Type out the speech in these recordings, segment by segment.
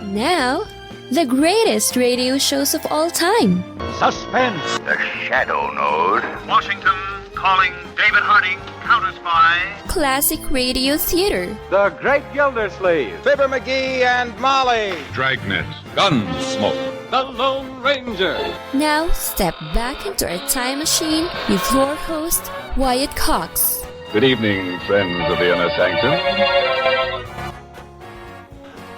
Now, the greatest radio shows of all time. Suspense. The Shadow Node. Washington calling David Harding, counter-spy. Classic radio theater. The Great Gildersleeve. Fibber McGee and Molly. Dragnet. Gunsmoke. The Lone Ranger. Now, step back into a time machine with your host, Wyatt Cox. Good evening, friends of the Inner Sanctum.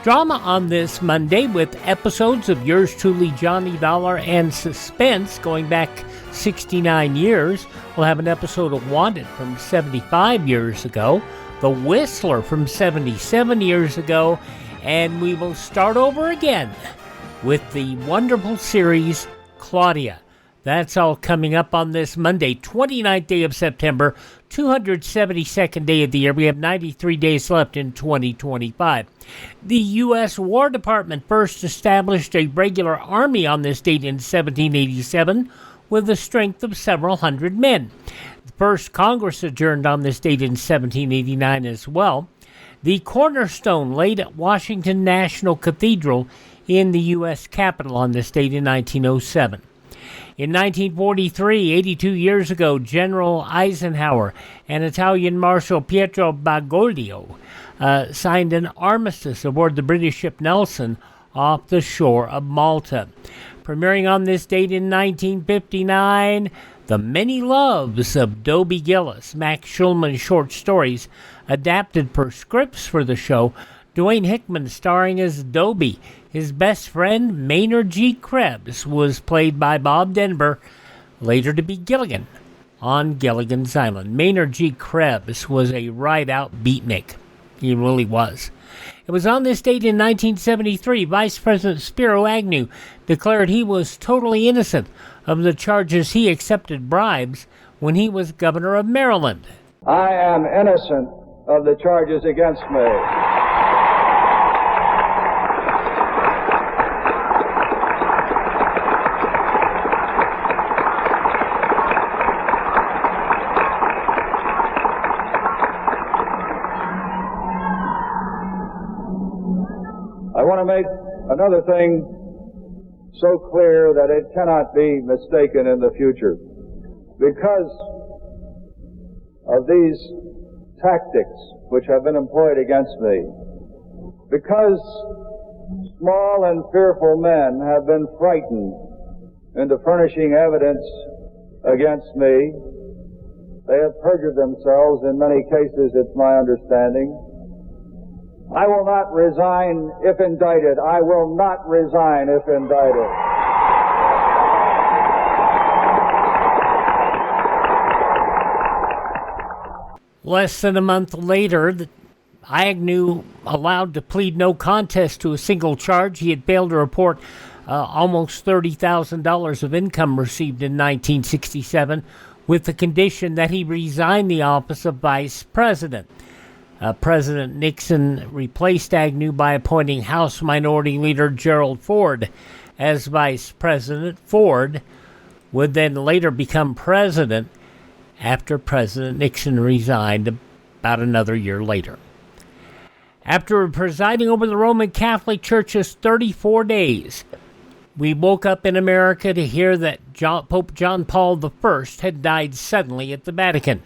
Drama on this Monday with episodes of yours truly, Johnny Dollar, and Suspense going back 69 years. We'll have an episode of Wanted from 75 years ago, The Whistler from 77 years ago, and we will start over again with the wonderful series Claudia. That's all coming up on this Monday, 29th day of September, 272nd day of the year. We have 93 days left in 2025. The U.S. War Department first established a regular army on this date in 1787 with a strength of several hundred men. The first Congress adjourned on this date in 1789 as well. The cornerstone laid at Washington National Cathedral in the U.S. Capitol on this date in 1907. In 1943, 82 years ago, General Eisenhower and Italian Marshal Pietro Badoglio signed an armistice aboard the British ship Nelson off the shore of Malta. Premiering on this date in 1959, The Many Loves of Dobie Gillis, Max Schulman's short stories, adapted per scripts for the show. Dwayne Hickman starring as Dobie. His best friend, Maynard G. Krebs, was played by Bob Denver, later to be Gilligan on Gilligan's Island. Maynard G. Krebs was a right-out beatnik. He really was. It was on this date in 1973, Vice President Spiro Agnew declared he was totally innocent of the charges he accepted bribes when he was governor of Maryland. I am innocent of the charges against me. I want to make another thing so clear that it cannot be mistaken in the future. Because of these tactics which have been employed against me, because small and fearful men have been frightened into furnishing evidence against me, they have perjured themselves in many cases, it's my understanding. I will not resign if indicted. I will not resign if indicted. Less than a month later, Agnew allowed to plead no contest to a single charge. He had failed to report almost $30,000 of income received in 1967 with the condition that he resign the office of vice president. President Nixon replaced Agnew by appointing House Minority Leader Gerald Ford as vice president. Ford would then later become president after President Nixon resigned about another year later. After presiding over the Roman Catholic Church's 34 days, we woke up in America to hear that Pope John Paul I had died suddenly at the Vatican.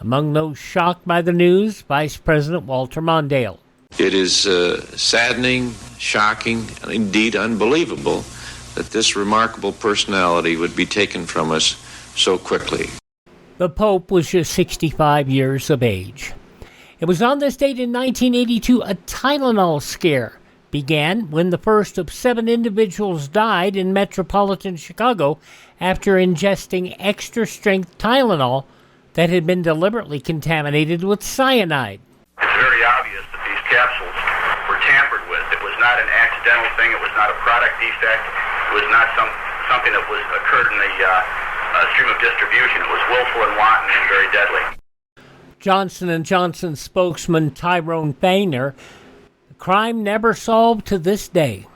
Among those shocked by the news, Vice President Walter Mondale. It is saddening, shocking, and indeed unbelievable that this remarkable personality would be taken from us so quickly. The Pope was just 65 years of age. It was on this date in 1982 a Tylenol scare began when the first of 7 individuals died in metropolitan Chicago after ingesting extra-strength Tylenol that had been deliberately contaminated with cyanide. It's very obvious that these capsules were tampered with. It was not an accidental thing. It was not a product defect. It was not something that occurred in the stream of distribution. It was willful and wanton and very deadly. Johnson & Johnson spokesman Tyrone Fainer, the crime never solved to this day,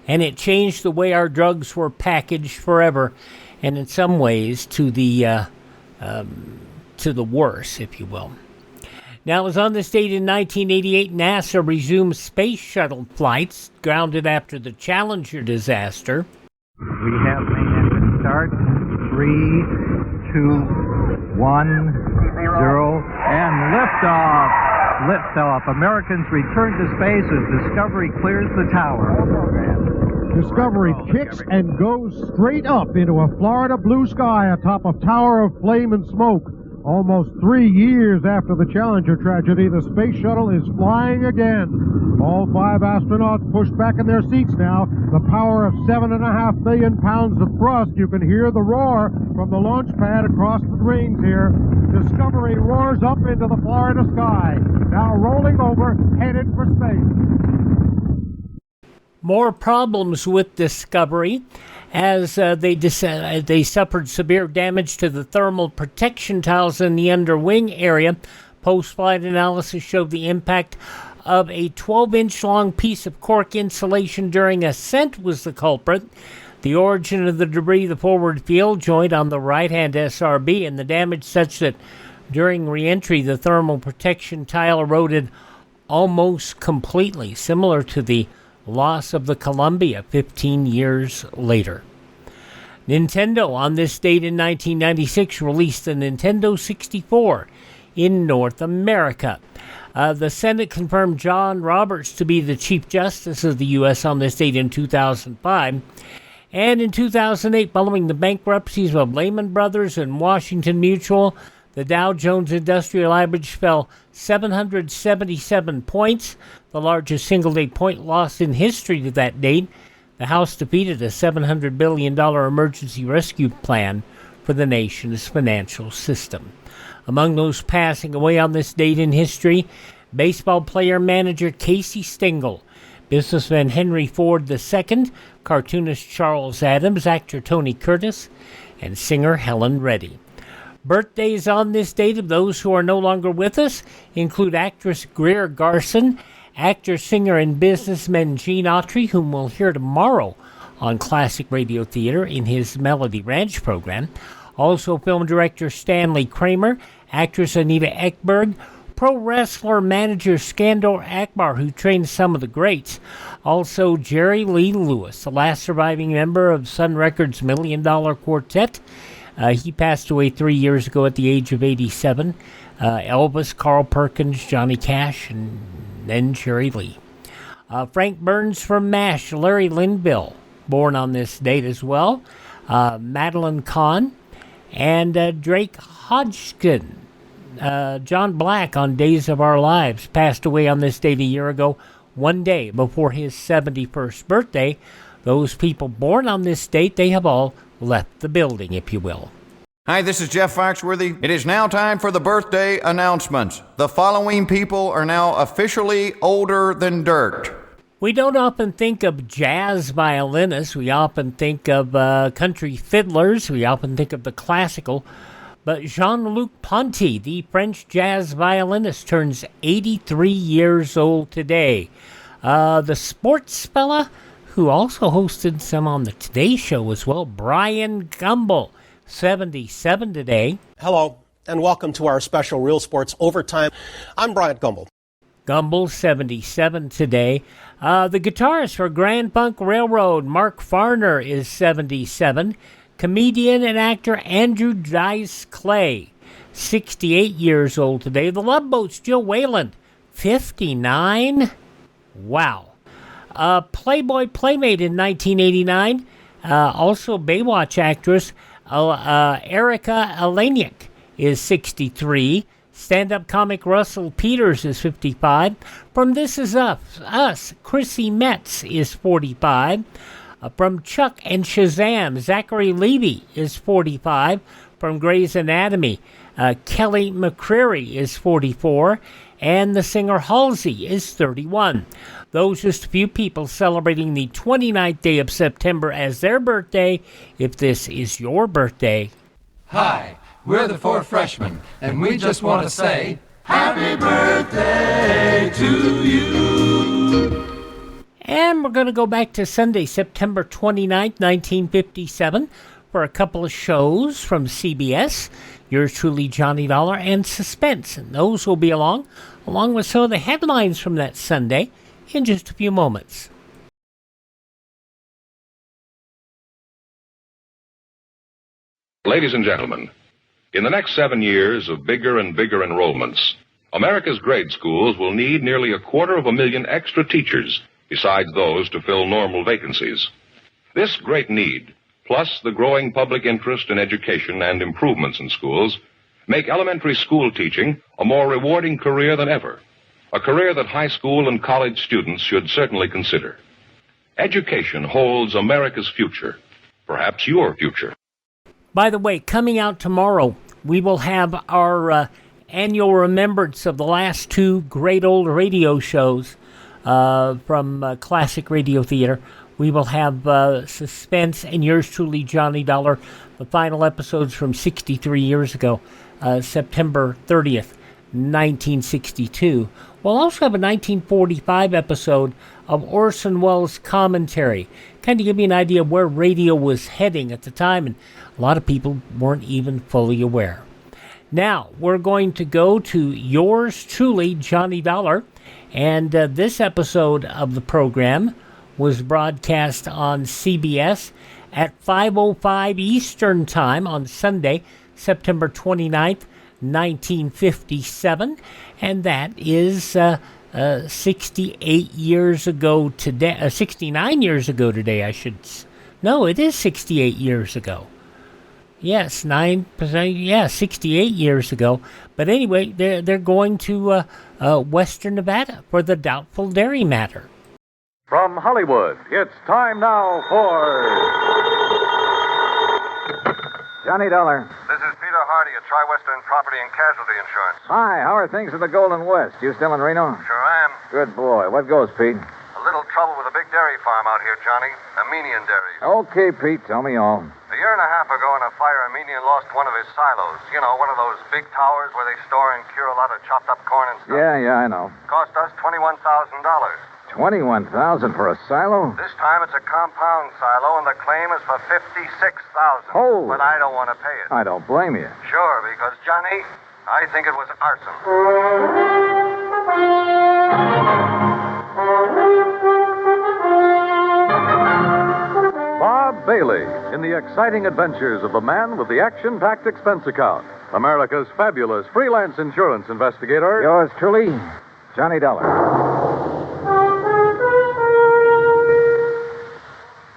and it changed the way our drugs were packaged forever, and in some ways to the worse, if you will. Now, it was on this date in 1988, NASA resumed space shuttle flights, grounded after the Challenger disaster. We have main engine start. 3, 2, 1, 0, and liftoff. Liftoff. Americans return to space as Discovery clears the tower. Discovery kicks and goes straight up into a Florida blue sky atop a tower of flame and smoke. Almost 3 years after the Challenger tragedy, the space shuttle is flying again. All 5 astronauts pushed back in their seats now. The power of 7.5 billion pounds of thrust. You can hear the roar from the launch pad across the range here. Discovery roars up into the Florida sky, now rolling over, headed for space. More problems with Discovery as they suffered severe damage to the thermal protection tiles in the underwing area. Post-flight analysis showed the impact of a 12-inch long piece of cork insulation during ascent was the culprit. The origin of the debris, the forward field joint on the right-hand SRB, and the damage such that during re-entry the thermal protection tile eroded almost completely, similar to the loss of the Columbia 15 years later. Nintendo, on this date in 1996, released the Nintendo 64 in North America. The Senate confirmed John Roberts to be the Chief Justice of the U.S. on this date in 2005. And in 2008, following the bankruptcies of Lehman Brothers and Washington Mutual, the Dow Jones Industrial Average fell 777 points, the largest single-day point loss in history to that date. The House defeated a $700 billion emergency rescue plan for the nation's financial system. Among those passing away on this date in history, baseball player-manager Casey Stengel, businessman Henry Ford II, cartoonist Charles Addams, actor Tony Curtis, and singer Helen Reddy. Birthdays on this date of those who are no longer with us include actress Greer Garson, actor, singer, and businessman Gene Autry, whom we'll hear tomorrow on Classic Radio Theater in his Melody Ranch program. Also, film director Stanley Kramer, actress Anita Ekberg, pro wrestler manager Skandor Akbar, who trained some of the greats. Also, Jerry Lee Lewis, the last surviving member of Sun Records' $1 Million Quartet. He passed away 3 years ago at the age of 87. Elvis, Carl Perkins, Johnny Cash, and then Jerry Lee. Frank Burns from MASH, Larry Linville, born on this date as well. Madeline Kahn, and Drake Hodgkin. John Black on Days of Our Lives passed away on this date a year ago, one day before his 71st birthday. Those people born on this date, they have all left the building, if you will. Hi, this is Jeff Foxworthy. It is now time for the birthday announcements. The following people are now officially older than dirt. We don't often think of jazz violinists. We often think of country fiddlers. We often think of the classical. But Jean-Luc Ponty, the French jazz violinist, turns 83 years old today. The sports fella, who also hosted some on the Today Show as well, Brian Gumbel, 77 today. Hello, and welcome to our special Real Sports Overtime. I'm Brian Gumbel. Gumbel, 77 today. The guitarist for Grand Funk Railroad, Mark Farner, is 77. Comedian and actor Andrew Dice Clay, 68 years old today. The Love Boats, Jill Wayland, 59. Wow. Playboy Playmate in 1989. Also Baywatch actress Erika Eleniak is 63. Stand-up comic Russell Peters is 55. From This Is Us, Chrissy Metz is 45. From Chuck and Shazam, Zachary Levi is 45. From Grey's Anatomy, Kelly McCreary is 44. And the singer Halsey is 31. Those just a few people celebrating the 29th day of September as their birthday. If this is your birthday. Hi, we're the 4 freshmen, and we just want to say happy birthday to you. And we're going to go back to Sunday, September 29th, 1957. for a couple of shows from CBS, yours truly, Johnny Dollar, and Suspense. And those will be along with some of the headlines from that Sunday in just a few moments. Ladies and gentlemen, in the next 7 years of bigger and bigger enrollments, America's grade schools will need nearly 250,000 extra teachers, besides those to fill normal vacancies. This great need, plus the growing public interest in education and improvements in schools, make elementary school teaching a more rewarding career than ever, a career that high school and college students should certainly consider. Education holds America's future, perhaps your future. By the way, coming out tomorrow, we will have our annual remembrance of the last 2 great old radio shows from Classic Radio Theater. We will have Suspense and yours truly, Johnny Dollar, the final episodes from 63 years ago, September 30th, 1962. We'll also have a 1945 episode of Orson Welles' commentary, kind of give you an idea of where radio was heading at the time, and a lot of people weren't even fully aware. Now, we're going to go to yours truly, Johnny Dollar, and this episode of the program was broadcast on CBS at 5:05 Eastern Time on Sunday, September 29th, 1957, and that is 68 years ago today, 69 years ago today, it is 68 years ago. Yes, 9%, 68 years ago. But anyway, they're going to Western Nevada for the Doubtful Dairy Matter. From Hollywood, it's time now for Johnny Dollar. This is Peter Hardy at Tri-Western Property and Casualty Insurance. Hi, how are things in the Golden West? You still in Reno? Sure am. Good boy. What goes, Pete? A little trouble with a big dairy farm out here, Johnny. Armenian dairies. Okay, Pete, tell me all. A year and a half ago in a fire, Armenian lost one of his silos. You know, one of those big towers where they store and cure a lot of chopped up corn and stuff. Yeah, I know. Cost us $21,000. $21,000 for a silo? This time it's a compound silo, and the claim is for $56,000. Oh. But I don't want to pay it. I don't blame you. Sure, because, Johnny, I think it was arson. Bob Bailey in the exciting adventures of the man with the action-packed expense account, America's fabulous freelance insurance investigator. Yours truly, Johnny Dollar.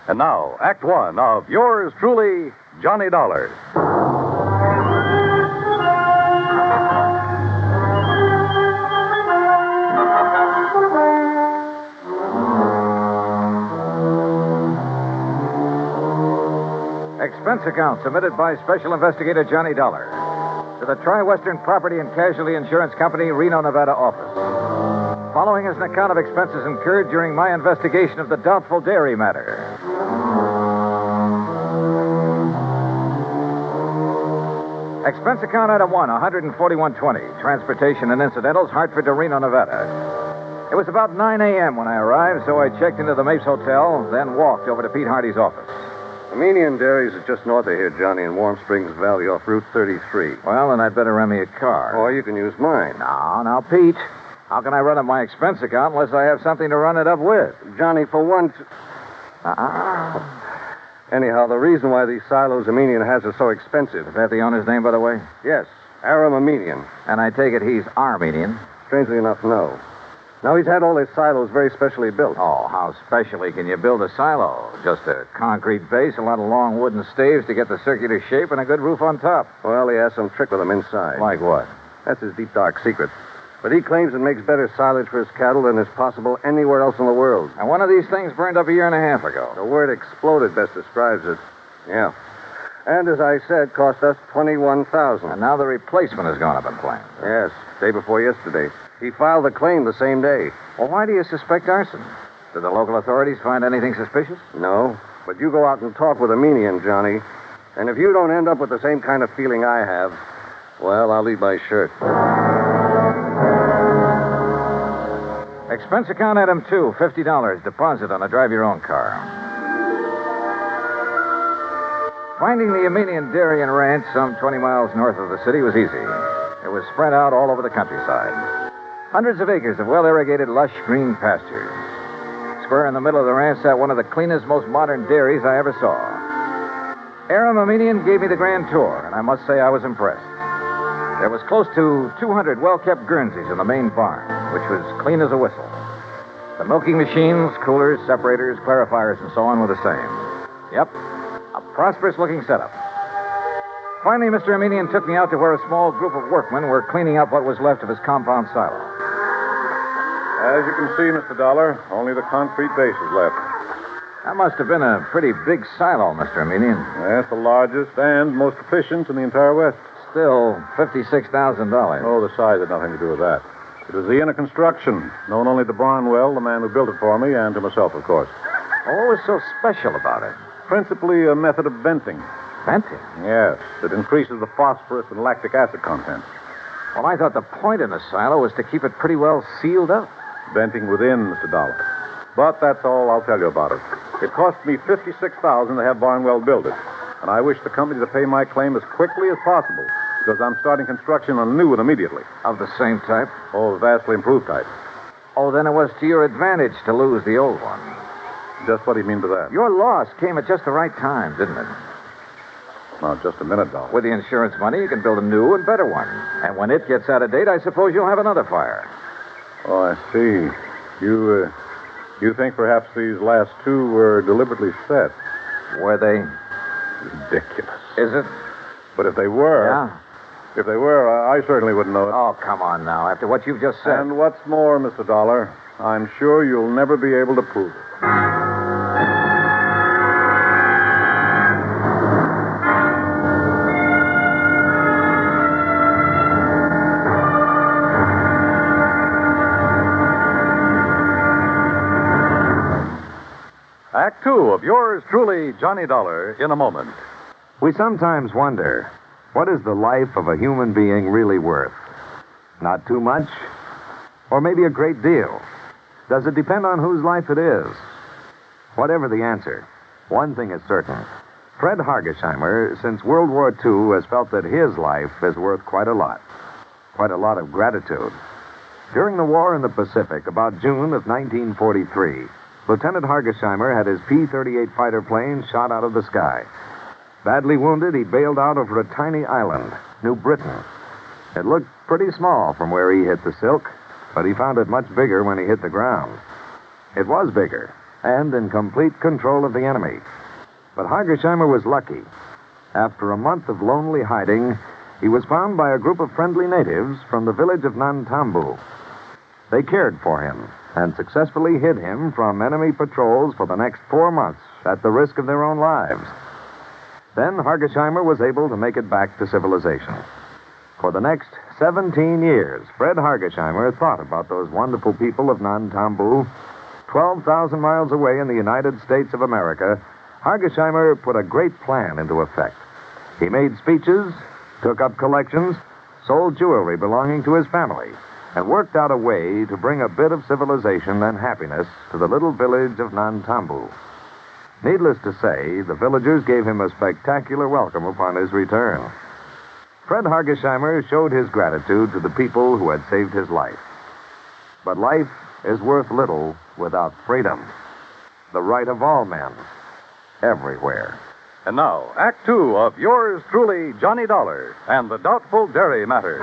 And now, Act One of yours truly, Johnny Dollar. Expense account submitted by Special Investigator Johnny Dollar to the Tri-Western Property and Casualty Insurance Company, Reno, Nevada office. Following is an account of expenses incurred during my investigation of the Doubtful Dairy Matter. Expense account item 1, $141.20. Transportation and incidentals, Hartford to Reno, Nevada. It was about 9 a.m. when I arrived, so I checked into the Mapes Hotel, then walked over to Pete Hardy's office. Armenian Dairies is just north of here, Johnny, in Warm Springs Valley off Route 33. Well, then I'd better rent me a car. Or you can use mine. Now, Pete. How can I run up my expense account unless I have something to run it up with? Johnny, for once... Anyhow, the reason why these silos Armenian has are so expensive... Is that the owner's name, by the way? Yes, Aram Armenian. And I take it he's Armenian? Strangely enough, no. Now, he's had all his silos very specially built. Oh, how specially can you build a silo? Just a concrete base, a lot of long wooden staves to get the circular shape, and a good roof on top. Well, he has some trick with them inside. Like what? That's his deep, dark secret. But he claims it makes better silage for his cattle than is possible anywhere else in the world. And one of these things burned up a year and a half ago. The word exploded best describes it. Yeah. And as I said, cost us $21,000. And now the replacement has gone up in flames. Yes, day before yesterday. He filed the claim the same day. Well, why do you suspect arson? Did the local authorities find anything suspicious? No, but you go out and talk with Armenian, Johnny. And if you don't end up with the same kind of feeling I have, well, I'll leave my shirt. Expense account item 2, $50. Deposit on a drive-your-own car. Finding the Armenian Dairy and Ranch some 20 miles north of the city was easy. It was spread out all over the countryside. Hundreds of acres of well-irrigated, lush green pastures. Square in the middle of the ranch sat one of the cleanest, most modern dairies I ever saw. Aram Armenian gave me the grand tour, and I must say I was impressed. There was close to 200 well-kept Guernseys in the main barn, which was clean as a whistle. The milking machines, coolers, separators, clarifiers, and so on were the same. Yep, a prosperous-looking setup. Finally, Mr. Armenian took me out to where a small group of workmen were cleaning up what was left of his compound silo. As you can see, Mr. Dollar, only the concrete base is left. That must have been a pretty big silo, Mr. Armenian. Yes, the largest and most efficient in the entire West. Still, $56,000. Oh, the size had nothing to do with that. It was the inner construction, known only to Barnwell, the man who built it for me, and to myself, of course. What was so special about it? Principally a method of venting. Venting? Yes, it increases the phosphorus and lactic acid content. Well, I thought the point in the silo was to keep it pretty well sealed up. Venting within, Mr. Dollar. But that's all I'll tell you about it. It cost me $56,000 to have Barnwell build it. And I wish the company to pay my claim as quickly as possible, because I'm starting construction on a new one immediately. Of the same type? Oh, vastly improved type. Oh, then it was to your advantage to lose the old one. Just what do you mean by that? Your loss came at just the right time, didn't it? Now, just a minute, Dollar. With the insurance money, you can build a new and better one. And when it gets out of date, I suppose you'll have another fire. Oh, I see. You think perhaps these last two were deliberately set? Were they? Ridiculous. Is it? But if they were... Yeah? If they were, I certainly wouldn't know it. Oh, come on now. After what you've just said. And what's more, Mr. Dollar, I'm sure you'll never be able to prove it. Act two of yours truly, Johnny Dollar, in a moment. We sometimes wonder, what is the life of a human being really worth? Not too much? Or maybe a great deal? Does it depend on whose life it is? Whatever the answer, one thing is certain. Fred Hargesheimer, since World War II, has felt that his life is worth quite a lot. Quite a lot of gratitude. During the war in the Pacific, about June of 1943, Lieutenant Hargesheimer had his P-38 fighter plane shot out of the sky. Badly wounded, he bailed out over a tiny island, New Britain. It looked pretty small from where he hit the silk, but he found it much bigger when he hit the ground. It was bigger, and in complete control of the enemy. But Hargesheimer was lucky. After a month of lonely hiding, he was found by a group of friendly natives from the village of Nantambu. They cared for him and successfully hid him from enemy patrols for the next 4 months at the risk of their own lives. Then Hargesheimer was able to make it back to civilization. For the next 17 years, Fred Hargesheimer thought about those wonderful people of Nantambu. 12,000 miles away in the United States of America, Hargesheimer put a great plan into effect. He made speeches, took up collections, sold jewelry belonging to his family, and worked out a way to bring a bit of civilization and happiness to the little village of Nantambu. Needless to say, the villagers gave him a spectacular welcome upon his return. Fred Hargesheimer showed his gratitude to the people who had saved his life. But life is worth little without freedom. The right of all men, everywhere. And now, Act two of yours truly, Johnny Dollar, and the Doubtful Dairy Matter.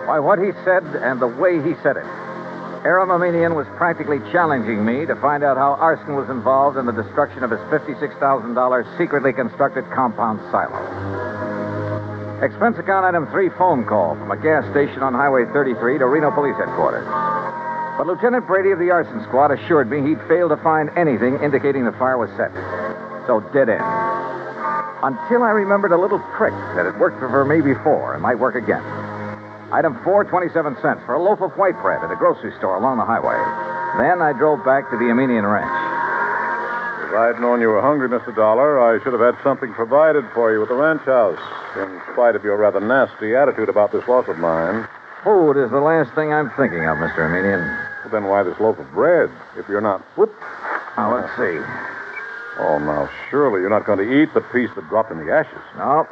Why, what he said and the way he said it. Aram Armenian was practically challenging me to find out how arson was involved in the destruction of his $56,000 secretly constructed compound silo. Expense account item 3 phone call from a gas station on Highway 33 to Reno Police Headquarters. But Lieutenant Brady of the arson squad assured me he'd failed to find anything indicating the fire was set. So dead end. Until I remembered a little trick that had worked for me before and might work again. Item 4, 27 cents for a loaf of white bread at a grocery store along the highway. Then I drove back to the Armenian ranch. If I'd known you were hungry, Mr. Dollar, I should have had something provided for you at the ranch house, in spite of your rather nasty attitude about this loss of mine. Food is the last thing I'm thinking of, Mr. Armenian. Well, then why this loaf of bread, if you're not... Whoop. Now, let's see. Oh, now, surely you're not going to eat the piece that dropped in the ashes. No.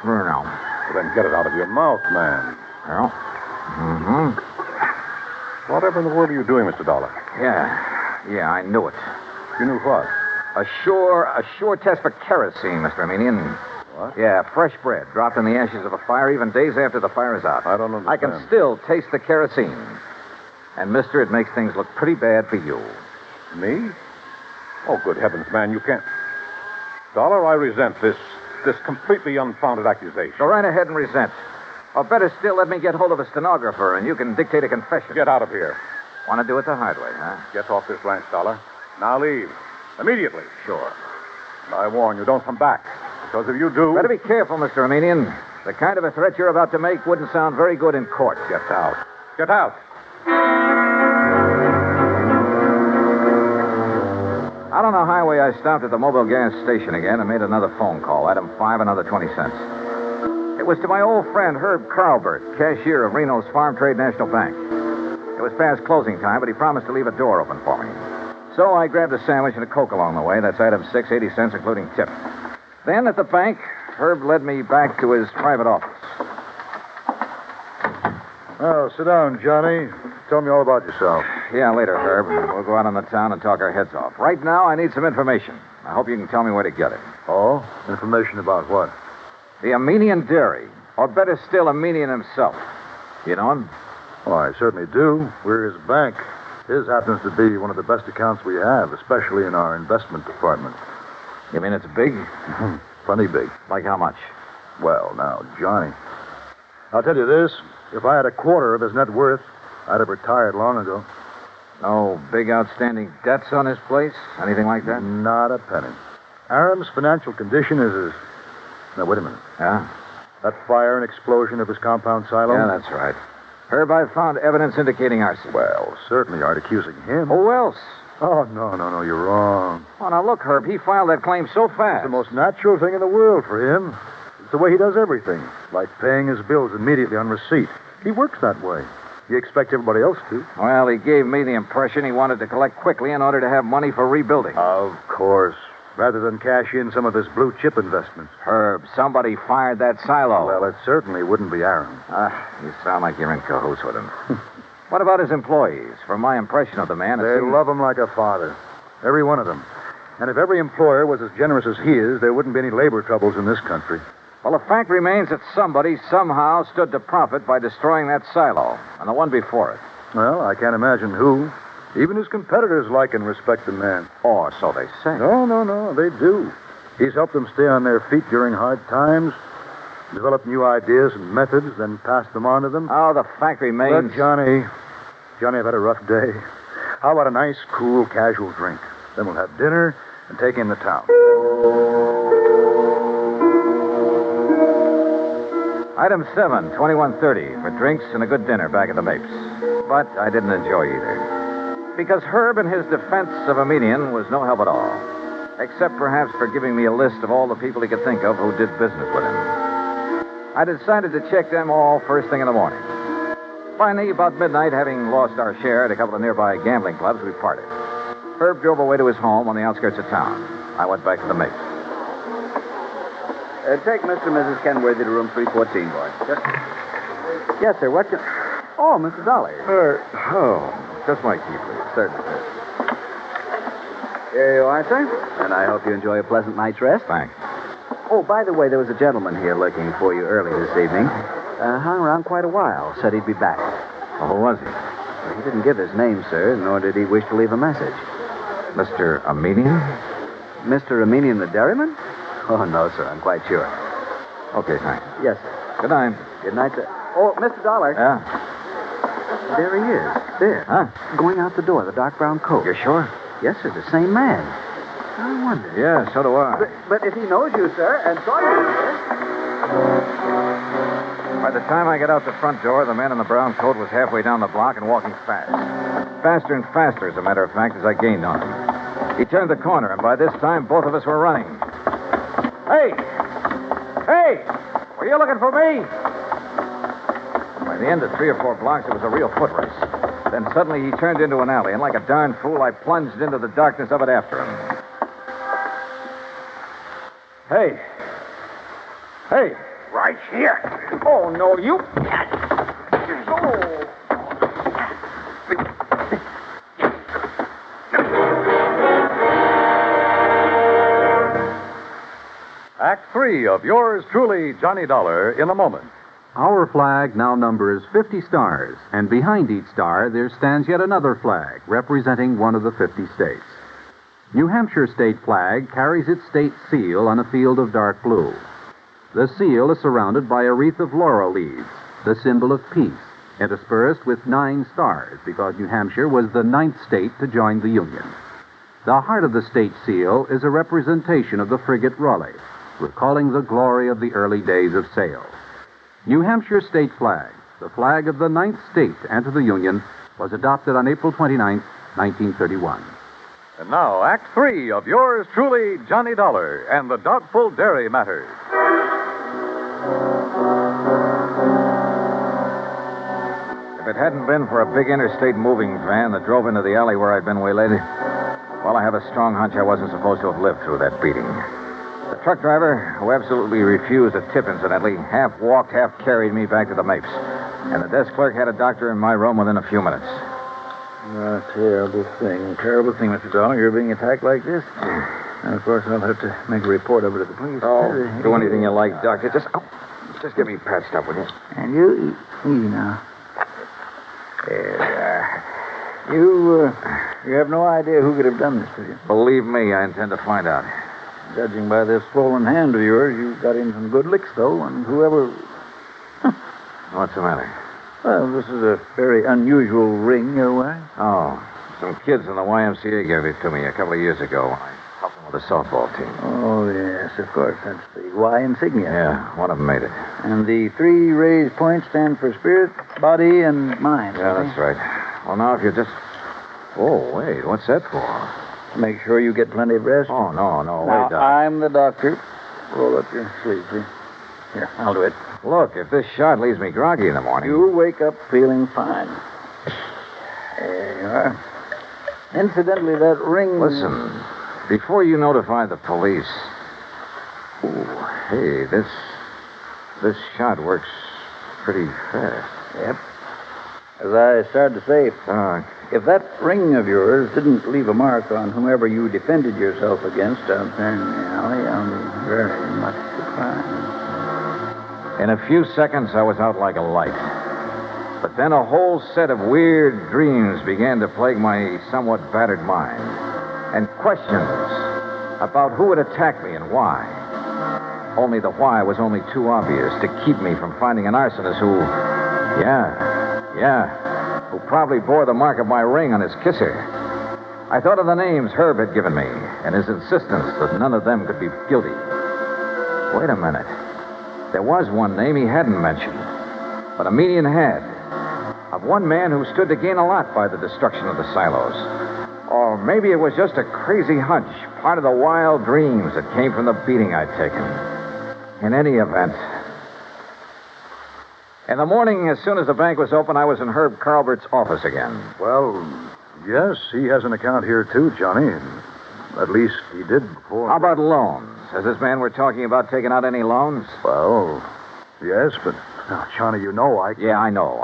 No. Well, then get it out of your mouth, man. Well. Mm-hmm. Whatever in the world are you doing, Mr. Dollar? Yeah, I knew it. You knew what? A sure test for kerosene, Mr. Armenian. What? Yeah, fresh bread dropped in the ashes of a fire even days after the fire is out. I don't understand. I can still taste the kerosene. And, mister, it makes things look pretty bad for you. Me? Oh, good heavens, man, you can't. Dollar, I resent this completely unfounded accusation. Go right ahead and resent. Or better still, let me get hold of a stenographer and you can dictate a confession. Get out of here. Want to do it the hard way, huh? Get off this ranch, Dollar. Now leave. Immediately. Sure. I warn you, don't come back. Because if you do... Better be careful, Mr. Armenian. The kind of a threat you're about to make wouldn't sound very good in court. Get out. Get out. Out on the highway, I stopped at the Mobile gas station again and made another phone call. Item 5, another 20 cents. It was to my old friend Herb Carlbert, cashier of Reno's Farm Trade National Bank. It was past closing time, but he promised to leave a door open for me. So I grabbed a sandwich and a Coke along the way. That's item 6, 80 cents, including tip. Then at the bank, Herb led me back to his private office. Oh, sit down, Johnny. Tell me all about yourself. Yeah, later, Herb. We'll go out on the town and talk our heads off. Right now, I need some information. I hope you can tell me where to get it. Oh? Information about what? The Armenian Dairy. Or better still, Armenian himself. You know him? Oh, I certainly do. We're his bank. His happens to be one of the best accounts we have, especially in our investment department. You mean it's big? Plenty big. Like how much? Well, now, Johnny, I'll tell you this. If I had a quarter of his net worth, I'd have retired long ago. No big outstanding debts on his place? Anything like that? Not a penny. Aram's financial condition is as... Now, wait a minute. Yeah? That fire and explosion of his compound silo? Yeah, that's right. Herb, I've found evidence indicating arson. Well, certainly you aren't accusing him. Who else? Oh, no, you're wrong. Oh, now look, Herb, he filed that claim so fast. It's the most natural thing in the world for him. It's the way he does everything, like paying his bills immediately on receipt. He works that way. You expect everybody else to. Well, he gave me the impression he wanted to collect quickly in order to have money for rebuilding. Of course. Rather than cash in some of his blue chip investments. Herb, somebody fired that silo. Well, it certainly wouldn't be Aram. You sound like you're in cahoots with him. What about his employees? From my impression of the man, They love him like a father. Every one of them. And if every employer was as generous as he is, there wouldn't be any labor troubles in this country. Well, the fact remains that somebody somehow stood to profit by destroying that silo, and the one before it. Well, I can't imagine who. Even his competitors like and respect the man. Or so they say. No, they do. He's helped them stay on their feet during hard times, developed new ideas and methods, then passed them on to them. Oh, the fact remains... But, Johnny, I've had a rough day. How about a nice, cool, casual drink? Then we'll have dinner and take in the town. Item 7, 2130, for drinks and a good dinner back at the Mapes. But I didn't enjoy either. Because Herb in his defense of Armenian was no help at all. Except perhaps for giving me a list of all the people he could think of who did business with him. I decided to check them all first thing in the morning. Finally, about midnight, having lost our share at a couple of nearby gambling clubs, we parted. Herb drove away to his home on the outskirts of town. I went back to the Mapes. Take Mr. and Mrs. Kenworthy to room 314, boy. Yes, sir. What can... Oh, Mr. Dollar. Just my key, please. Certainly. Here you are, sir. And I hope you enjoy a pleasant night's rest. Thanks. Oh, by the way, there was a gentleman here looking for you early this evening. Hung around quite a while. Said he'd be back. Oh, who was he? Well, he didn't give his name, sir, nor did he wish to leave a message. Mr. Armenian? Mr. Armenian, the dairyman? Oh, no, sir. I'm quite sure. Okay, thanks. Yes, sir. Good night. Good night, sir. Oh, Mr. Dollar. Yeah? There he is. There. Huh? Going out the door, the dark brown coat. You're sure? Yes, sir. The same man. I wonder. Yeah, so do I. But if he knows you, sir, and saw you, sir... By the time I got out the front door, the man in the brown coat was halfway down the block and walking fast. Faster and faster, as a matter of fact, as I gained on him. He turned the corner, and by this time, both of us were running. Hey! Were you looking for me? By the end of 3 or 4 blocks, it was a real foot race. Then suddenly he turned into an alley, and like a darn fool, I plunged into the darkness of it after him. Hey. Hey. Right here. Oh, no, you. Act 3 of yours truly, Johnny Dollar, in a moment. Our flag now numbers 50 stars, and behind each star there stands yet another flag representing one of the 50 states. New Hampshire state flag carries its state seal on a field of dark blue. The seal is surrounded by a wreath of laurel leaves, the symbol of peace, interspersed with 9 stars because New Hampshire was the 9th state to join the Union. The heart of the state seal is a representation of the frigate Raleigh, recalling the glory of the early days of sail. New Hampshire state flag, the flag of the 9th state to enter the Union, was adopted on April 29, 1931. And now, Act 3 of yours truly, Johnny Dollar, and the Doubtful Dairy Matter. If it hadn't been for a big interstate moving van that drove into the alley where I'd been waylaid, well, I have a strong hunch I wasn't supposed to have lived through that beating. The truck driver, who absolutely refused a tip, incidentally, half walked, half carried me back to the Mapes. And the desk clerk had a doctor in my room within a few minutes. Terrible thing, Mr. Dollar. You're being attacked like this. And, of course, I'll have to make a report of it at the police. Oh, do anything you like, Doctor. Just get me patched up, will you? And you, easy now. You have no idea who could have done this to you. Believe me, I intend to find out. Judging by this swollen hand of yours, you got in some good licks, though, and whoever... What's the matter? Well, this is a very unusual ring you're wearing. Oh, some kids in the YMCA gave it to me a couple of years ago when I helped them with the softball team. Oh, yes, of course. That's the Y insignia. Yeah, one of them made it. And the 3 raised points stand for spirit, body, and mind. Yeah, that's right. Well, now, if you just... Oh, wait, what's that for? Make sure you get plenty of rest. Oh, no, Now, wait, Doc. I'm the doctor. Roll up your sleeve, please. Here, I'll do it. Look, if this shot leaves me groggy in the morning... You'll wake up feeling fine. There you are. Incidentally, that ring... Listen, before you notify the police... Ooh, hey, this shot works pretty fast. Yep. As I started to say, if that ring of yours didn't leave a mark on whomever you defended yourself against out there in the alley, I'll be very much surprised. In a few seconds, I was out like a light. But then a whole set of weird dreams began to plague my somewhat battered mind. And questions about who would attack me and why. Only the why was only too obvious to keep me from finding an arsonist who... Yeah, who probably bore the mark of my ring on his kisser. I thought of the names Herb had given me and his insistence that none of them could be guilty. Wait a minute. There was one name he hadn't mentioned, but a median had, of one man who stood to gain a lot by the destruction of the silos. Or maybe it was just a crazy hunch, part of the wild dreams that came from the beating I'd taken. In any event... In the morning, as soon as the bank was open, I was in Herb Carlbert's office again. Well, yes, he has an account here, too, Johnny. At least he did before. How about loans? Has this man we're talking about taken out any loans? Well, yes, but... Johnny, you know I... Yeah, I know.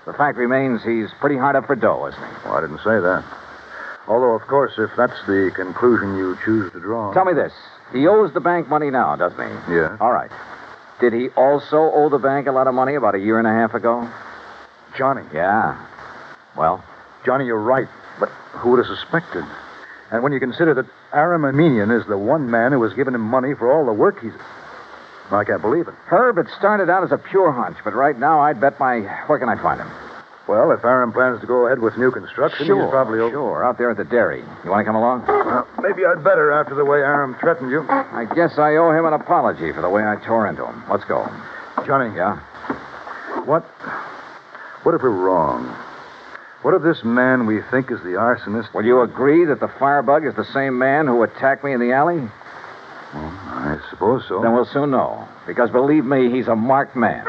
The fact remains he's pretty hard up for dough, isn't he? Well, I didn't say that. Although, of course, if that's the conclusion you choose to draw... Tell me this. He owes the bank money now, doesn't he? Yeah. All right. Did he also owe the bank a lot of money about a year and a half ago? Johnny. Yeah. Well? Johnny, you're right. But who would have suspected? And when you consider that Aram Amenian is the one man who has given him money for all the work he's... I can't believe it. Herb, it started out as a pure hunch, but right now I'd bet my... Where can I find him? Well, if Aram plans to go ahead with new construction, he's probably... Sure, out there at the dairy. You want to come along? Maybe I'd better after the way Aram threatened you. I guess I owe him an apology for the way I tore into him. Let's go. Johnny. Yeah? What if we're wrong? What if this man we think is the arsonist... Will you agree that the firebug is the same man who attacked me in the alley? Well, I suppose so. Then we'll soon know. Because believe me, he's a marked man.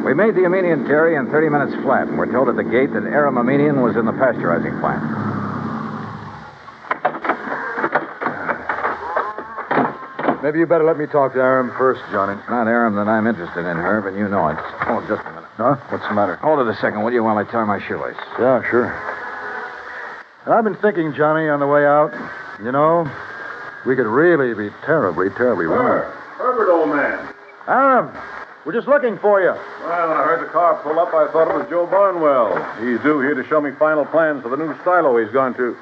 We made the Armenian dairy in 30 minutes flat, and we're told at the gate that Aram Armenian was in the pasteurizing plant. Maybe you better let me talk to Aram first, Johnny. It's not Aram that I'm interested in, Herb, and you know it. Oh, just a minute. Huh? What's the matter? Hold it a second, will you, while I tie my shoelace? Yeah, sure. I've been thinking, Johnny, on the way out. You know, we could really be terribly, terribly wrong. Herbert, old man. Aram, we're just looking for you. Well, when I heard the car pull up, I thought it was Joe Barnwell. He's due here to show me final plans for the new silo he's going to.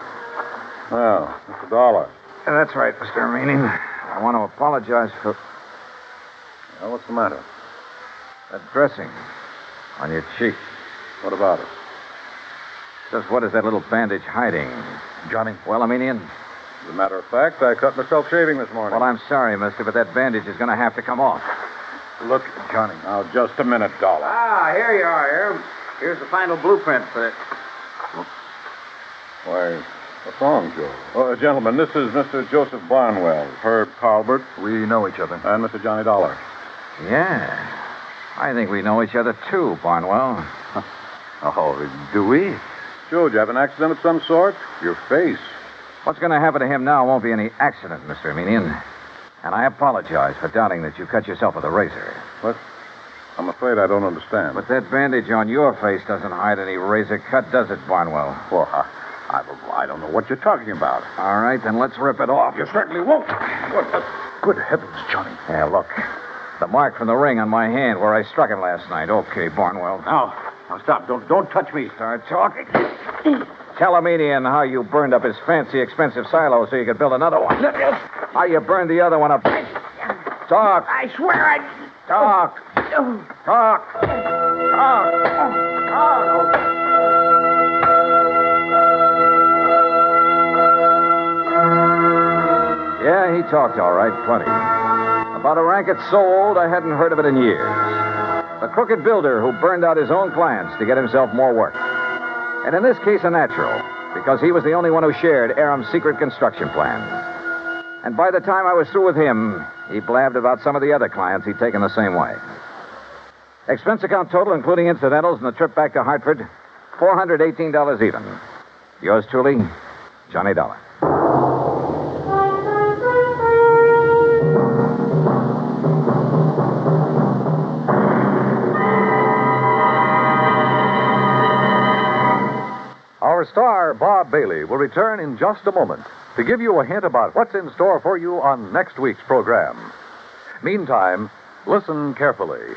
Well, Mr. Dollar. Yeah, that's right, Mr. Armenian. I want to apologize for... Well, what's the matter? That dressing on your cheek. What about it? Just what is that little bandage hiding? Johnny? Well, Armenian? As a matter of fact, I cut myself shaving this morning. Well, I'm sorry, mister, but that bandage is going to have to come off. Look, Johnny. Now, just a minute, Dollar. Ah, here you are, Aram. Here's the final blueprint for it. Why, what's wrong, Joe? Gentlemen, this is Mr. Joseph Barnwell, Herb Talbert. We know each other. And Mr. Johnny Dollar. Yeah. I think we know each other, too, Barnwell. Oh, do we? Joe, did you have an accident of some sort? Your face. What's going to happen to him now won't be any accident, Mr. Armenian. And I apologize for doubting that you cut yourself with a razor. What? I'm afraid I don't understand. But that bandage on your face doesn't hide any razor cut, does it, Barnwell? Well, I don't know what you're talking about. All right, then let's rip it off. You certainly won't. Good heavens, Johnny. Yeah, look. The mark from the ring on my hand where I struck him last night. Okay, Barnwell. Now stop. Don't touch me. Start talking. Tell Armenian how you burned up his fancy, expensive silo so you could build another one. How you burned the other one up. Talk. I swear I... Talk. Talk. Yeah, he talked all right, plenty. About a racket so old I hadn't heard of it in years. The crooked builder who burned out his own plants to get himself more work. And in this case, a natural, because he was the only one who shared Aram's secret construction plan. And by the time I was through with him, he blabbed about some of the other clients he'd taken the same way. Expense account total, including incidentals and the trip back to Hartford, $418 even. Yours truly, Johnny Dollar. Our star, Bob Bailey, will return in just a moment to give you a hint about what's in store for you on next week's program. Meantime, listen carefully.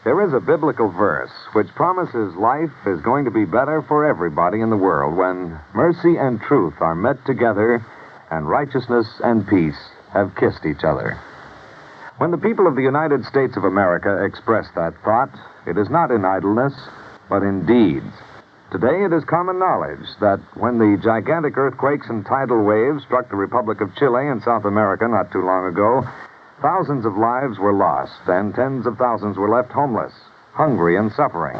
There is a biblical verse which promises life is going to be better for everybody in the world when mercy and truth are met together and righteousness and peace have kissed each other. When the people of the United States of America express that thought, it is not in idleness, but in deeds. Today, it is common knowledge that when the gigantic earthquakes and tidal waves struck the Republic of Chile in South America not too long ago, thousands of lives were lost and tens of thousands were left homeless, hungry, and suffering.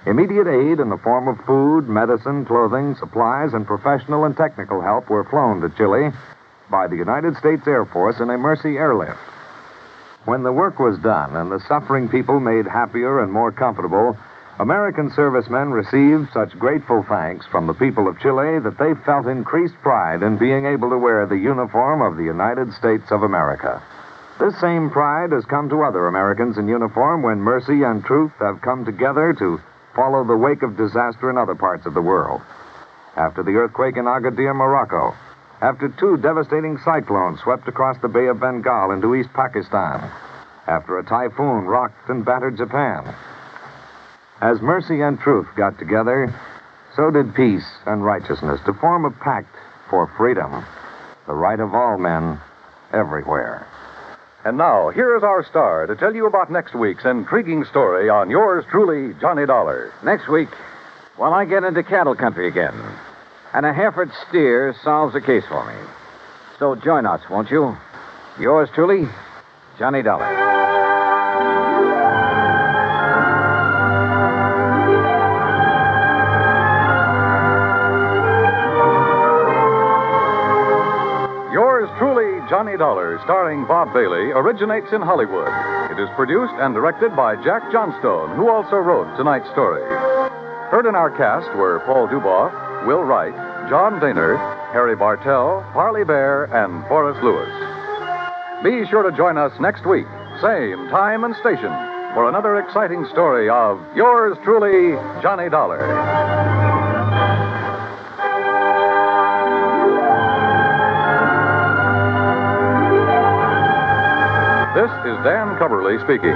Immediate aid in the form of food, medicine, clothing, supplies, and professional and technical help were flown to Chile by the United States Air Force in a Mercy airlift. When the work was done and the suffering people made happier and more comfortable, American servicemen received such grateful thanks from the people of Chile that they felt increased pride in being able to wear the uniform of the United States of America. This same pride has come to other Americans in uniform when mercy and truth have come together to follow the wake of disaster in other parts of the world. After the earthquake in Agadir, Morocco, after 2 devastating cyclones swept across the Bay of Bengal into East Pakistan, after a typhoon rocked and battered Japan. As mercy and truth got together, so did peace and righteousness to form a pact for freedom, the right of all men everywhere. And now, here is our star to tell you about next week's intriguing story on yours truly, Johnny Dollar. Next week, well, I get into cattle country again, and a Hereford steer solves a case for me. So join us, won't you? Yours truly, Johnny Dollar. Yours truly, Johnny Dollar, starring Bob Bailey, originates in Hollywood. It is produced and directed by Jack Johnstone, who also wrote tonight's story. Heard in our cast were Paul Duboff, Will Wright, John Daner, Harry Bartell, Parley Bear, and Forrest Lewis. Be sure to join us next week, same time and station, for another exciting story of yours truly, Johnny Dollar. This is Dan Coverly speaking.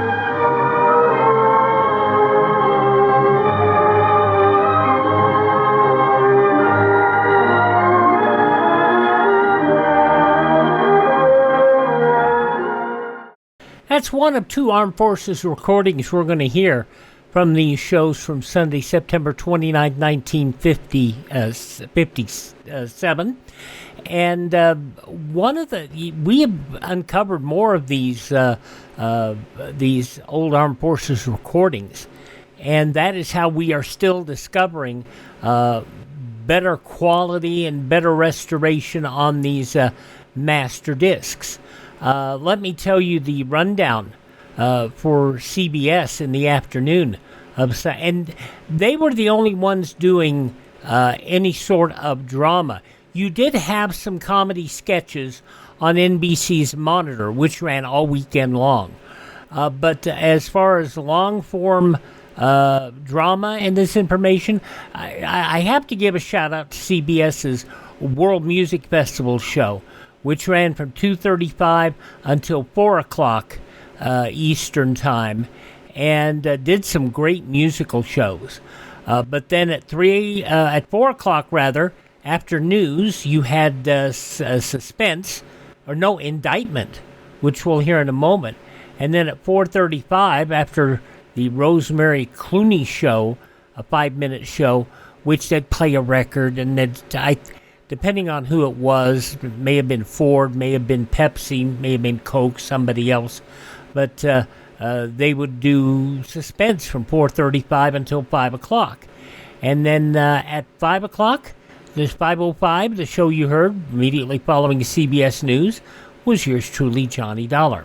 That's one of two Armed Forces recordings we're going to hear from these shows from Sunday, September 29, 1957. And we have uncovered more of these old Armed Forces recordings. And that is how we are still discovering better quality and better restoration on these master discs. Let me tell you the rundown for CBS in the afternoon. And they were the only ones doing any sort of drama. You did have some comedy sketches on NBC's Monitor, which ran all weekend long. But as far as long-form drama and this information, I have to give a shout-out to CBS's World Music Festival show, which ran from 2:35 until 4 o'clock Eastern Time, and did some great musical shows. But then at 4 o'clock after news, you had Suspense, Indictment, which we'll hear in a moment. And then at 4:35, after the Rosemary Clooney show, a 5-minute show, which they'd play a record, and depending on who it was, it may have been Ford, may have been Pepsi, may have been Coke, somebody else. But they would do Suspense from 4:35 until 5 o'clock. And then at 5 o'clock, there's 5:05, the show you heard immediately following CBS News, was yours truly, Johnny Dollar.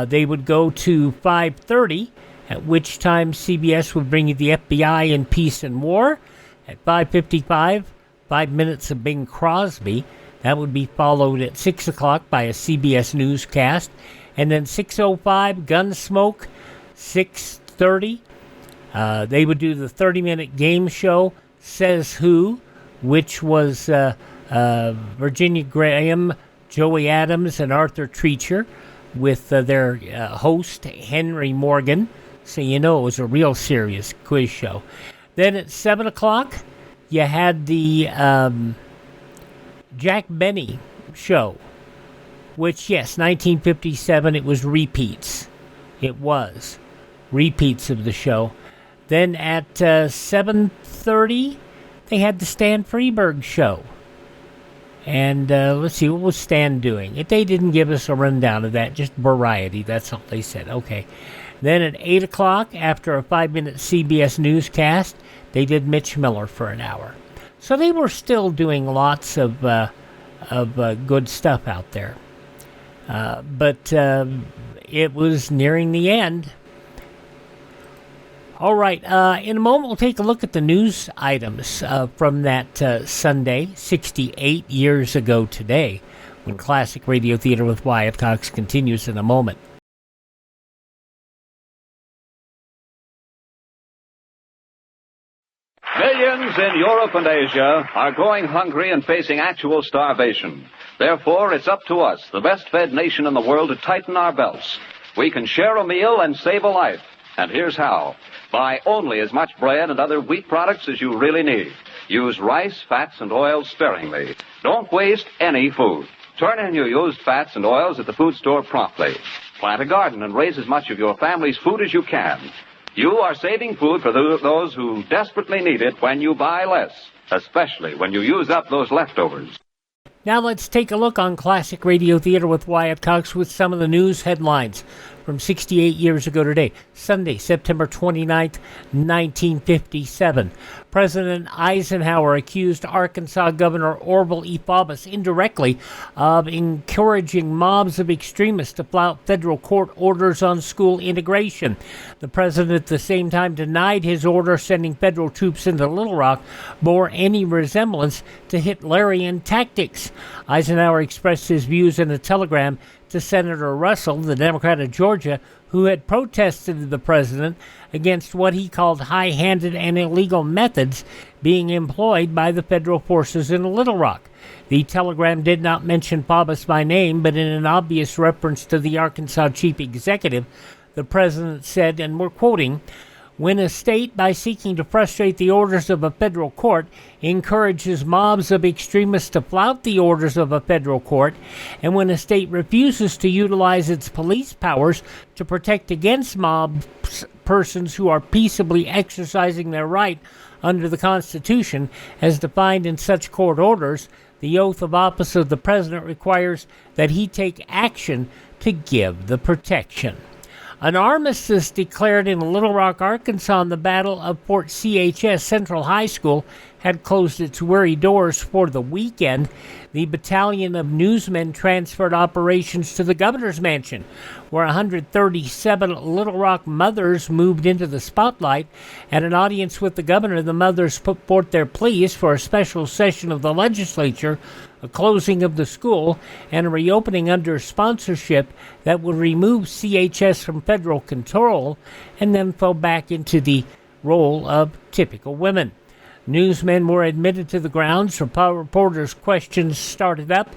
They would go to 5:30, at which time CBS would bring you the FBI in Peace and War. At 5:55, 5 minutes of Bing Crosby. That would be followed at 6 o'clock by a CBS newscast. And then 6:05, Gunsmoke. 6:30, they would do the 30-minute game show, Says Who, which was Virginia Graham, Joey Adams, and Arthur Treacher, with their host, Henry Morgan. So you know it was a real serious quiz show. Then at 7 o'clock, you had the Jack Benny show, which, yes, 1957, it was repeats. It was repeats of the show. Then at 7:30, they had the Stan Freberg show. And let's see, what was Stan doing? They didn't give us a rundown of that, just variety. That's all they said. Okay. Then at 8 o'clock, after a 5-minute CBS newscast, they did Mitch Miller for an hour. So they were still doing lots of good stuff out there. But it was nearing the end. All right, in a moment we'll take a look at the news items from that Sunday, 68 years ago today, when Classic Radio Theater with Wyatt Cox continues in a moment. Millions in Europe and Asia are going hungry and facing actual starvation. Therefore, it's up to us, the best-fed nation in the world, to tighten our belts. We can share a meal and save a life. And here's how. Buy only as much bread and other wheat products as you really need. Use rice, fats, and oils sparingly. Don't waste any food. Turn in your used fats and oils at the food store promptly. Plant a garden and raise as much of your family's food as you can. You are saving food for those who desperately need it when you buy less, especially when you use up those leftovers. Now let's take a look on Classic Radio Theater with Wyatt Cox with some of the news headlines from 68 years ago today, Sunday, September 29th, 1957. President Eisenhower accused Arkansas Governor Orville E. Faubus indirectly of encouraging mobs of extremists to flout federal court orders on school integration. The president at the same time denied his order sending federal troops into Little Rock bore any resemblance to Hitlerian tactics. Eisenhower expressed his views in a telegram to Senator Russell, the Democrat of Georgia, who had protested the president against what he called high-handed and illegal methods being employed by the federal forces in Little Rock. The telegram did not mention Faubus by name, but in an obvious reference to the Arkansas chief executive, the president said, and we're quoting, "When a state, by seeking to frustrate the orders of a federal court, encourages mobs of extremists to flout the orders of a federal court, and when a state refuses to utilize its police powers to protect against mob persons who are peaceably exercising their right under the Constitution as defined in such court orders, the oath of office of the president requires that he take action to give the protection." An armistice declared in Little Rock, Arkansas, in the Battle of Fort CHS Central High School had closed its weary doors for the weekend. The battalion of newsmen transferred operations to the governor's mansion, where 137 Little Rock mothers moved into the spotlight. At an audience with the governor, the mothers put forth their pleas for a special session of the legislature, a closing of the school, and a reopening under sponsorship that would remove CHS from federal control and then fell back into the role of typical women. Newsmen were admitted to the grounds. Reporters' questions started up,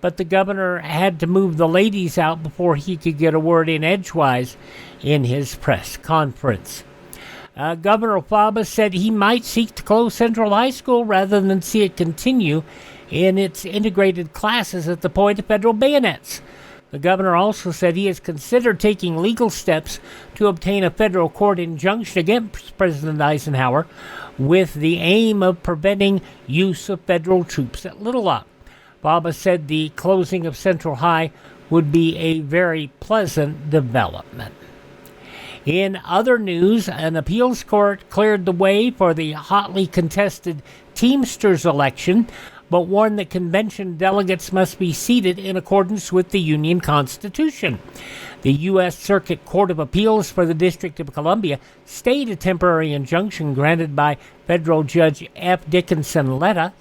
but the governor had to move the ladies out before he could get a word in edgewise in his press conference. Governor Faubus said he might seek to close Central High School rather than see it continue in its integrated classes at the point of federal bayonets. The governor also said he has considered taking legal steps to obtain a federal court injunction against President Eisenhower with the aim of preventing use of federal troops at Little Rock. Faubus said the closing of Central High would be a very pleasant development. In other news, an appeals court cleared the way for the hotly contested Teamsters election, but warned that convention delegates must be seated in accordance with the Union Constitution. The U.S. Circuit Court of Appeals for the District of Columbia stayed a temporary injunction granted by federal Judge F. Dickinson Letta.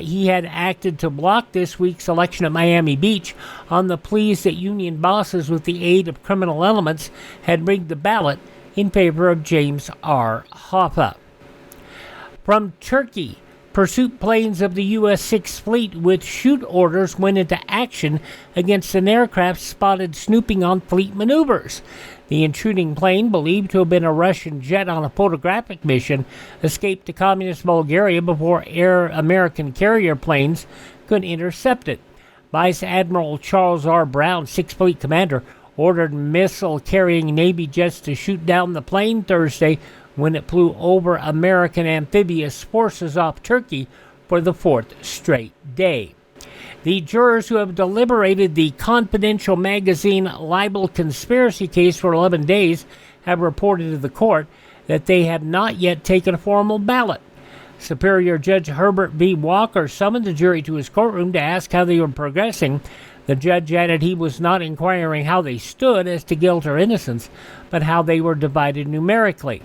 He had acted to block this week's election at Miami Beach on the pleas that union bosses, with the aid of criminal elements, had rigged the ballot in favor of James R. Hoffa. From Turkey, pursuit planes of the U.S. Sixth Fleet with shoot orders went into action against an aircraft spotted snooping on fleet maneuvers. The intruding plane, believed to have been a Russian jet on a photographic mission, escaped to communist Bulgaria before American carrier planes could intercept it. Vice Admiral Charles R. Brown, Sixth Fleet commander, ordered missile-carrying Navy jets to shoot down the plane Thursday when it flew over American amphibious forces off Turkey for the fourth straight day. The jurors who have deliberated the confidential magazine libel conspiracy case for 11 days have reported to the court that they have not yet taken a formal ballot. Superior Judge Herbert V. Walker summoned the jury to his courtroom to ask how they were progressing. The judge added he was not inquiring how they stood as to guilt or innocence, but how they were divided numerically.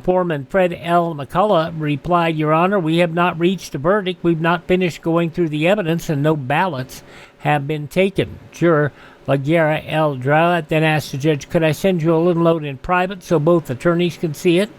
Foreman Fred L. McCullough replied, "Your Honor, we have not reached a verdict. We've not finished going through the evidence, and no ballots have been taken." Juror LaGuerra L. Drouat then asked the judge, "Could I send you a little note in private so both attorneys can see it?"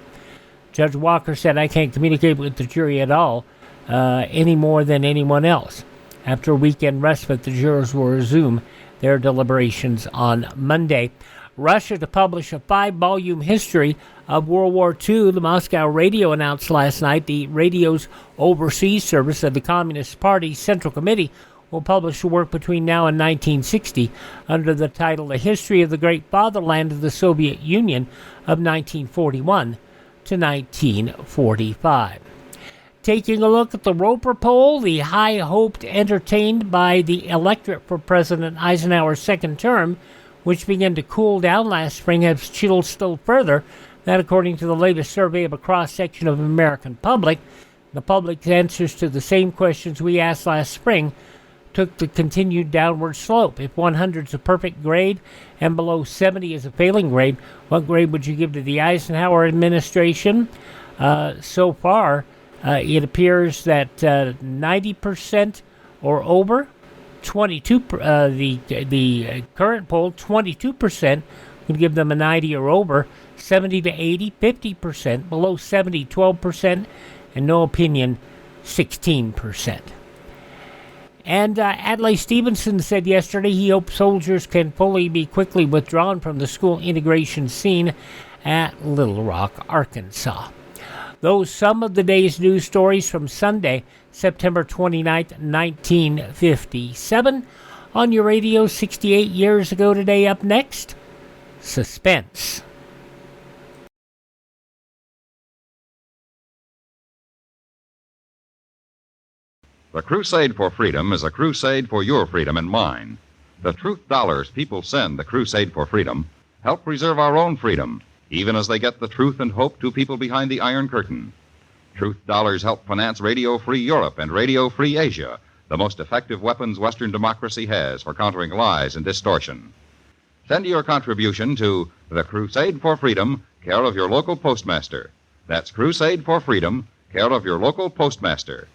Judge Walker said, "I can't communicate with the jury at all, any more than anyone else." After a weekend respite, the jurors will resume their deliberations on Monday. Russia to publish a 5-volume history of World War II, the Moscow Radio announced last night. The radio's overseas service of the Communist Party's Central Committee will publish a work between now and 1960 under the title A History of the Great Fatherland of the Soviet Union of 1941 to 1945. Taking a look at the Roper poll, the high hopes entertained by the electorate for President Eisenhower's second term which began to cool down last spring, have chilled still further. That, according to the latest survey of a cross-section of the American public. The public's answers to the same questions we asked last spring took the continued downward slope. If 100 is a perfect grade and below 70 is a failing grade, what grade would you give to the Eisenhower administration? So far, it appears that 90% or over, 22. The current poll, 22% would give them a 90 or over, 70 to 80, 50%, below 70, 12%, and no opinion, 16%. And Adlai Stevenson said yesterday he hopes soldiers can fully be quickly withdrawn from the school integration scene at Little Rock, Arkansas. Those some of the day's news stories from Sunday, September 29th, 1957. On your radio 68 years ago today. Up next, Suspense. The crusade for freedom is a crusade for your freedom and mine. The truth dollars people send the crusade for freedom help preserve our own freedom, even as they get the truth and hope to people behind the Iron Curtain. Truth dollars help finance Radio Free Europe and Radio Free Asia, the most effective weapons Western democracy has for countering lies and distortion. Send your contribution to the Crusade for Freedom, care of your local postmaster. That's Crusade for Freedom, care of your local postmaster.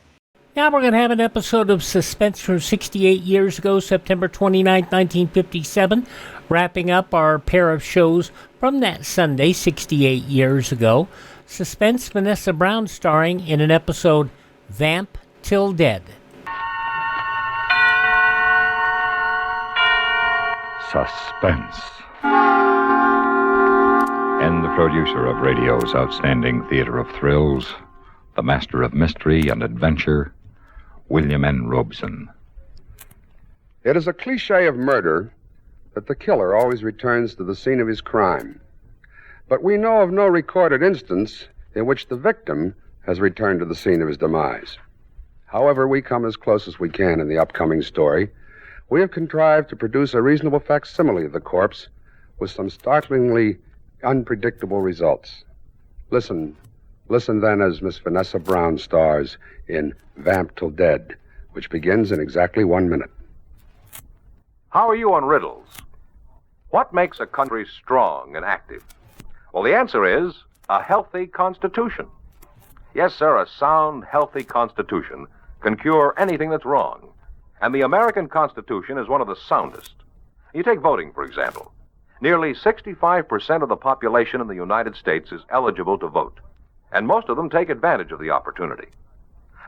Now we're going to have an episode of Suspense from 68 years ago, September 29, 1957, wrapping up our pair of shows from that Sunday, 68 years ago. Suspense, Vanessa Brown starring in an episode, Vamp Till Dead. Suspense. And the producer of radio's outstanding theater of thrills, the master of mystery and adventure, William N. Robeson. It is a cliche of murder that the killer always returns to the scene of his crime. But we know of no recorded instance in which the victim has returned to the scene of his demise. However, we come as close as we can in the upcoming story. We have contrived to produce a reasonable facsimile of the corpse with some startlingly unpredictable results. Listen then as Miss Vanessa Brown stars in Vamp Till Dead, which begins in exactly 1 minute. How are you on riddles? What makes a country strong and active? Well, the answer is a healthy constitution. Yes, sir, a sound, healthy constitution can cure anything that's wrong. And the American Constitution is one of the soundest. You take voting, for example. Nearly 65% of the population in the United States is eligible to vote, and most of them take advantage of the opportunity.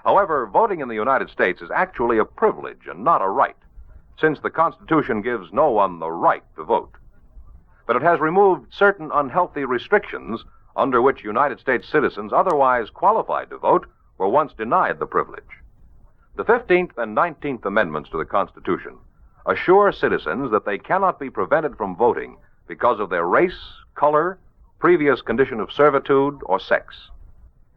However, voting in the United States is actually a privilege and not a right, since the Constitution gives no one the right to vote. But it has removed certain unhealthy restrictions under which United States citizens otherwise qualified to vote were once denied the privilege. The 15th and 19th Amendments to the Constitution assure citizens that they cannot be prevented from voting because of their race, color, previous condition of servitude, or sex.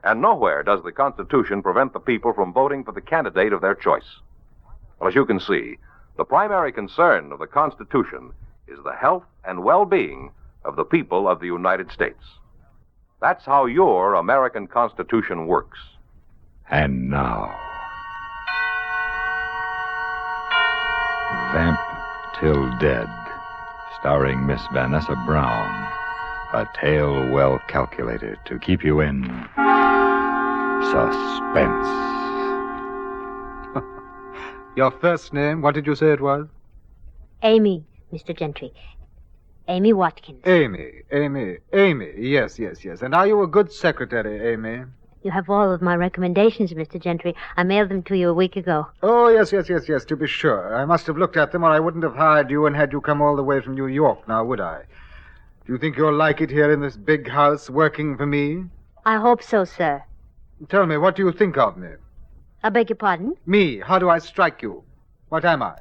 And nowhere does the Constitution prevent the people from voting for the candidate of their choice. Well, as you can see, the primary concern of the Constitution is the health and well-being of the people of the United States. That's how your American Constitution works. And now, Vamp Till Dead, starring Miss Vanessa Brown. A tale well calculated to keep you in suspense. Your first name, what did you say it was? Amy, Mr. Gentry. Amy Watkins. Amy. Yes. And are you a good secretary, Amy? You have all of my recommendations, Mr. Gentry. I mailed them to you a week ago. Oh, yes, to be sure. I must have looked at them or I wouldn't have hired you and had you come all the way from New York, now would I? Do you think you'll like it here in this big house working for me? I hope so, sir. Tell me, what do you think of me? I beg your pardon? Me, how do I strike you? What am I?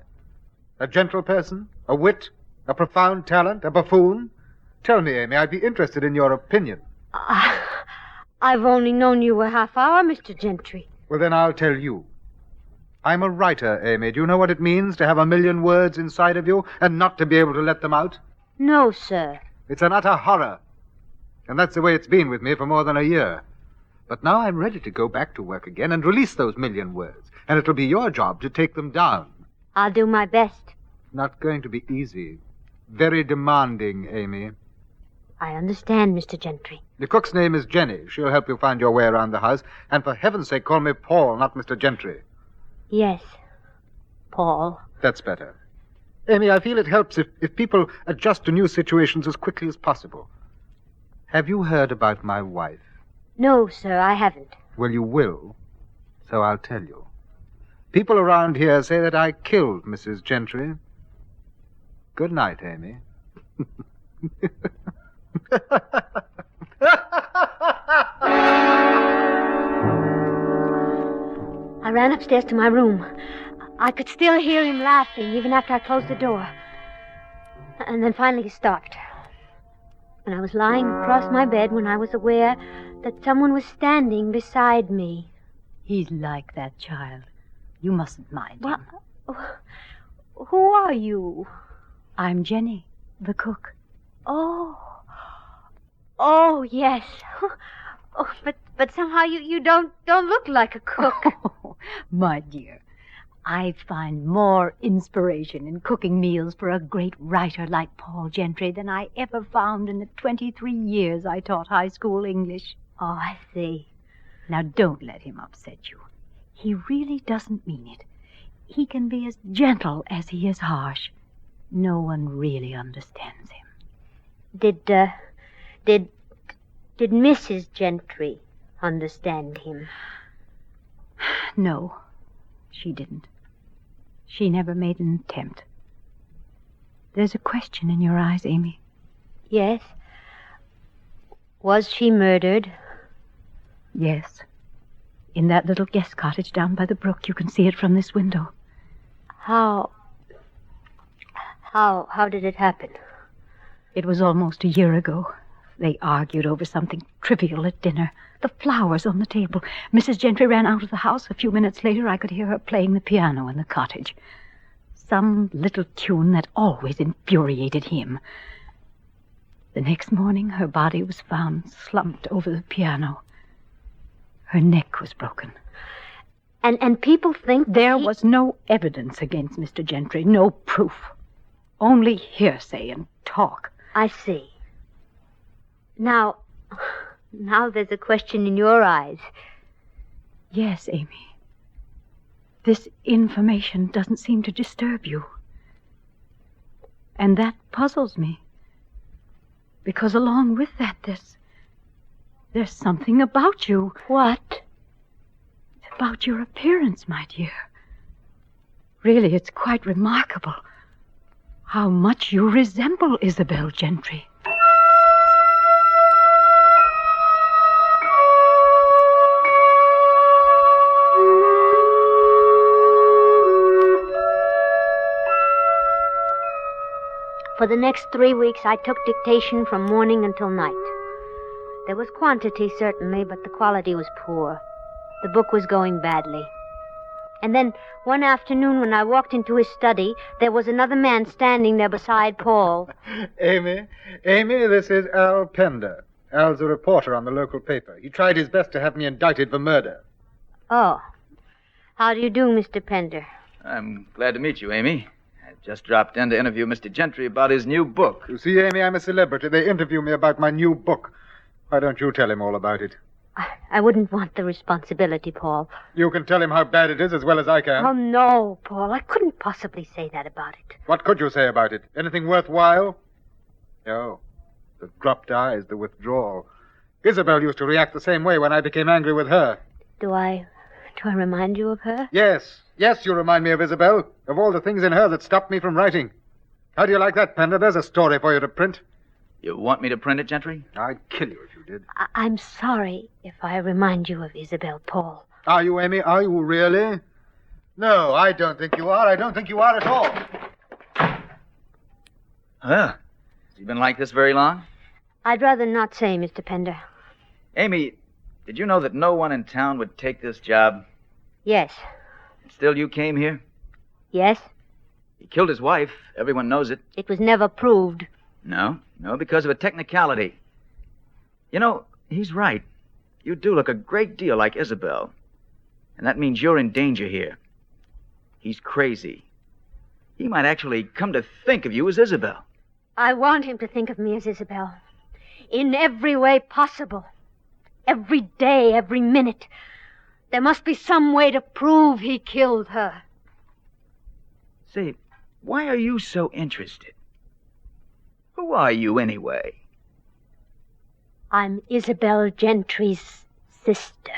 A gentle person? A wit? A profound talent? A buffoon? Tell me, Amy, I'd be interested in your opinion. I've only known you a half hour, Mr. Gentry. Well, then I'll tell you. I'm a writer, Amy. Do you know what it means to have 1,000,000 words inside of you and not to be able to let them out? No, sir. It's an utter horror. And that's the way it's been with me for more than a year. But now I'm ready to go back to work again and release those million words. And it'll be your job to take them down. I'll do my best. Not going to be easy. Very demanding, Amy. I understand, Mr. Gentry. The cook's name is Jenny. She'll help you find your way around the house. And for heaven's sake, call me Paul, not Mr. Gentry. Yes, Paul. That's better. Amy, I feel it helps if people adjust to new situations as quickly as possible. Have you heard about my wife? No, sir, I haven't. Well, you will. So I'll tell you. People around here say that I killed Mrs. Gentry. Good night, Amy. I ran upstairs to my room. I could still hear him laughing even after I closed the door. And then finally he stopped. And I was lying across my bed when I was aware that someone was standing beside me. He's like that child. You mustn't mind him. Who are you? I'm Jenny, the cook. Oh, yes. Oh, but somehow you don't look like a cook. Oh, my dear, I find more inspiration in cooking meals for a great writer like Paul Gentry than I ever found in the 23 years I taught high school English. Oh, I see. Now, don't let him upset you. He really doesn't mean it. He can be as gentle as he is harsh. No one really understands him. Did Mrs. Gentry understand him? No, she didn't. She never made an attempt. There's a question in your eyes, Amy. Yes. Was she murdered? Yes. In that little guest cottage down by the brook. You can see it from this window. How did it happen? It was almost a year ago. They argued over something trivial at dinner. The flowers on the table. Mrs. Gentry ran out of the house. A few minutes later, I could hear her playing the piano in the cottage. Some little tune that always infuriated him. The next morning, her body was found slumped over the piano. Her neck was broken. And people think there was no evidence against Mr. Gentry. No proof. Only hearsay and talk. I see. Now there's a question in your eyes. Yes, Amy. This information doesn't seem to disturb you. And that puzzles me. Because along with that, there's something about you. What? It's about your appearance, my dear. Really, it's quite remarkable how much you resemble Isabel Gentry. For the next 3 weeks, I took dictation from morning until night. There was quantity, certainly, but the quality was poor. The book was going badly. And then, one afternoon, when I walked into his study, there was another man standing there beside Paul. Amy, this is Al Pender. Al's a reporter on the local paper. He tried his best to have me indicted for murder. Oh. How do you do, Mr. Pender? I'm glad to meet you, Amy. I just dropped in to interview Mr. Gentry about his new book. You see, Amy, I'm a celebrity. They interview me about my new book. Why don't you tell him all about it? I wouldn't want the responsibility, Paul. You can tell him how bad it is as well as I can. Oh, no, Paul. I couldn't possibly say that about it. What could you say about it? Anything worthwhile? No. The dropped eyes, the withdrawal. Isabel used to react the same way when I became angry with her. Do I remind you of her? Yes, you remind me of Isabel. Of all the things in her that stopped me from writing. How do you like that, Pender? There's a story for you to print. You want me to print it, Gentry? I'd kill you if you did. I'm sorry if I remind you of Isabel, Paul. Are you, Amy? Are you really? No, I don't think you are. I don't think you are at all. Well, has he been like this very long? I'd rather not say, Mr. Pender. Amy, did you know that no one in town would take this job? Yes. And still you came here? Yes. He killed his wife. Everyone knows it. It was never proved. No, because of a technicality. You know, he's right. You do look a great deal like Isabel. And that means you're in danger here. He's crazy. He might actually come to think of you as Isabel. I want him to think of me as Isabel. In every way possible. Every day, every minute. There must be some way to prove he killed her. Say, why are you so interested? Who are you, anyway? I'm Isabel Gentry's sister.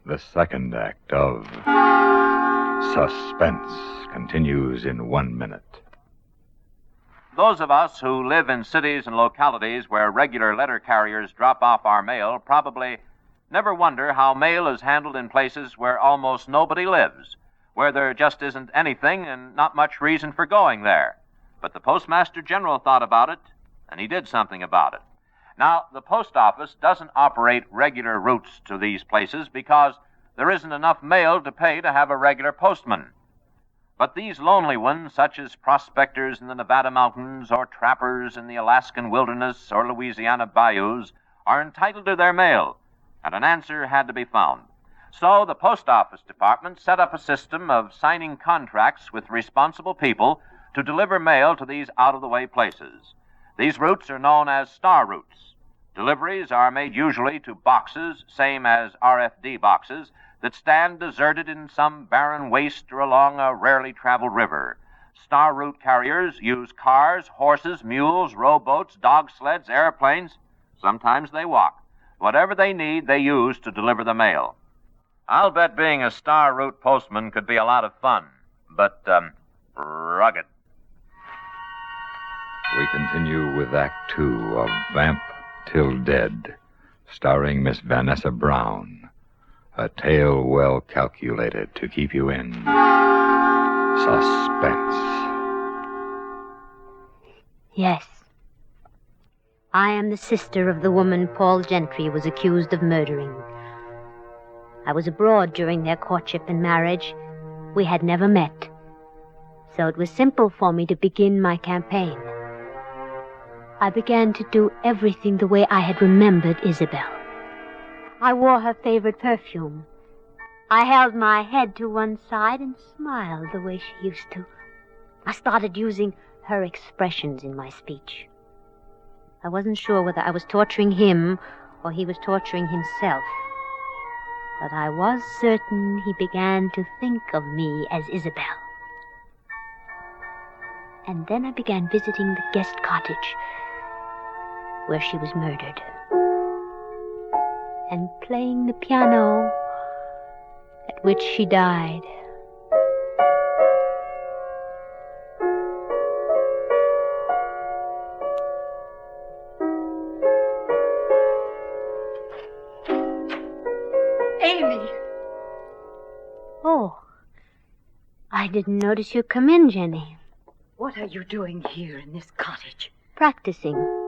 The second act of Suspense continues in 1 minute. Those of us who live in cities and localities where regular letter carriers drop off our mail probably never wonder how mail is handled in places where almost nobody lives, where there just isn't anything and not much reason for going there. But the Postmaster General thought about it, and he did something about it. Now, the post office doesn't operate regular routes to these places because there isn't enough mail to pay to have a regular postman. But these lonely ones, such as prospectors in the Nevada mountains or trappers in the Alaskan wilderness or Louisiana bayous, are entitled to their mail, and an answer had to be found. So the Post Office Department set up a system of signing contracts with responsible people to deliver mail to these out-of-the-way places. These routes are known as star routes. Deliveries are made usually to boxes, same as RFD boxes, that stand deserted in some barren waste or along a rarely traveled river. Star route carriers use cars, horses, mules, rowboats, dog sleds, airplanes. Sometimes they walk. Whatever they need, they use to deliver the mail. I'll bet being a star route postman could be a lot of fun, but, rugged. We continue with Act 2 of Vamp Till Dead, starring Miss Vanessa Brown. A tale well calculated to keep you in suspense. Yes. I am the sister of the woman Paul Gentry was accused of murdering. I was abroad during their courtship and marriage. We had never met. So it was simple for me to begin my campaign. I began to do everything the way I had remembered Isabel. I wore her favorite perfume. I held my head to one side and smiled the way she used to. I started using her expressions in my speech. I wasn't sure whether I was torturing him or he was torturing himself. But I was certain he began to think of me as Isabel. And then I began visiting the guest cottage where she was murdered, and playing the piano at which she died. Amy! Oh, I didn't notice you come in, Jenny. What are you doing here in this cottage? Practicing.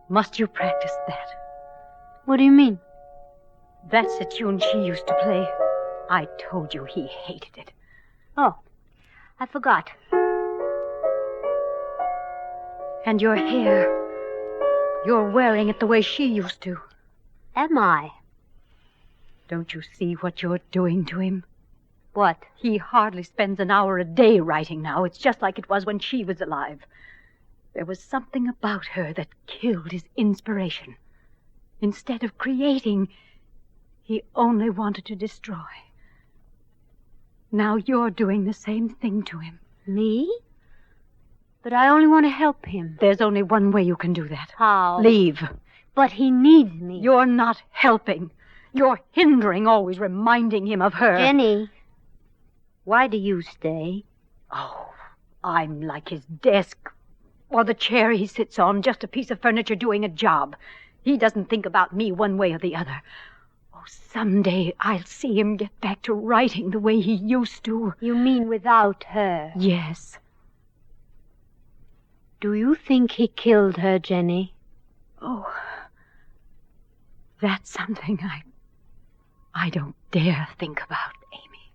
Must you practice that? What do you mean? That's the tune she used to play. I told you he hated it. Oh, I forgot. And your hair. You're wearing it the way she used to. Am I? Don't you see what you're doing to him? What? He hardly spends an hour a day writing now. It's just like it was when she was alive. There was something about her that killed his inspiration. Instead of creating, he only wanted to destroy. Now you're doing the same thing to him. Me? But I only want to help him. There's only one way you can do that. How? Leave. But he needs me. You're not helping. You're hindering, always reminding him of her. Jenny, why do you stay? Oh, I'm like his desk or the chair he sits on, just a piece of furniture doing a job. He doesn't think about me one way or the other. Oh, someday I'll see him get back to writing the way he used to. You mean without her? Yes. Do you think he killed her, Jenny? Oh, that's something I don't dare think about, Amy.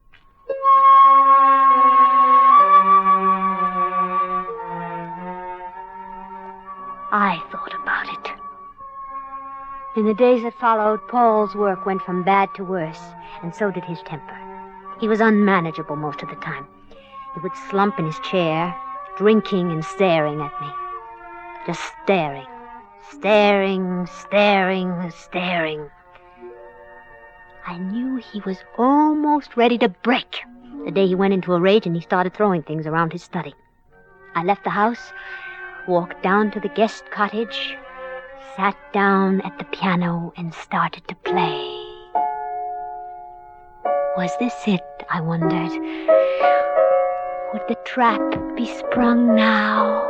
I thought about it. In the days that followed, Paul's work went from bad to worse, and so did his temper. He was unmanageable most of the time. He would slump in his chair, drinking and staring at me. Just staring. Staring, staring, staring. I knew he was almost ready to break the day he went into a rage and he started throwing things around his study. I left the house, walked down to the guest cottage, sat down at the piano and started to play. Was this it, I wondered? Would the trap be sprung now?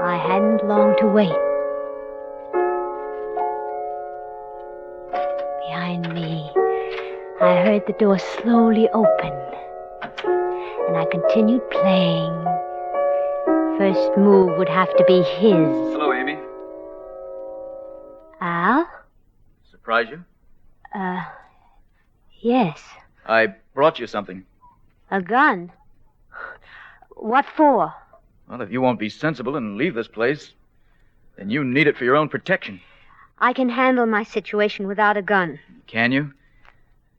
I hadn't long to wait. Behind me, I heard the door slowly open, and I continued playing. First move would have to be his. Hello, Amy. Al? Surprise you? Yes. I brought you something. A gun? What for? Well, if you won't be sensible and leave this place, then you need it for your own protection. I can handle my situation without a gun. Can you?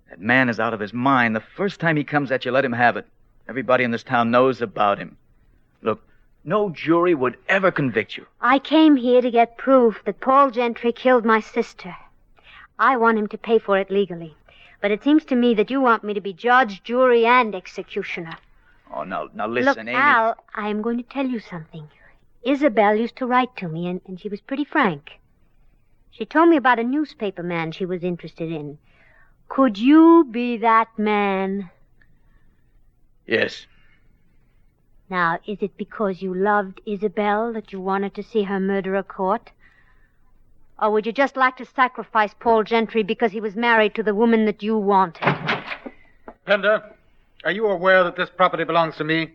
That man is out of his mind. The first time he comes at you, let him have it. Everybody in this town knows about him. Look, no jury would ever convict you. I came here to get proof that Paul Gentry killed my sister. I want him to pay for it legally. But it seems to me that you want me to be judge, jury, and executioner. Oh, now listen, Look, Amy. Al, I'm going to tell you something. Isabel used to write to me, and she was pretty frank. She told me about a newspaper man she was interested in. Could you be that man? Yes. Now, is it because you loved Isabel that you wanted to see her murderer caught? Or would you just like to sacrifice Paul Gentry because he was married to the woman that you wanted? Pender, are you aware that this property belongs to me?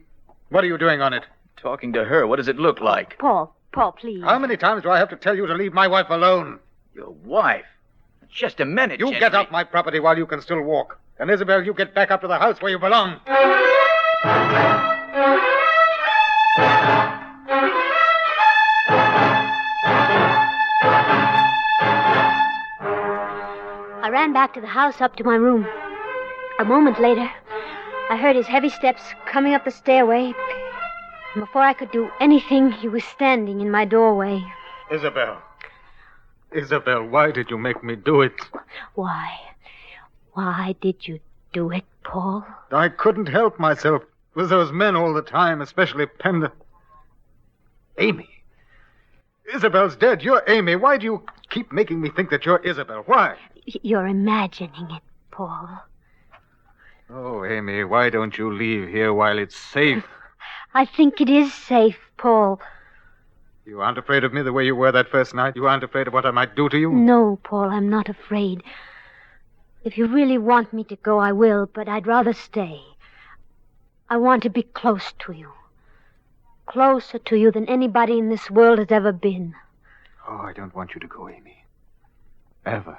What are you doing on it? Talking to her. What does it look like? Paul, please. How many times do I have to tell you to leave my wife alone? Your wife? Just a minute, You Gentry. get off my property while you can still walk. And Isabel, you get back up to the house where you belong. I ran back to the house up to my room. A moment later, I heard his heavy steps coming up the stairway. And before I could do anything, he was standing in my doorway. Isabel, why did you make me do it? Why? Why did you do it, Paul? I couldn't help myself. It was those men all the time, especially Pender. Amy. Isabel's dead. You're Amy. Why do you keep making me think that you're Isabel? Why? You're imagining it, Paul. Oh, Amy, why don't you leave here while it's safe? I think it is safe, Paul. You aren't afraid of me the way you were that first night? You aren't afraid of what I might do to you? No, Paul, I'm not afraid. If you really want me to go, I will, but I'd rather stay. I want to be close to you. Closer to you than anybody in this world has ever been. Oh, I don't want you to go, Amy. Ever.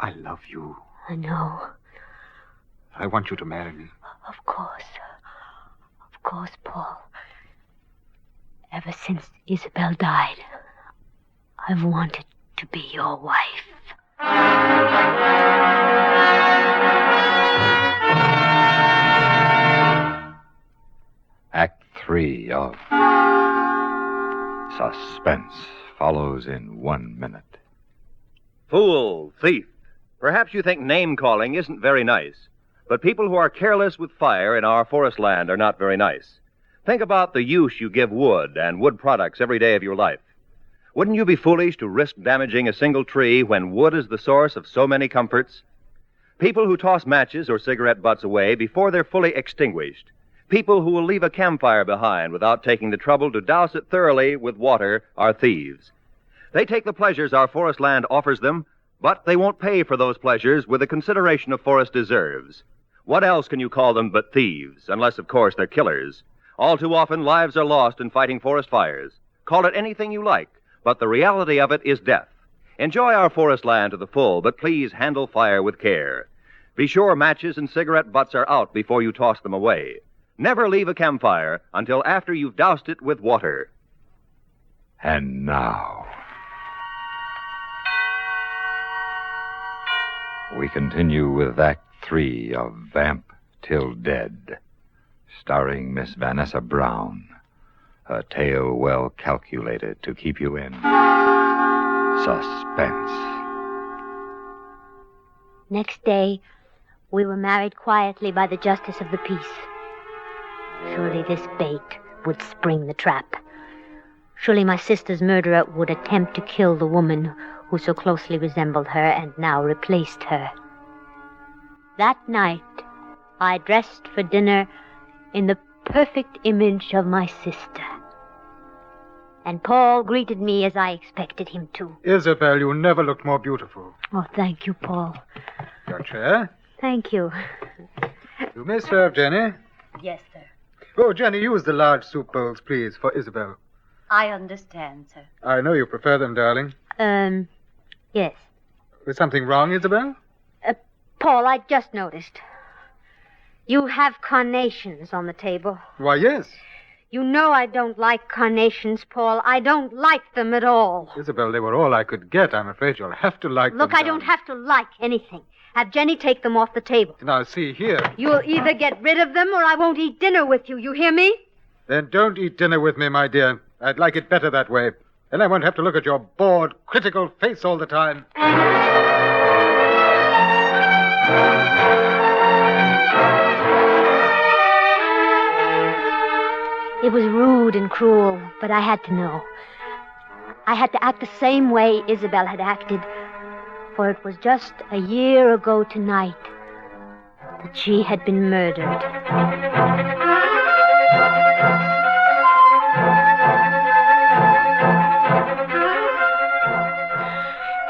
I love you. I know. I want you to marry me. Of course. Of course, Paul. Ever since Isabel died, I've wanted to be your wife. Act 3 of Suspense follows in 1 minute. Fool, thief. Perhaps you think name-calling isn't very nice, but people who are careless with fire in our forest land are not very nice. Think about the use you give wood and wood products every day of your life. Wouldn't you be foolish to risk damaging a single tree when wood is the source of so many comforts? People who toss matches or cigarette butts away before they're fully extinguished. People who will leave a campfire behind without taking the trouble to douse it thoroughly with water are thieves. They take the pleasures our forest land offers them, but they won't pay for those pleasures with the consideration a forest deserves. What else can you call them but thieves, unless, of course, they're killers? All too often, lives are lost in fighting forest fires. Call it anything you like, but the reality of it is death. Enjoy our forest land to the full, but please handle fire with care. Be sure matches and cigarette butts are out before you toss them away. Never leave a campfire until after you've doused it with water. And now, we continue with Act 3 of Vamp Till Dead, starring Miss Vanessa Brown, a tale well calculated to keep you in suspense. Next day, we were married quietly by the justice of the peace. Surely this bait would spring the trap. Surely my sister's murderer would attempt to kill the woman who so closely resembled her and now replaced her. That night, I dressed for dinner in the perfect image of my sister. And Paul greeted me as I expected him to. Isabel, you never looked more beautiful. Oh, thank you, Paul. Your chair? Thank you. You may serve, Jenny. Yes, sir. Oh, Jenny, use the large soup bowls, please, for Isabel. I understand, sir. I know you prefer them, darling. Yes. Is something wrong, Isabel? Paul, I just noticed. You have carnations on the table. Why, yes. You know I don't like carnations, Paul. I don't like them at all. Isabel, they were all I could get. I'm afraid you'll have to like them. Look, I don't have to like anything. Have Jenny take them off the table. Now, see here. You'll either get rid of them or I won't eat dinner with you. You hear me? Then don't eat dinner with me, my dear. I'd like it better that way. Then I won't have to look at your bored, critical face all the time. It was rude and cruel, but I had to know. I had to act the same way Isabel had acted, for it was just a year ago tonight that she had been murdered.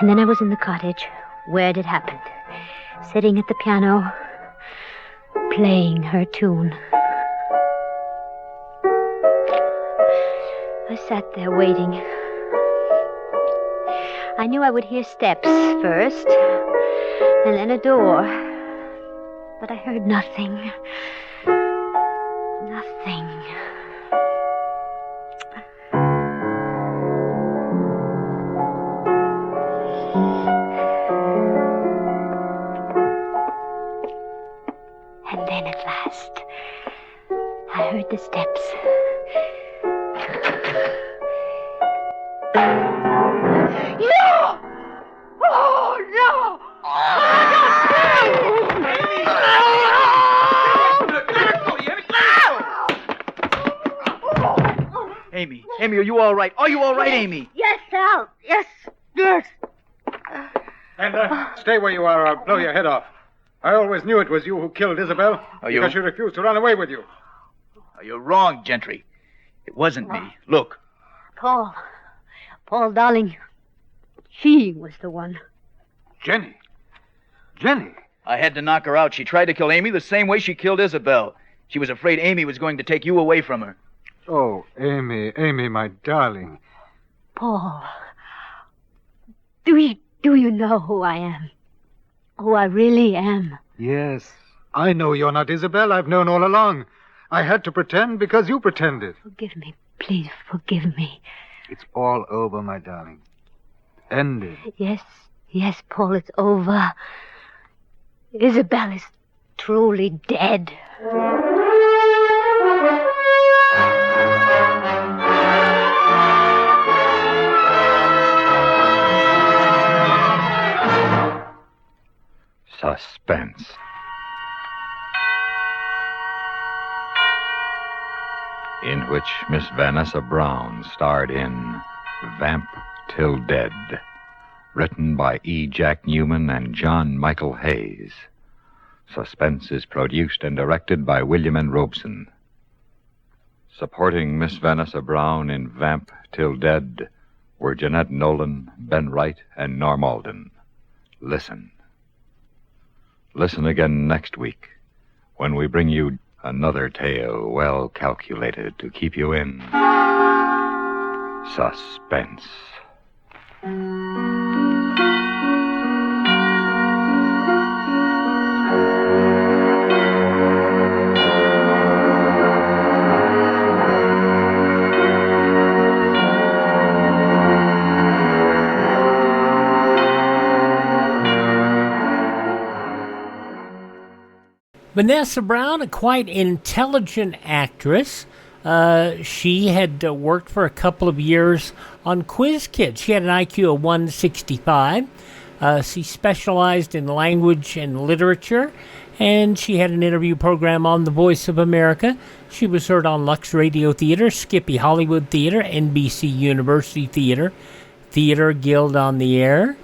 And then I was in the cottage where it had happened, sitting at the piano, playing her tune. I sat there waiting. I knew I would hear steps first, and then a door. But I heard nothing. Nothing. And then at last, I heard the steps. No! Oh, no! Amy, are you all right? Are you all right, Amy? Yes, Al. Yes. And stay where you are, or I'll blow your head off. I always knew it was you who killed Isabel because she refused to run away with you. Oh, you're wrong, Gentry. It wasn't me. Look. Paul, darling, she was the one. Jenny. I had to knock her out. She tried to kill Amy the same way she killed Isabel. She was afraid Amy was going to take you away from her. Oh, Amy, my darling. Paul, do you know who I am? Who I really am? Yes. I know you're not Isabel. I've known all along. I had to pretend because you pretended. Forgive me. Please forgive me. It's all over, my darling. Ended. Yes, Paul, it's over. Isabel is truly dead. Suspense. In which Miss Vanessa Brown starred in Vamp Till Dead, written by E. Jack Newman and John Michael Hayes. Suspense is produced and directed by William N. Robeson. Supporting Miss Vanessa Brown in Vamp Till Dead were Jeanette Nolan, Ben Wright, and Norm Alden. Listen. Listen again next week when we bring you another tale well calculated to keep you in suspense. Vanessa Brown, a quite intelligent actress. She had worked for a couple of years on Quiz Kids. She had an IQ of 165. She specialized in language and literature, and she had an interview program on The Voice of America. She was heard on Lux Radio Theater, Skippy Hollywood Theater, NBC University Theater, Theater Guild on the Air.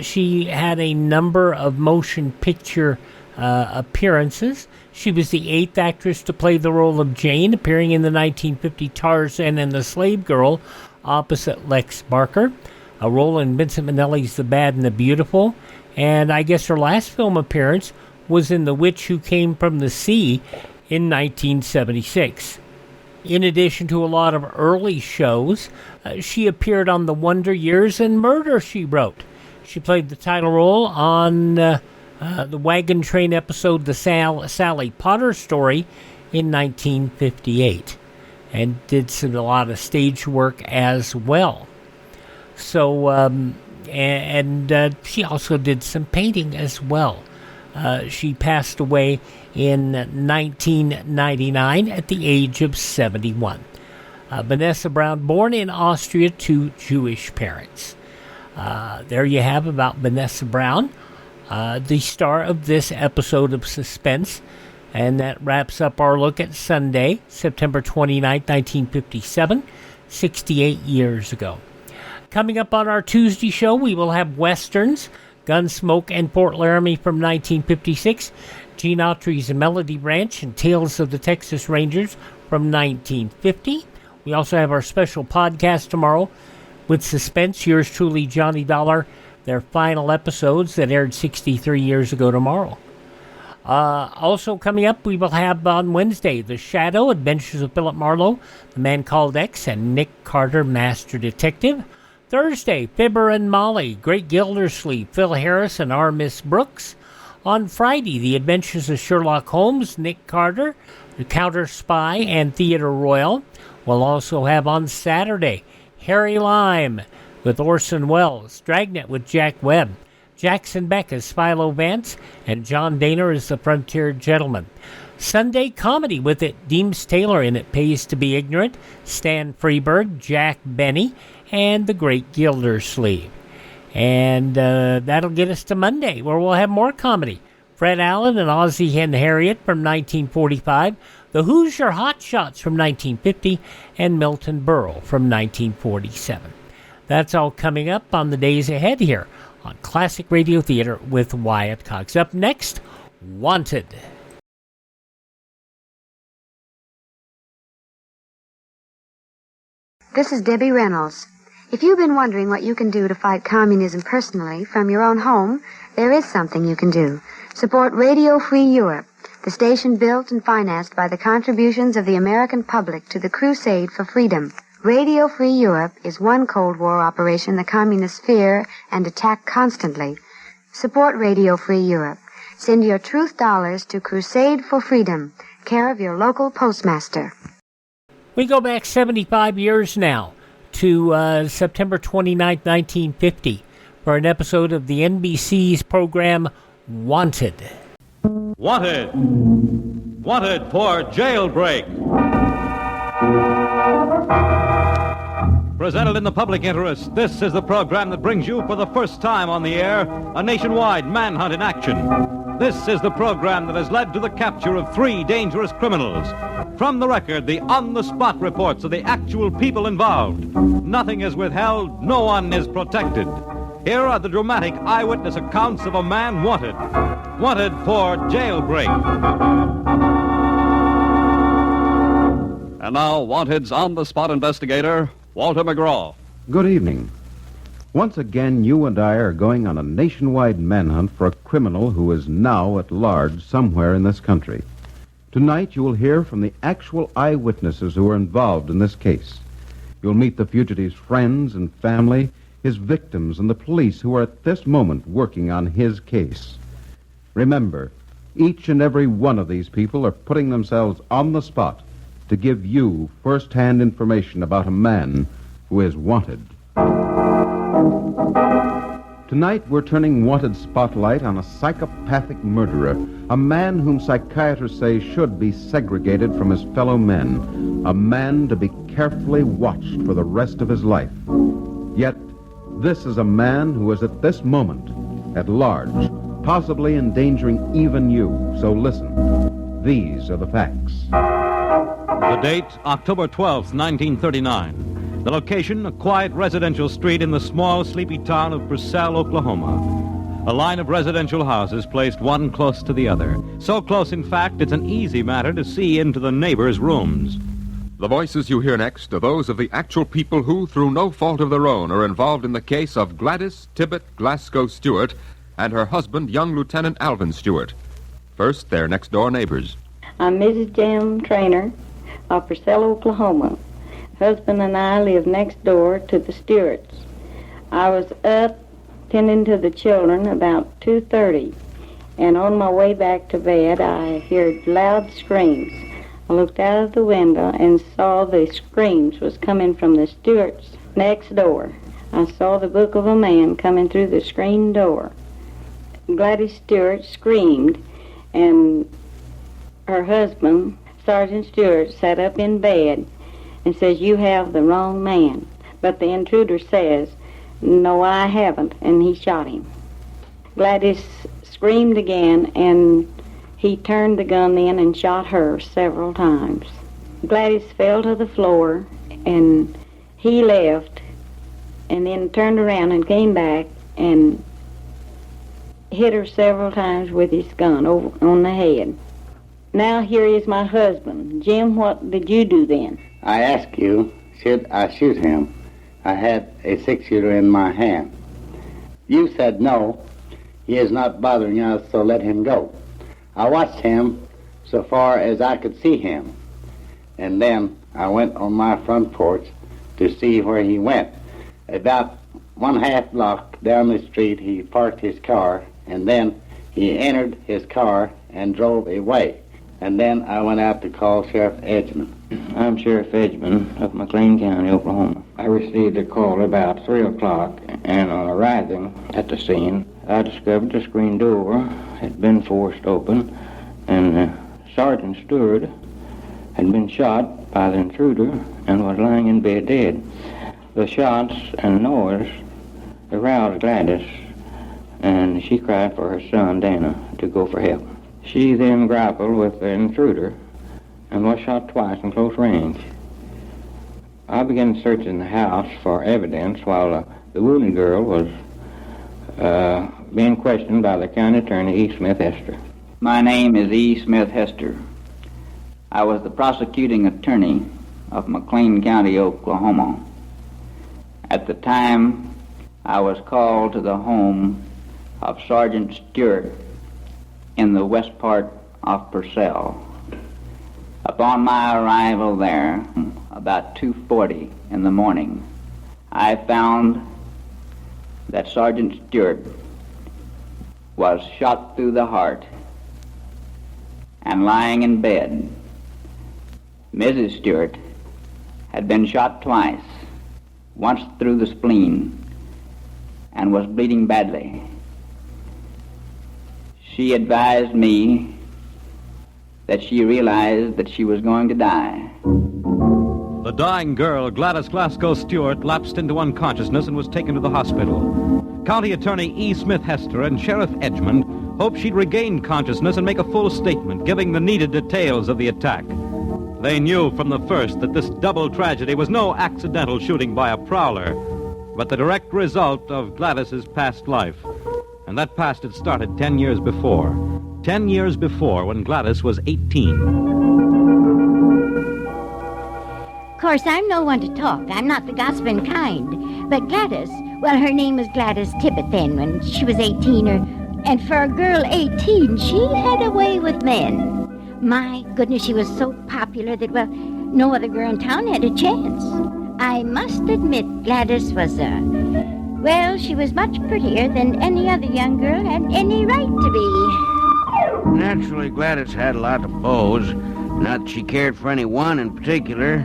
She had a number of motion picture appearances. She was the 8th actress to play the role of Jane, appearing in the 1950 Tarzan and the Slave Girl opposite Lex Barker, a role in Vincent Minnelli's The Bad and the Beautiful, and I guess her last film appearance was in The Witch Who Came from the Sea in 1976. In addition to a lot of early shows, she appeared on The Wonder Years and Murder, She Wrote. She played the title role on the Wagon Train episode The Sally Potter Story in 1958, and did a lot of stage work as well. So, she also did some painting as well. She passed away in 1999 at the age of 71. Vanessa Brown, born in Austria to Jewish parents. There you have about Vanessa Brown, the star of this episode of Suspense. And that wraps up our look at Sunday, September 29, 1957, 68 years ago. Coming up on our Tuesday show, we will have Westerns, Gunsmoke and Fort Laramie from 1956, Gene Autry's Melody Ranch and Tales of the Texas Rangers from 1950. We also have our special podcast tomorrow with Suspense, yours truly, Johnny Dollar, their final episodes that aired 63 years ago tomorrow. Also coming up, we will have on Wednesday, The Shadow, Adventures of Philip Marlowe, The Man Called X, and Nick Carter, Master Detective. Thursday, Fibber and Molly, Great Gildersleeve, Phil Harris, and R. Miss Brooks. On Friday, The Adventures of Sherlock Holmes, Nick Carter, The Counter Spy, and Theodore Royal. We'll also have on Saturday, Harry Lime with Orson Welles, Dragnet with Jack Webb, Jackson Beck as Philo Vance, and John Dehner as the Frontier Gentleman. Sunday comedy with It Deems Taylor in It Pays to Be Ignorant, Stan Freberg, Jack Benny, and The Great Gildersleeve. And that'll get us to Monday, where we'll have more comedy. Fred Allen and Ozzie and Harriet from 1945, The Hoosier Hot Shots from 1950, and Milton Berle from 1947. That's all coming up on the days ahead here on Classic Radio Theater with Wyatt Cox. Up next, Wanted. This is Debbie Reynolds. If you've been wondering what you can do to fight communism personally from your own home, there is something you can do. Support Radio Free Europe, the station built and financed by the contributions of the American public to the crusade for freedom. Radio Free Europe is one Cold War operation the communists fear and attack constantly. Support Radio Free Europe. Send your truth dollars to Crusade for Freedom, care of your local postmaster. We go back 75 years now to September 29, 1950, for an episode of the NBC's program Wanted. Wanted. Wanted for jailbreak. Presented in the public interest, this is the program that brings you for the first time on the air a nationwide manhunt in action. This is the program that has led to the capture of 3 dangerous criminals. From the record, the on-the-spot reports of the actual people involved. Nothing is withheld, no one is protected. Here are the dramatic eyewitness accounts of a man wanted. Wanted for jailbreak. And now, Wanted's on-the-spot investigator, Walter McGraw. Good evening. Once again, you and I are going on a nationwide manhunt for a criminal who is now at large somewhere in this country. Tonight, you will hear from the actual eyewitnesses who are involved in this case. You'll meet the fugitive's friends and family, his victims, and the police who are at this moment working on his case. Remember, each and every one of these people are putting themselves on the spot to give you first-hand information about a man who is wanted. Tonight, we're turning wanted spotlight on a psychopathic murderer, a man whom psychiatrists say should be segregated from his fellow men, a man to be carefully watched for the rest of his life. Yet, this is a man who is at this moment at large, possibly endangering even you. So listen. These are the facts. The date, October 12th, 1939. The location, a quiet residential street in the small, sleepy town of Purcell, Oklahoma. A line of residential houses placed one close to the other. So close, in fact, it's an easy matter to see into the neighbors' rooms. The voices you hear next are those of the actual people who, through no fault of their own, are involved in the case of Gladys Tibbett Glasgow Stewart and her husband, young Lieutenant Alvin Stewart. First, their next-door neighbors. I'm Mrs. Jim Trainer of Purcell, Oklahoma. Husband and I live next door to the Stewarts. I was up tending to the children about 2:30, and on my way back to bed, I heard loud screams. I looked out of the window and saw the screams was coming from the Stewarts next door. I saw the book of a man coming through the screen door. Gladys Stewart screamed, and her husband, Sergeant Stewart, sat up in bed and says, "You have the wrong man." But the intruder says, "No, I haven't," and he shot him. Gladys screamed again, and he turned the gun in and shot her several times. Gladys fell to the floor, and he left, and then turned around and came back and hit her several times with his gun over on the head. Now here is my husband. Jim, what did you do then? I asked you, should I shoot him? I had a 6-shooter in my hand. You said no, he is not bothering us, so let him go. I watched him so far as I could see him, and then I went on my front porch to see where he went. About 1/2 block down the street, he parked his car, and then he entered his car and drove away. And then I went out to call Sheriff Edgman. I'm Sheriff Edgman of McLean County, Oklahoma. I received a call about 3 o'clock, and on arriving at the scene, I discovered the screen door had been forced open, and Sergeant Stewart had been shot by the intruder and was lying in bed dead. The shots and noise aroused Gladys, and she cried for her son, Dana, to go for help. She then grappled with the intruder and was shot twice in close range. I began searching the house for evidence while the wounded girl was being questioned by the county attorney, E. Smith Hester. My name is E. Smith Hester. I was the prosecuting attorney of McLean County, Oklahoma. At the time, I was called to the home of Sergeant Stewart in the west part of Purcell. Upon my arrival there, about 2:40 in the morning, I found that Sergeant Stewart was shot through the heart and lying in bed. Mrs. Stewart had been shot twice, once through the spleen, and was bleeding badly. She advised me that she realized that she was going to die. The dying girl, Gladys Glasgow Stewart, lapsed into unconsciousness and was taken to the hospital. County Attorney E. Smith Hester and Sheriff Edgman hoped she'd regain consciousness and make a full statement, giving the needed details of the attack. They knew from the first that this double tragedy was no accidental shooting by a prowler, but the direct result of Gladys's past life. And that past had started 10 years before. 10 years before, when Gladys was 18. Of course, I'm no one to talk. I'm not the gossiping kind. But Gladys, well, her name was Gladys Tibbett then, when she was 18. And for a girl 18, she had a way with men. My goodness, she was so popular that, well, no other girl in town had a chance. I must admit Gladys was well, she was much prettier than any other young girl had any right to be. Naturally, Gladys had a lot of beaus. Not that she cared for any one in particular,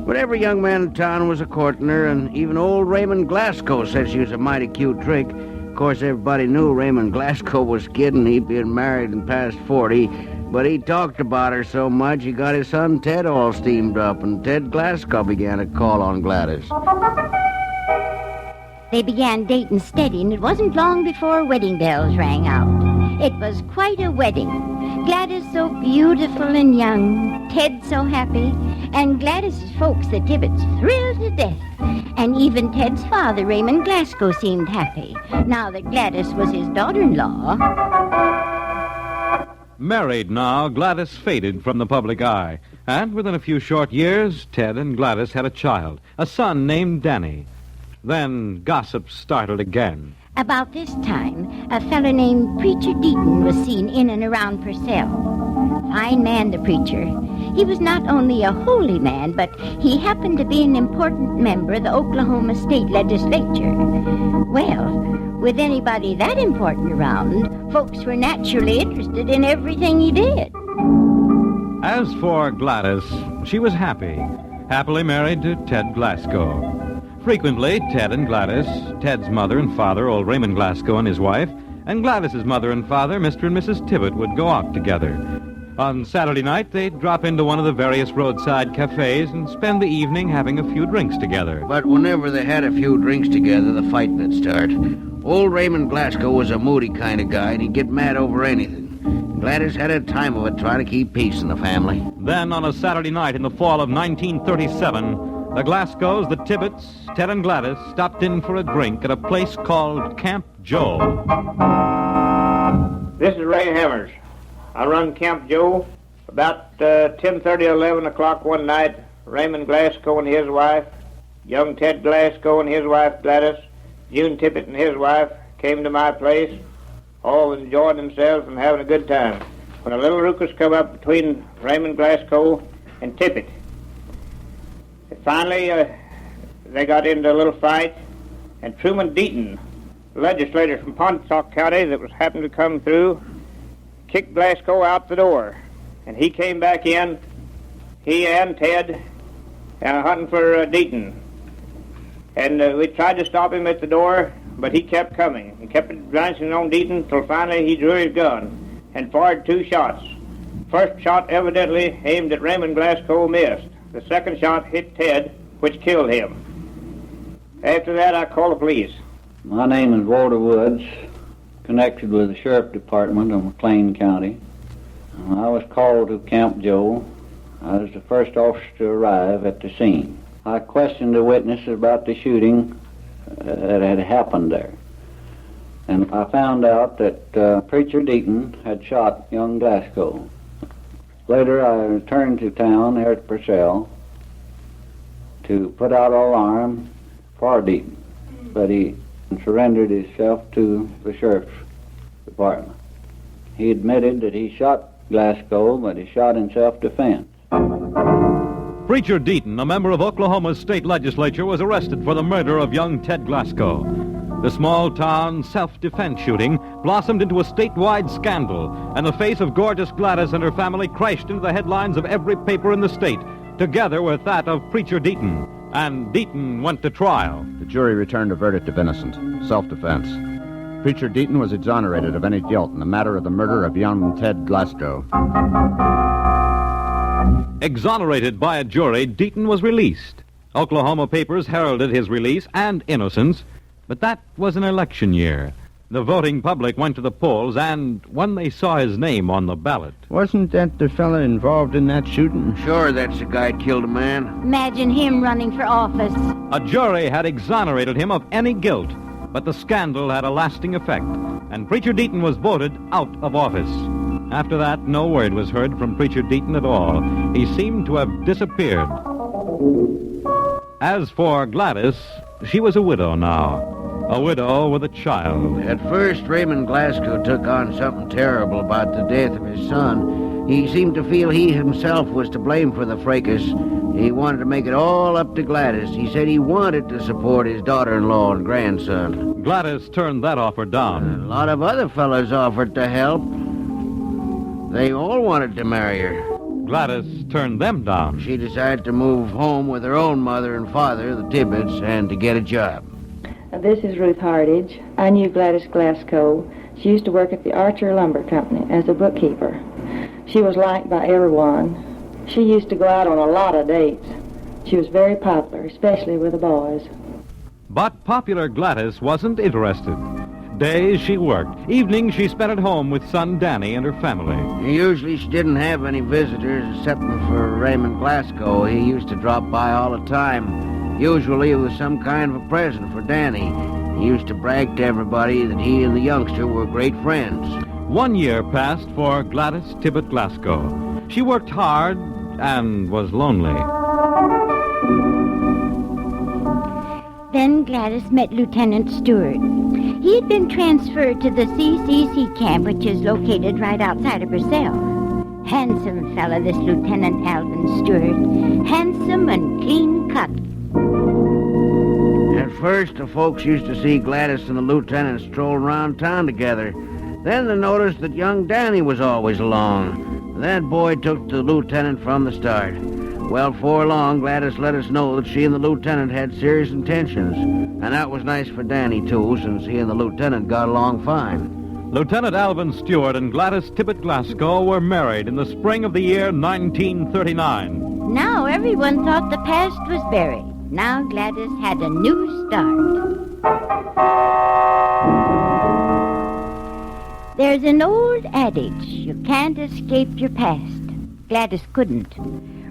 but every young man in town was a courting her, and even old Raymond Glasgow said she was a mighty cute trick. course, everybody knew Raymond Glasgow was kidding. He'd been married and past 40, but he talked about her so much he got his son Ted all steamed up, and Ted Glasgow began to call on Gladys. They began dating steady, and it wasn't long before wedding bells rang out. It was quite a wedding. Gladys so beautiful and young, Ted so happy, and Gladys's folks, the Tibbetts, thrilled to death. And even Ted's father, Raymond Glasgow, seemed happy, now that Gladys was his daughter-in-law. Married now, Gladys faded from the public eye. And within a few short years, Ted and Gladys had a child, a son named Danny. Then gossip started again. About this time, a fellow named Preacher Deaton was seen in and around Purcell. Fine man, the preacher. He was not only a holy man, but he happened to be an important member of the Oklahoma State Legislature. Well, with anybody that important around, folks were naturally interested in everything he did. As for Gladys, she was happily married to Ted Glasgow. Frequently, Ted and Gladys, Ted's mother and father, old Raymond Glasgow and his wife, and Gladys's mother and father, Mr. and Mrs. Tibbett, would go out together. On Saturday night, they'd drop into one of the various roadside cafes and spend the evening having a few drinks together. But whenever they had a few drinks together, the fight would start. Old Raymond Glasgow was a moody kind of guy, and he'd get mad over anything. Gladys had a time of it trying to keep peace in the family. Then, on a Saturday night in the fall of 1937, the Glasgows, the Tibbetts, Ted and Gladys stopped in for a drink at a place called Camp Joe. This is Ray Hammers. I run Camp Joe. About 10:30 or 11 o'clock one night, Raymond Glasgow and his wife, young Ted Glasgow and his wife Gladys, June Tibbett and his wife came to my place, all enjoying themselves and having a good time, when a little ruckus come up between Raymond Glasgow and Tibbett. Finally, they got into a little fight, and Truman Deaton, the legislator from Pontotoc County that was happened to come through, kicked Glasgow out the door. And he came back in, he and Ted, hunting for Deaton. And we tried to stop him at the door, but he kept coming. He kept advancing on Deaton till finally he drew his gun and fired 2 shots. First shot evidently aimed at Raymond Glasgow missed. The second shot hit Ted, which killed him. After that, I called the police. My name is Walter Woods, connected with the Sheriff Department of McLean County. I was called to Camp Joe. I was the first officer to arrive at the scene. I questioned the witnesses about the shooting that had happened there. And I found out that Preacher Deaton had shot young Glasgow. Later, I returned to town there at Purcell to put out alarm for Deaton, but he surrendered himself to the Sheriff's Department. He admitted that he shot Glasgow, but he shot in self-defense. Preacher Deaton, a member of Oklahoma's state legislature, was arrested for the murder of young Ted Glasgow. The small-town self-defense shooting blossomed into a statewide scandal, and the face of gorgeous Gladys and her family crashed into the headlines of every paper in the state, together with that of Preacher Deaton. And Deaton went to trial. The jury returned a verdict of innocent, self-defense. Preacher Deaton was exonerated of any guilt in the matter of the murder of young Ted Glasgow. Exonerated by a jury, Deaton was released. Oklahoma papers heralded his release and innocence, but that was an election year. The voting public went to the polls, and when they saw his name on the ballot... Wasn't that the fella involved in that shooting? Sure, that's the guy that killed a man. Imagine him running for office. A jury had exonerated him of any guilt, but the scandal had a lasting effect, and Preacher Deaton was voted out of office. After that, no word was heard from Preacher Deaton at all. He seemed to have disappeared. As for Gladys, she was a widow now. A widow with a child. At first, Raymond Glasgow took on something terrible about the death of his son. He seemed to feel he himself was to blame for the fracas. He wanted to make it all up to Gladys. He said he wanted to support his daughter-in-law and grandson. Gladys turned that offer down. A lot of other fellas offered to help. They all wanted to marry her. Gladys turned them down. She decided to move home with her own mother and father, the Tibbetts, and to get a job. This is Ruth Hardage. I knew Gladys Glasgow. She used to work at the Archer Lumber Company as a bookkeeper. She was liked by everyone. She used to go out on a lot of dates. She was very popular, especially with the boys. But popular Gladys wasn't interested. Days she worked. Evenings she spent at home with son Danny and her family. Usually she didn't have any visitors except for Raymond Glasgow. He used to drop by all the time. Usually it was some kind of a present for Danny. He used to brag to everybody that he and the youngster were great friends. 1 year passed for Gladys Tibbett Glasgow. She worked hard and was lonely. Then Gladys met Lieutenant Stewart. He had been transferred to the CCC camp, which is located right outside of Purcell. Handsome fella, this Lieutenant Alvin Stewart. Handsome and clean cut. At first, the folks used to see Gladys and the lieutenant strolling around town together. Then they noticed that young Danny was always along. That boy took to the lieutenant from the start. Well, before long, Gladys let us know that she and the lieutenant had serious intentions. And that was nice for Danny, too, since he and the lieutenant got along fine. Lieutenant Alvin Stewart and Gladys Tibbett Glasgow were married in the spring of the year 1939. Now everyone thought the past was buried. Now Gladys had a new start. There's an old adage, you can't escape your past. Gladys couldn't.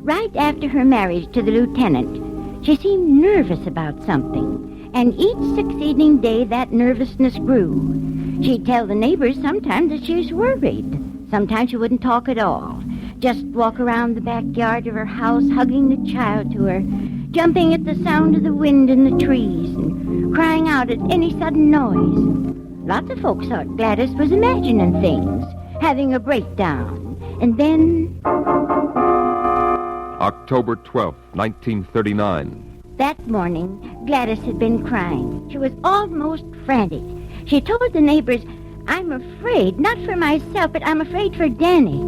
Right after her marriage to the lieutenant, she seemed nervous about something, and each succeeding day that nervousness grew. She'd tell the neighbors sometimes that she was worried. Sometimes she wouldn't talk at all. Just walk around the backyard of her house, hugging the child to her, jumping at the sound of the wind in the trees, and crying out at any sudden noise. Lots of folks thought Gladys was imagining things, having a breakdown. And then... October 12th, 1939. That morning, Gladys had been crying. She was almost frantic. She told the neighbors, I'm afraid, not for myself, but I'm afraid for Danny.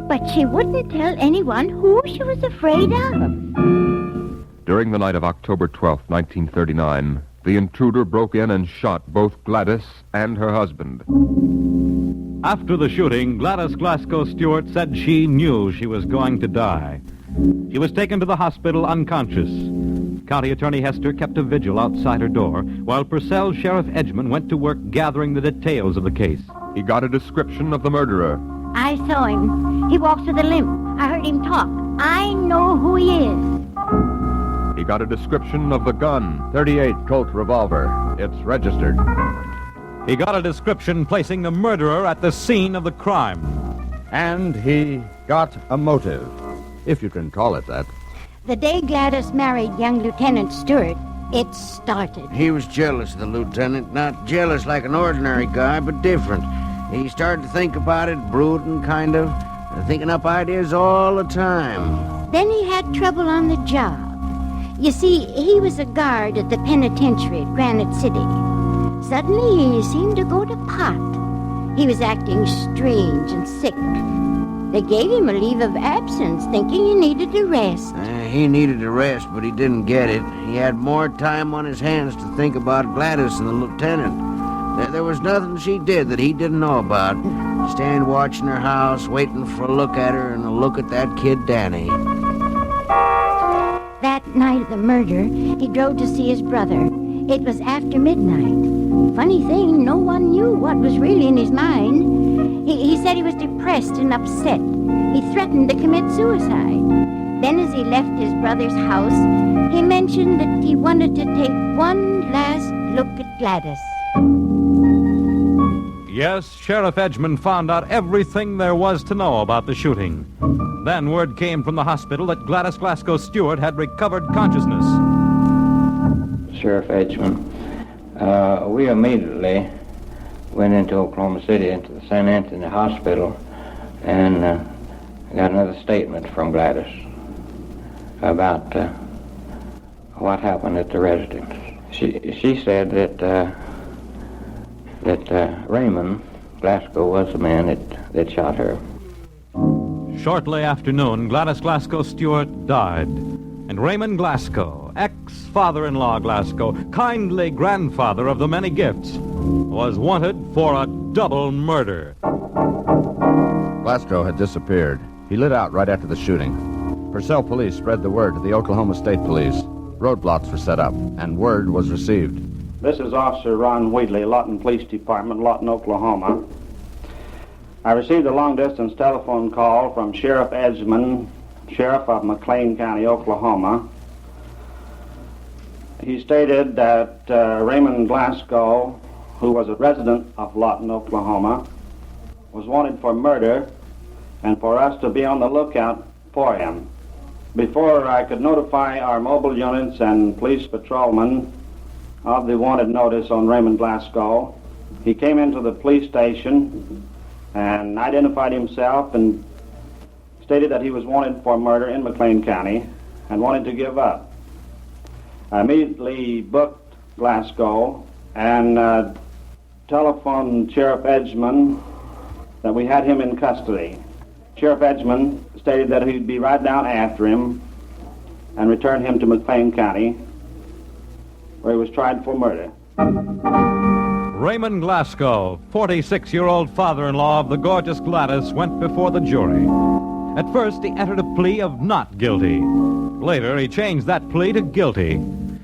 But she wouldn't tell anyone who she was afraid of. During the night of October 12th, 1939, the intruder broke in and shot both Gladys and her husband. After the shooting, Gladys Glasgow Stewart said she knew she was going to die. She was taken to the hospital unconscious. County Attorney Hester kept a vigil outside her door, while Purcell Sheriff Edgman went to work gathering the details of the case. He got a description of the murderer. I saw him. He walks with a limp. I heard him talk. I know who he is. He got a description of the gun, .38 Colt revolver. It's registered. He got a description placing the murderer at the scene of the crime. And he got a motive, if you can call it that. The day Gladys married young Lieutenant Stewart, it started. He was jealous of the lieutenant, not jealous like an ordinary guy, but different. He started to think about it, brooding kind of, thinking up ideas all the time. Then he had trouble on the job. You see, he was a guard at the penitentiary at Granite City. Suddenly, he seemed to go to pot. He was acting strange and sick. They gave him a leave of absence, thinking he needed a rest. He needed a rest, but he didn't get it. He had more time on his hands to think about Gladys and the lieutenant. There was nothing she did that he didn't know about. Stand watching her house, waiting for a look at her and a look at that kid Danny. That night of the murder, he drove to see his brother. It was after midnight. Funny thing, no one knew what was really in his mind. He said he was depressed and upset. He threatened to commit suicide. Then as he left his brother's house, he mentioned that he wanted to take one last look at Gladys. Yes, Sheriff Edgman found out everything there was to know about the shooting. Then word came from the hospital that Gladys Glasgow Stewart had recovered consciousness. Sheriff Edgman, we immediately went into Oklahoma City, into the St. Anthony Hospital, and got another statement from Gladys about what happened at the residence. She said that Raymond Glasgow was the man that shot her. Shortly after noon, Gladys Glasgow Stewart died, And Raymond Glasgow, ex-father-in-law Glasgow, kindly grandfather of the many gifts, was wanted for a double murder. Glasgow had disappeared. He lit out right after the shooting. Purcell police spread the word to the Oklahoma State Police. Roadblocks were set up, and word was received. This is Officer Ron Wheatley, Lawton Police Department, Lawton, Oklahoma. I received a long-distance telephone call from Sheriff Edgman, Sheriff of McLean County, Oklahoma. He stated that Raymond Glasgow, who was a resident of Lawton, Oklahoma, was wanted for murder and for us to be on the lookout for him. Before I could notify our mobile units and police patrolmen of the wanted notice on Raymond Glasgow, he came into the police station and identified himself and stated that he was wanted for murder in McLean County and wanted to give up. I immediately booked Glasgow and telephoned Sheriff Edgman that we had him in custody. Sheriff Edgman stated that he'd be right down after him and return him to McLean County, where he was tried for murder. Raymond Glasgow, 46-year-old father-in-law of the gorgeous Gladys, went before the jury. At first, he entered a plea of not guilty. Later, he changed that plea to guilty.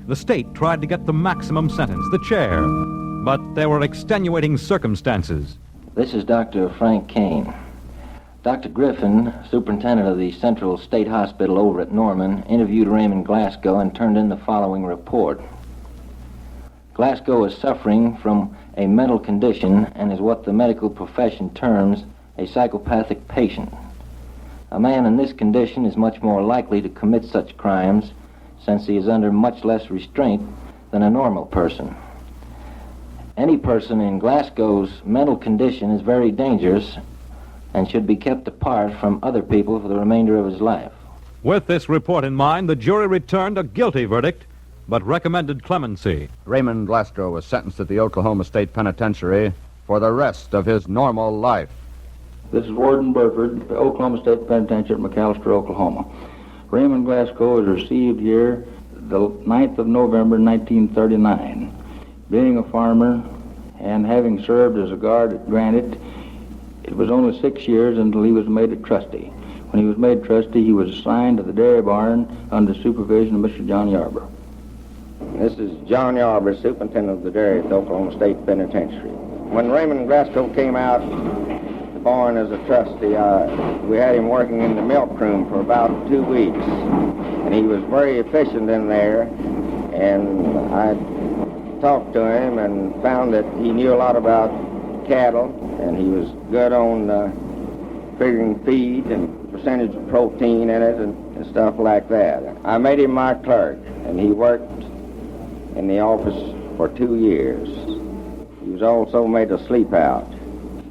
The state tried to get the maximum sentence, the chair, but there were extenuating circumstances. This is Dr. Frank Kane. Dr. Griffin, superintendent of the Central State Hospital over at Norman, interviewed Raymond Glasgow and turned in the following report. Glasgow is suffering from a mental condition and is what the medical profession terms a psychopathic patient. A man in this condition is much more likely to commit such crimes since he is under much less restraint than a normal person. Any person in Glasgow's mental condition is very dangerous and should be kept apart from other people for the remainder of his life. With this report in mind, the jury returned a guilty verdict, but recommended clemency. Raymond Glasgow was sentenced at the Oklahoma State Penitentiary for the rest of his normal life. This is Warden Burford, the Oklahoma State Penitentiary at McAllister, Oklahoma. Raymond Glasgow was received here the 9th of November, 1939. Being a farmer and having served as a guard at Granite, it was only 6 years until he was made a trustee. When he was made trustee, he was assigned to the dairy barn under the supervision of Mr. John Yarber. This is John Yarber, superintendent of the dairy at the Oklahoma State Penitentiary. When Raymond Glasgow came out the barn as a trustee, we had him working in the milk room for about 2 weeks. And he was very efficient in there, and I talked to him and found that he knew a lot about cattle, and he was good on figuring feed and percentage of protein in it and stuff like that. I made him my clerk, and he worked in the office for 2 years. He was also made to sleep out.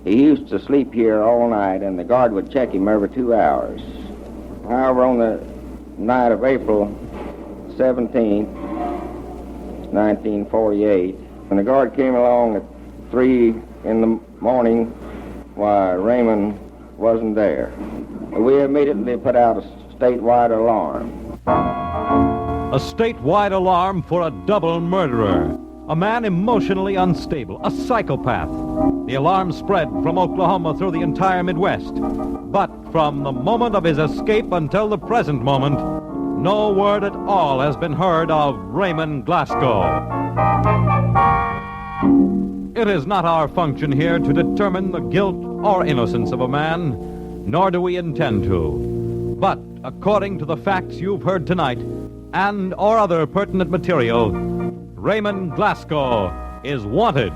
He used to sleep here all night, and the guard would check him every 2 hours. However, on the night of April 17th, 1948, when the guard came along at 3 in the morning, why, Raymond wasn't there. We immediately put out a statewide alarm. A statewide alarm for a double murderer. A man emotionally unstable, a psychopath. The alarm spread from Oklahoma through the entire Midwest. But from the moment of his escape until the present moment, no word at all has been heard of Raymond Glasgow. It is not our function here to determine the guilt or innocence of a man, nor do we intend to. But according to the facts you've heard tonight, and or other pertinent material, Raymond Glasgow is wanted.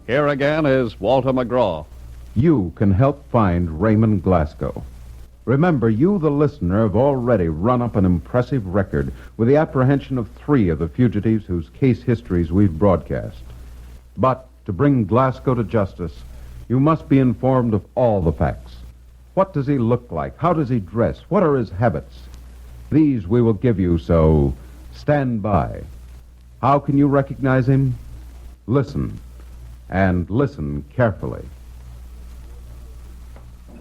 Here again is Walter McGraw. You can help find Raymond Glasgow. Remember, you, the listener, have already run up an impressive record with the apprehension of 3 of the fugitives whose case histories we've broadcast. But to bring Glasgow to justice, you must be informed of all the facts. What does he look like? How does he dress? What are his habits? These we will give you, so stand by. How can you recognize him? Listen, and listen carefully.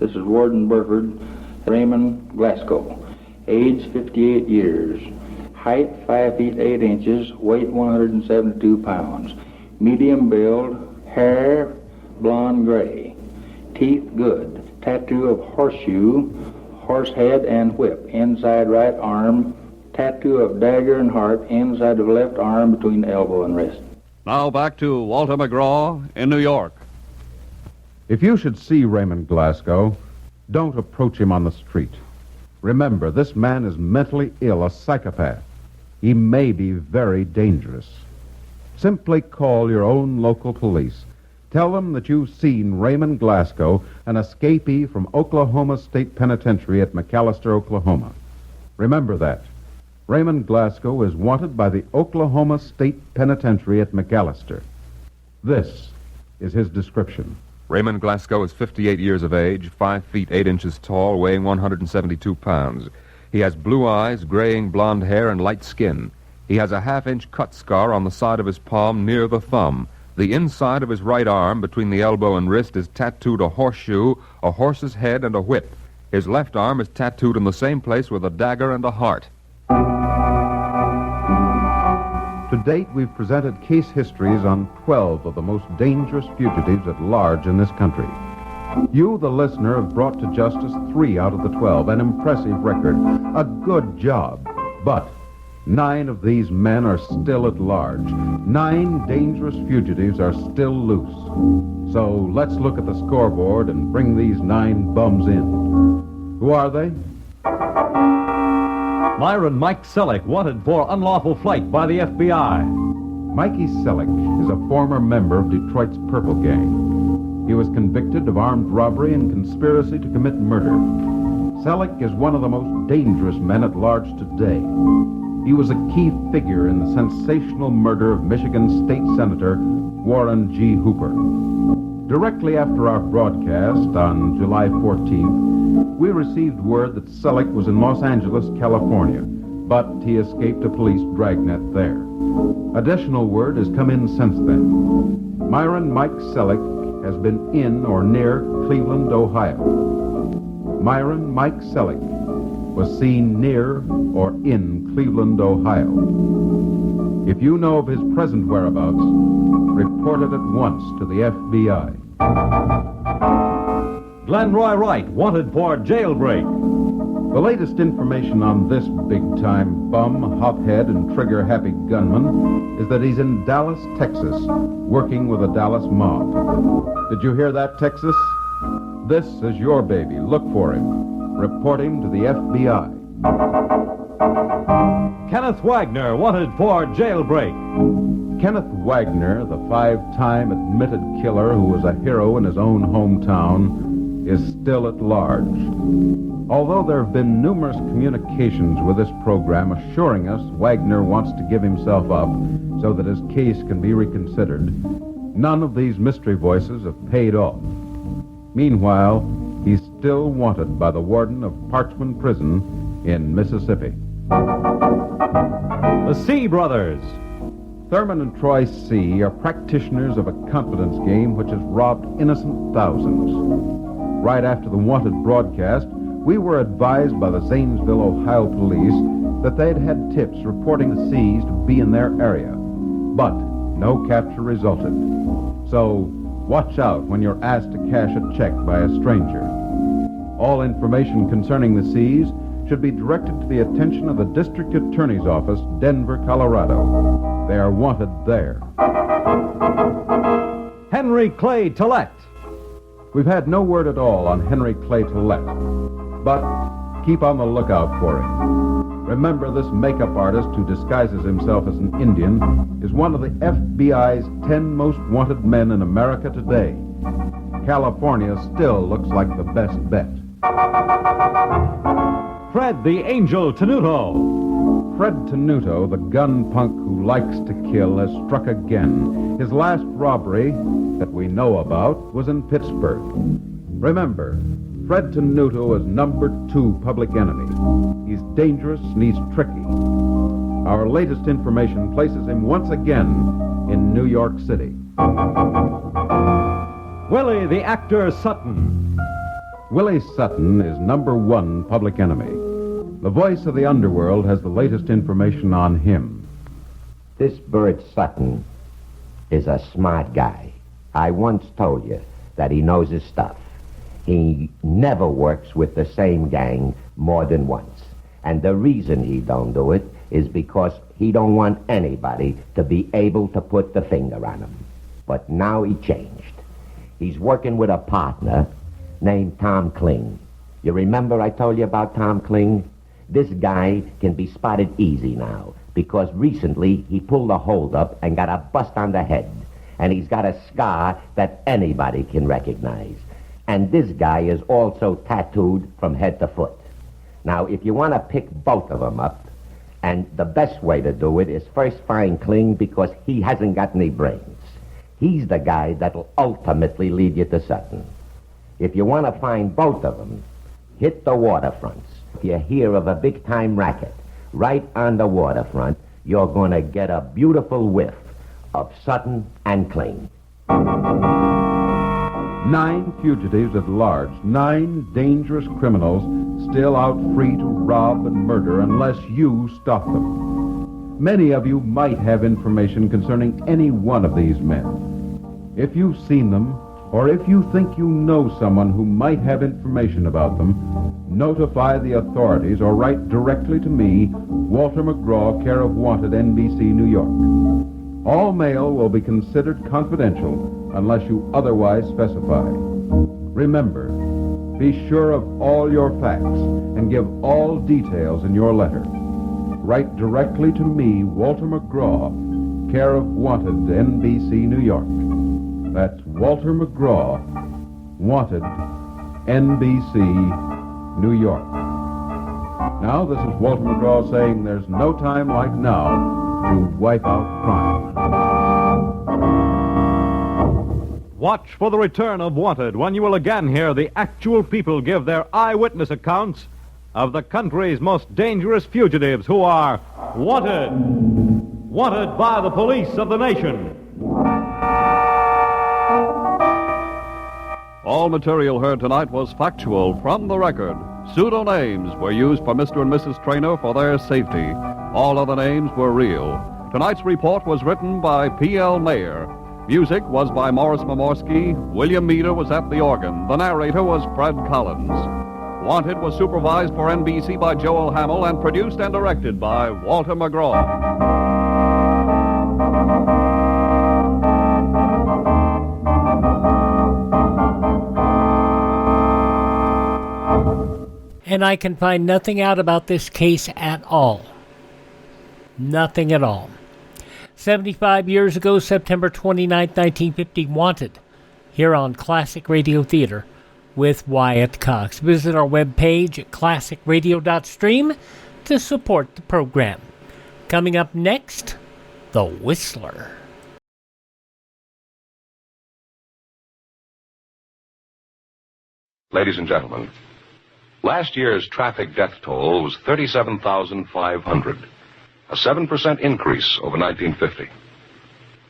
This is Warden Burford, Raymond Glasgow, age 58 years, height 5 feet 8 inches, weight 172 pounds, medium build, hair blonde gray, teeth good, tattoo of horseshoe, horse head and whip, inside right arm, tattoo of dagger and heart, inside of left arm between the elbow and wrist. Now back to Walter McGraw in New York. If you should see Raymond Glasgow, don't approach him on the street. Remember, this man is mentally ill, a psychopath. He may be very dangerous. Simply call your own local police. Tell them that you've seen Raymond Glasgow, an escapee from Oklahoma State Penitentiary at McAlester, Oklahoma. Remember that. Raymond Glasgow is wanted by the Oklahoma State Penitentiary at McAlester. This is his description. Raymond Glasgow is 58 years of age, 5 feet 8 inches tall, weighing 172 pounds. He has blue eyes, graying blonde hair, and light skin. He has a half-inch cut scar on the side of his palm near the thumb. The inside of his right arm, between the elbow and wrist, is tattooed a horseshoe, a horse's head, and a whip. His left arm is tattooed in the same place with a dagger and a heart. To date, we've presented case histories on 12 of the most dangerous fugitives at large in this country. You, the listener, have brought to justice 3 out of the 12, an impressive record, a good job. But 9 of these men are still at large. 9 dangerous fugitives are still loose. So let's look at the scoreboard and bring these 9 bums in. Who are they? Myron Mike Selleck, wanted for unlawful flight by the FBI. Mikey Selleck is a former member of Detroit's Purple Gang. He was convicted of armed robbery and conspiracy to commit murder. Selleck is one of the most dangerous men at large today. He was a key figure in the sensational murder of Michigan State Senator Warren G. Hooper. Directly after our broadcast on July 14th, we received word that Selleck was in Los Angeles, California, but he escaped a police dragnet there. Additional word has come in since then. Myron Mike Selleck has been in or near Cleveland, Ohio. Myron Mike Selleck was seen near or in Cleveland, Ohio. If you know of his present whereabouts, report it at once to the FBI. Glenroy Wright, wanted for jailbreak. The latest information on this big-time bum, hothead, and trigger-happy gunman is that he's in Dallas, Texas, working with a Dallas mob. Did you hear that, Texas? This is your baby. Look for him. Report him to the FBI. Kenneth Wagner, wanted for jailbreak. Kenneth Wagner, the 5-time admitted killer who was a hero in his own hometown, is still at large. Although there have been numerous communications with this program assuring us Wagner wants to give himself up so that his case can be reconsidered, none of these mystery voices have paid off. Meanwhile, he's still wanted by the warden of Parchman Prison in Mississippi. The C Brothers. Thurman and Troy C. are practitioners of a confidence game which has robbed innocent thousands. Right after the wanted broadcast, we were advised by the Zanesville, Ohio police that they'd had tips reporting the C's to be in their area, but no capture resulted. So watch out when you're asked to cash a check by a stranger. All information concerning the C's should be directed to the attention of the District Attorney's Office, Denver, Colorado. They are wanted there. Henry Clay Tillett. We've had no word at all on Henry Clay Tillett, but keep on the lookout for him. Remember, this makeup artist who disguises himself as an Indian is one of the FBI's 10 most wanted men in America today. California still looks like the best bet. Fred the Angel Tenuto. Fred Tenuto, the gun punk who likes to kill, has struck again. His last robbery that we know about was in Pittsburgh. Remember, Fred Tenuto is number 2 public enemy. He's dangerous and he's tricky. Our latest information places him once again in New York City. Willie the Actor Sutton. Willie Sutton is #1 public enemy. The voice of the underworld has the latest information on him. This Bert Sutton is a smart guy. I once told you that he knows his stuff. He never works with the same gang more than once. And the reason he don't do it is because he don't want anybody to be able to put the finger on him. But now he changed. He's working with a partner named Tom Kling. You remember I told you about Tom Kling? This guy can be spotted easy now because recently he pulled a holdup and got a bust on the head. And he's got a scar that anybody can recognize. And this guy is also tattooed from head to foot. Now, if you want to pick both of them up, and the best way to do it is first find Kling because he hasn't got any brains. He's the guy that'll ultimately lead you to Sutton. If you want to find both of them, hit the waterfronts. If you hear of a big-time racket right on the waterfront, you're going to get a beautiful whiff of Sutton and Kling. 9 fugitives at large, 9 dangerous criminals still out free to rob and murder unless you stop them. Many of you might have information concerning any one of these men. If you've seen them, or if you think you know someone who might have information about them, notify the authorities or write directly to me, Walter McGraw, care of Wanted, NBC, New York. All mail will be considered confidential unless you otherwise specify. Remember, be sure of all your facts and give all details in your letter. Write directly to me, Walter McGraw, care of Wanted, NBC, New York. That's Walter McGraw, Wanted, NBC, New York. Now, this is Walter McGraw saying there's no time like now to wipe out crime. Watch for the return of Wanted when you will again hear the actual people give their eyewitness accounts of the country's most dangerous fugitives who are wanted. Wanted by the police of the nation. All material heard tonight was factual from the record. Pseudonames were used for Mr. and Mrs. Trainer for their safety. All other names were real. Tonight's report was written by P.L. Mayer. Music was by Morris Momorsky. William Meader was at the organ. The narrator was Fred Collins. Wanted was supervised for NBC by Joel Hamill and produced and directed by Walter McGraw. And I can find nothing out about this case at all. Nothing at all. 75 years ago, September 29, 1950, Wanted, here on Classic Radio Theater with Wyatt Cox. Visit our webpage at classicradio.stream to support the program. Coming up next, The Whistler. Ladies and gentlemen, last year's traffic death toll was 37,500, a 7% increase over 1950.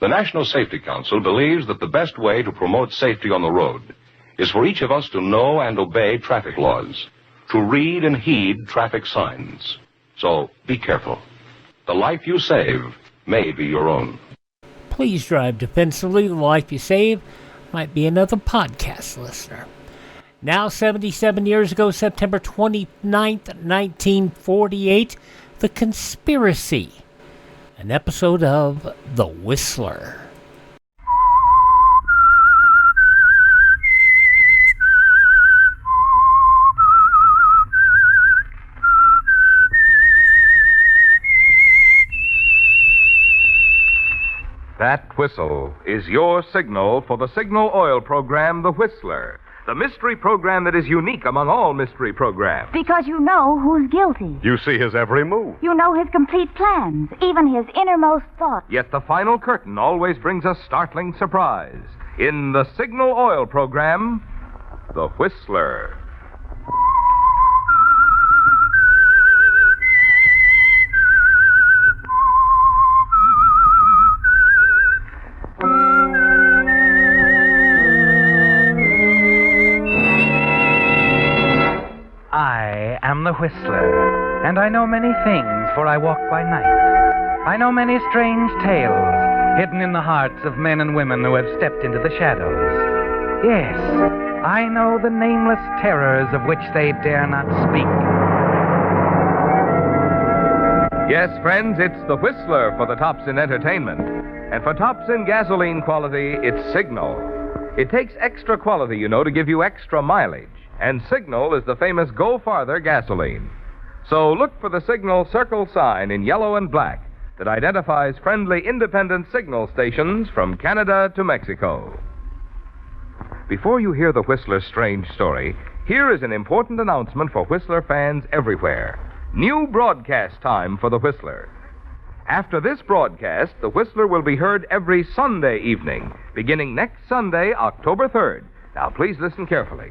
The National Safety Council believes that the best way to promote safety on the road is for each of us to know and obey traffic laws, to read and heed traffic signs. So be careful. The life you save may be your own. Please drive defensively. The life you save might be another podcast listener. Now, 77 years ago, September 29th, 1948, The Conspiracy, an episode of The Whistler. That whistle is your signal for the signal oil program, The Whistler. The mystery program that is unique among all mystery programs. Because you know who's guilty. You see his every move. You know his complete plans, even his innermost thoughts. Yet the final curtain always brings a startling surprise. In the signal oil program, The Whistler. And I know many things, for I walk by night. I know many strange tales hidden in the hearts of men and women who have stepped into the shadows. Yes, I know the nameless terrors of which they dare not speak. Yes, friends, it's the Whistler for the tops in entertainment. And for tops in gasoline quality, it's Signal. It takes extra quality, you know, to give you extra mileage. And Signal is the famous Go Farther gasoline. So look for the Signal circle sign in yellow and black that identifies friendly independent signal stations from Canada to Mexico. Before you hear the Whistler's strange story, here is an important announcement for Whistler fans everywhere. New broadcast time for the Whistler. After this broadcast, the Whistler will be heard every Sunday evening, beginning next Sunday, October 3rd. Now, please listen carefully.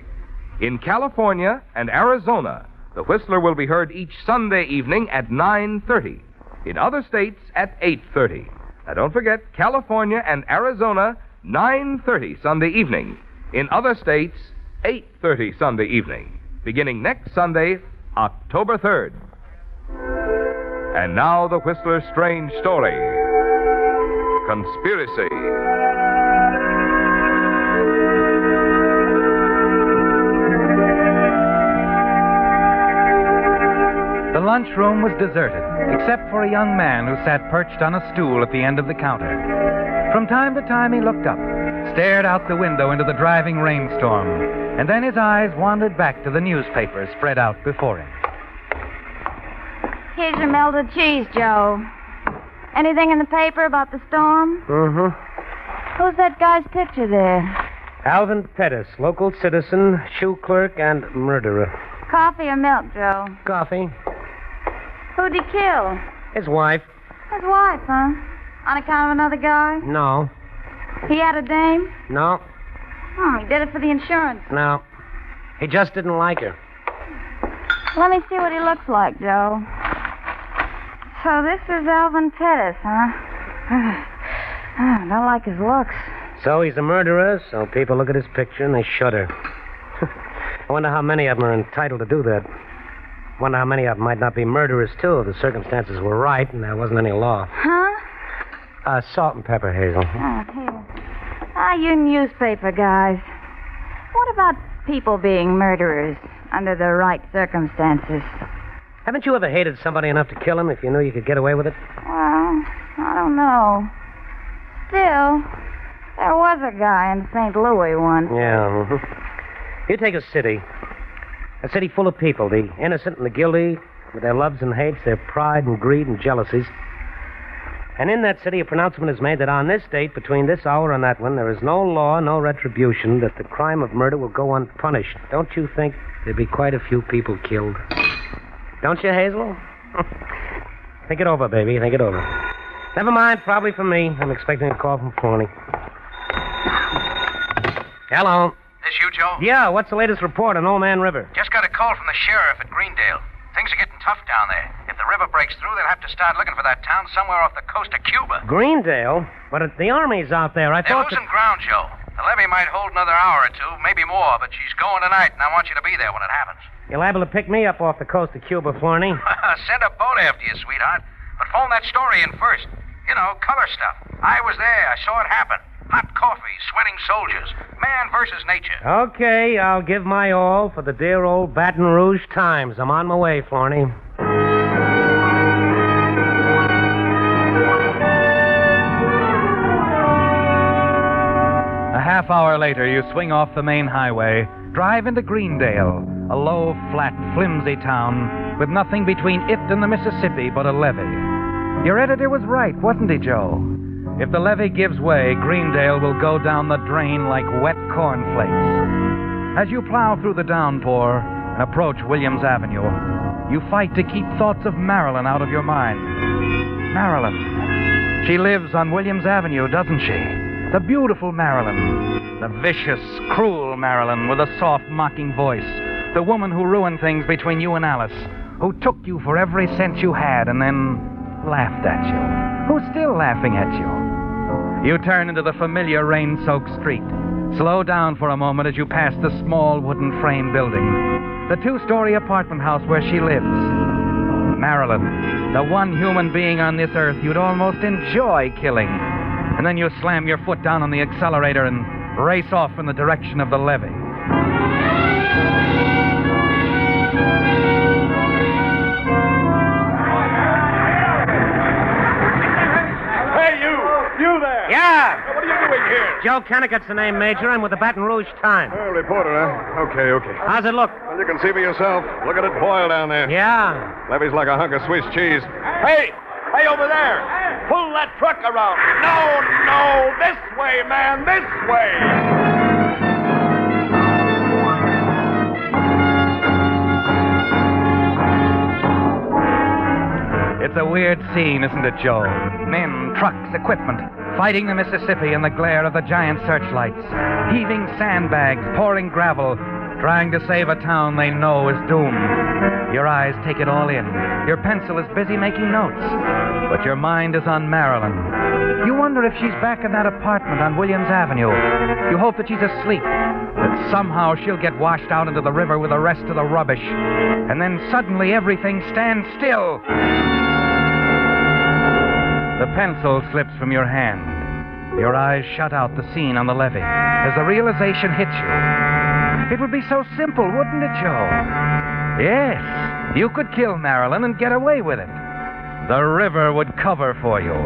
In California and Arizona, the Whistler will be heard each Sunday evening at 9:30. In other states, at 8:30. Now, don't forget, California and Arizona, 9:30 Sunday evening. In other states, 8:30 Sunday evening. Beginning next Sunday, October 3rd. And now the Whistler's strange story. Conspiracy. The lunchroom was deserted, except for a young man who sat perched on a stool at the end of the counter. From time to time he looked up, stared out the window into the driving rainstorm, and then his eyes wandered back to the newspaper spread out before him. Here's your melted cheese, Joe. Anything in the paper about the storm? Mm-hmm. Who's that guy's picture there? Alvin Pettis, local citizen, shoe clerk, and murderer. Coffee or milk, Joe? Coffee. Who'd he kill? His wife. His wife, huh? On account of another guy? No. He had a dame? No. He did it for the insurance. No. He just didn't like her. Let me see what he looks like, Joe. So this is Alvin Pettis, huh? Don't like his looks. So he's a murderer, so people look at his picture and they shudder. I wonder how many of them are entitled to do that. Wonder how many of them might not be murderers, too, if the circumstances were right and there wasn't any law. Huh? Salt and pepper, Hazel. Here. You newspaper guys. What about people being murderers under the right circumstances? Haven't you ever hated somebody enough to kill him if you knew you could get away with it? Well, I don't know. Still, there was a guy in St. Louis once. Yeah. You take a city full of people, the innocent and the guilty, with their loves and hates, their pride and greed and jealousies. And in that city, a pronouncement is made that on this date, between this hour and that one, there is no law, no retribution, that the crime of murder will go unpunished. Don't you think there'd be quite a few people killed? Don't you, Hazel? Think it over, baby. Think it over. Never mind, probably for me. I'm expecting a call from Forney. Hello. This you, Joe? Yeah, what's the latest report on Old Man River? Just got a call from the sheriff at Greendale. Things are getting tough down there. If the river breaks through, they'll have to start looking for that town somewhere off the coast of Cuba. Greendale? But the Army's out there. They're losing ground, Joe. The levee might hold another hour or two, maybe more, but she's going tonight, and I want you to be there when it happens. You're liable to pick me up off the coast of Cuba, Flarney. Send a boat after you, sweetheart. But phone that story in first. You know, color stuff. I was there. I saw it happen. Hot coffee, sweating soldiers. Man versus nature. Okay, I'll give my all for the dear old Baton Rouge Times. I'm on my way, Flarney. A half hour later, you swing off the main highway, drive into Greendale, a low, flat, flimsy town with nothing between it and the Mississippi but a levee. Your editor was right, wasn't he, Joe? If the levee gives way, Greendale will go down the drain like wet cornflakes. As you plow through the downpour and approach Williams Avenue, you fight to keep thoughts of Marilyn out of your mind. Marilyn. She lives on Williams Avenue, doesn't she? The beautiful Marilyn. The vicious, cruel Marilyn with a soft, mocking voice. The woman who ruined things between you and Alice. Who took you for every cent you had and then laughed at you. Who's still laughing at you. You turn into the familiar rain-soaked street. Slow down for a moment as you pass the small wooden frame building. The two-story apartment house where she lives. Marilyn, the one human being on this earth you'd almost enjoy killing. And then you slam your foot down on the accelerator and race off in the direction of the levee. Hey, you there! Yeah! What are you doing here? Joe Kennicott's the name, Major. I'm with the Baton Rouge Times. Reporter, huh? Okay. How's it look? Well, you can see for yourself. Look at it boil down there. Yeah. Levee's like a hunk of Swiss cheese. Hey, over there! Pull that truck around. No, this way, man, this way! It's a weird scene, isn't it, Joe? Men, trucks, equipment, fighting the Mississippi in the glare of the giant searchlights, heaving sandbags, pouring gravel, trying to save a town they know is doomed. Your eyes take it all in. Your pencil is busy making notes, but your mind is on Marilyn. You wonder if she's back in that apartment on Williams Avenue. You hope that she's asleep, that somehow she'll get washed out into the river with the rest of the rubbish, and then suddenly everything stands still. The pencil slips from your hand. Your eyes shut out the scene on the levee as the realization hits you. It would be so simple, wouldn't it, Joe? Yes, you could kill Marilyn and get away with it. The river would cover for you. All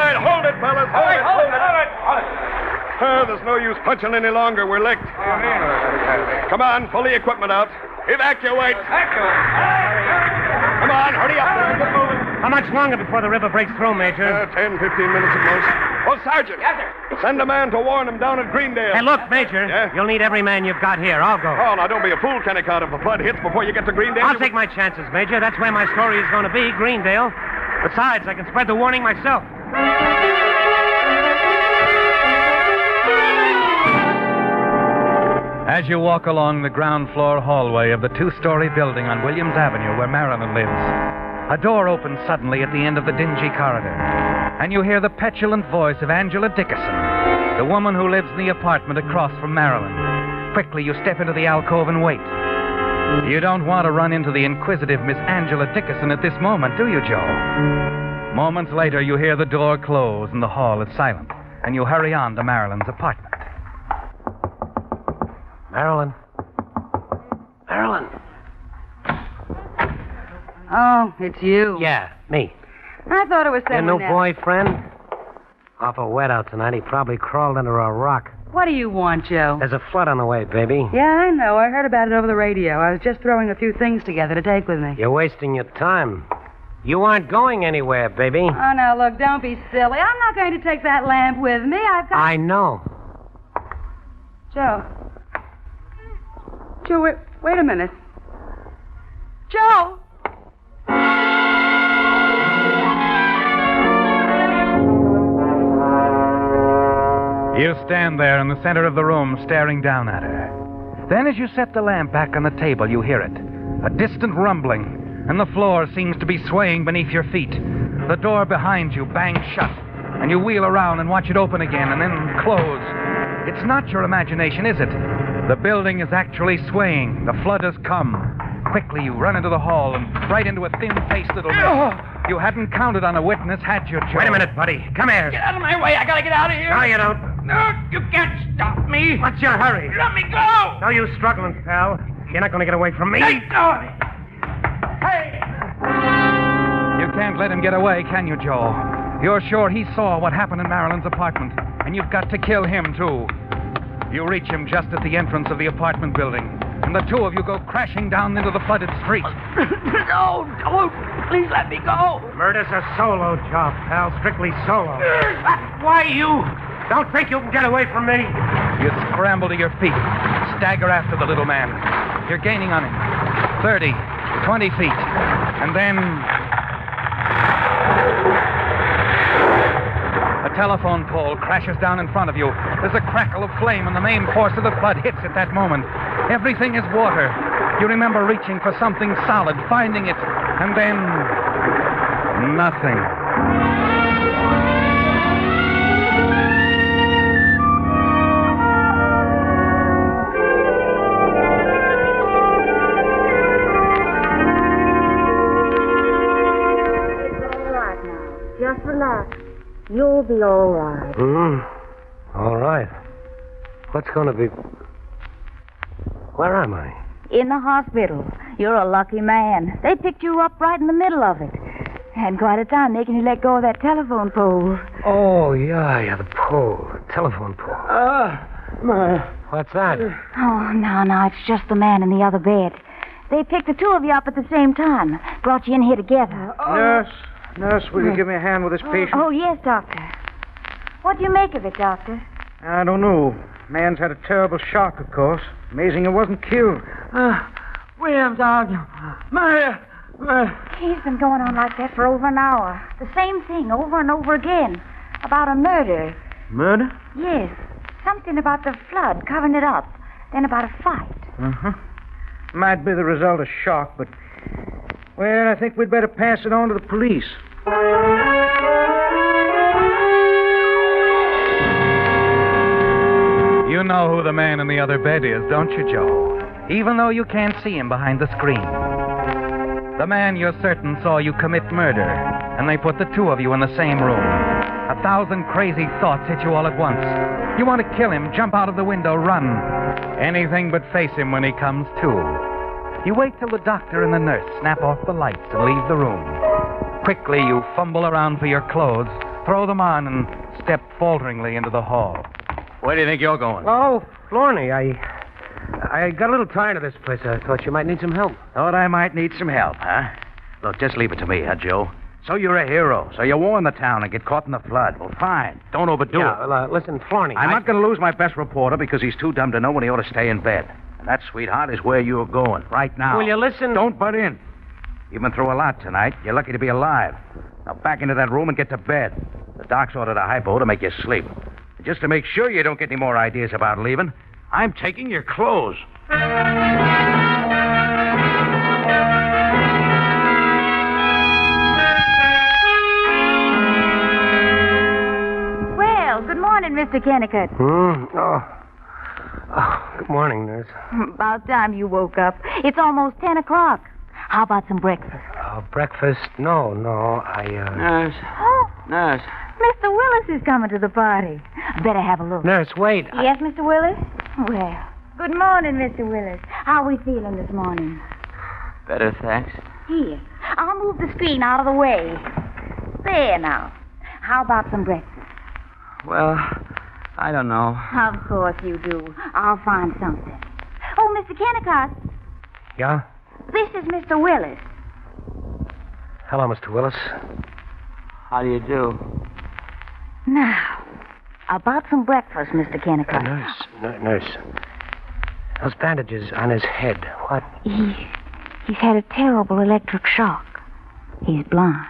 right, hold it, fellas. Hold it. There's no use punching any longer. We're licked. Come on, pull the equipment out. Evacuate. Come on, hurry up. How much longer before the river breaks through, Major? 10, 15 minutes at most. Oh, Sergeant. Yes, sir. Send a man to warn them down at Greendale. Hey, look, Major. Yeah? You'll need every man you've got here. I'll go. Oh, now don't be a fool, Kennicott. If the flood hits before you get to Greendale... I'll take my chances, Major. That's where my story is going to be, Greendale. Besides, I can spread the warning myself. As you walk along the ground floor hallway of the two-story building on Williams Avenue where Marilyn lives, a door opens suddenly at the end of the dingy corridor, and you hear the petulant voice of Angela Dickerson, the woman who lives in the apartment across from Marilyn. Quickly, you step into the alcove and wait. You don't want to run into the inquisitive Miss Angela Dickerson at this moment, do you, Joe? Moments later, you hear the door close and the hall is silent, and you hurry on to Marilyn's apartment. Marilyn. Marilyn. Oh, it's you. Yeah, me. I thought it was Your someone new else. boyfriend? Awful wet out tonight. He probably crawled under a rock. What do you want, Joe? There's a flood on the way, baby. Yeah, I know. I heard about it over the radio. I was just throwing a few things together to take with me. You're wasting your time. You aren't going anywhere, baby. Oh, now, look, don't be silly. I'm not going to take that lamp with me. I've got... I know. Joe. Joe, wait a minute. Joe! You stand there in the center of the room, staring down at her. Then as you set the lamp back on the table, you hear it. A distant rumbling, and the floor seems to be swaying beneath your feet. The door behind you bangs shut, and you wheel around and watch it open again and then close. It's not your imagination, is it? The building is actually swaying. The flood has come. Quickly, you run into the hall and right into a thin-faced little man. You hadn't counted on a witness, had you, Joe? Wait a minute, buddy. Come here. Get out of my way. I gotta get out of here. No, you don't. No, you can't stop me. What's your hurry? Let me go. No use struggling, pal. You're not going to get away from me. Let go of me. Hey! You can't let him get away, can you, Joe? You're sure he saw what happened in Marilyn's apartment, and you've got to kill him, too. You reach him just at the entrance of the apartment building, and the two of you go crashing down into the flooded street. No, don't. Please let me go. Murder's a solo job, pal. Strictly solo. Why you? Don't think you can get away from me. You scramble to your feet, stagger after the little man. You're gaining on him. 30, 20 feet. And then... a telephone pole crashes down in front of you. There's a crackle of flame, and the main force of the flood hits at that moment. Everything is water. You remember reaching for something solid, finding it, and then... nothing. You'll be all right. All right. What's going to be... Where am I? In the hospital. You're a lucky man. They picked you up right in the middle of it. Had quite a time making you let go of that telephone pole. Oh, yeah, the pole. Telephone pole. What's that? Oh, no, it's just the man in the other bed. They picked the two of you up at the same time. Brought you in here together. Nurse, will you give me a hand with this patient? Oh, yes, Doctor. What do you make of it, Doctor? I don't know. Man's had a terrible shock, of course. Amazing it wasn't killed. William, Doctor. He's been going on like that for over an hour. The same thing over and over again. About a murder. Murder? Yes. Something about the flood covering it up. Then about a fight. Uh-huh. Might be the result of shock, but... Well, I think we'd better pass it on to the police. You know who the man in the other bed is, don't you, Joe? Even though you can't see him behind the screen. The man you're certain saw you commit murder, and they put the two of you in the same room. 1,000 crazy thoughts hit you all at once. You want to kill him, jump out of the window, run. Anything but face him when he comes to. You wait till the doctor and the nurse snap off the lights and leave the room. Quickly, you fumble around for your clothes, throw them on, and step falteringly into the hall. Where do you think you're going? Oh, Florney, I got a little tired of this place. I thought you might need some help. Thought I might need some help, huh? Look, just leave it to me, huh, Joe? So you're a hero. So you warn the town and get caught in the flood. Well, fine. Don't overdo it. Well, listen, Florney. I'm not going to lose my best reporter because he's too dumb to know when he ought to stay in bed. And that, sweetheart, is where you're going right now. Will you listen? Don't butt in. You've been through a lot tonight. You're lucky to be alive. Now back into that room and get to bed. The doc's ordered a hypo to make you sleep. And just to make sure you don't get any more ideas about leaving, I'm taking your clothes. Well, good morning, Mr. Kennicott. Oh, good morning, nurse. About time you woke up. It's almost 10 o'clock. How about some breakfast? Breakfast? No, Nurse. Oh. Nurse. Mr. Willis is coming to the party. Better have a look. Nurse, wait. Yes, Mr. Willis? Well, good morning, Mr. Willis. How are we feeling this morning? Better, thanks. Here, I'll move the screen out of the way. There now. How about some breakfast? Well, I don't know. Of course you do. I'll find something. Oh, Mr. Kennicott, Yeah? this is Mr. Willis. Hello, Mr. Willis. How do you do? Now, about some breakfast, Mr. Kennicott. Nurse. Those bandages on his head. What? He's had a terrible electric shock. He's blind.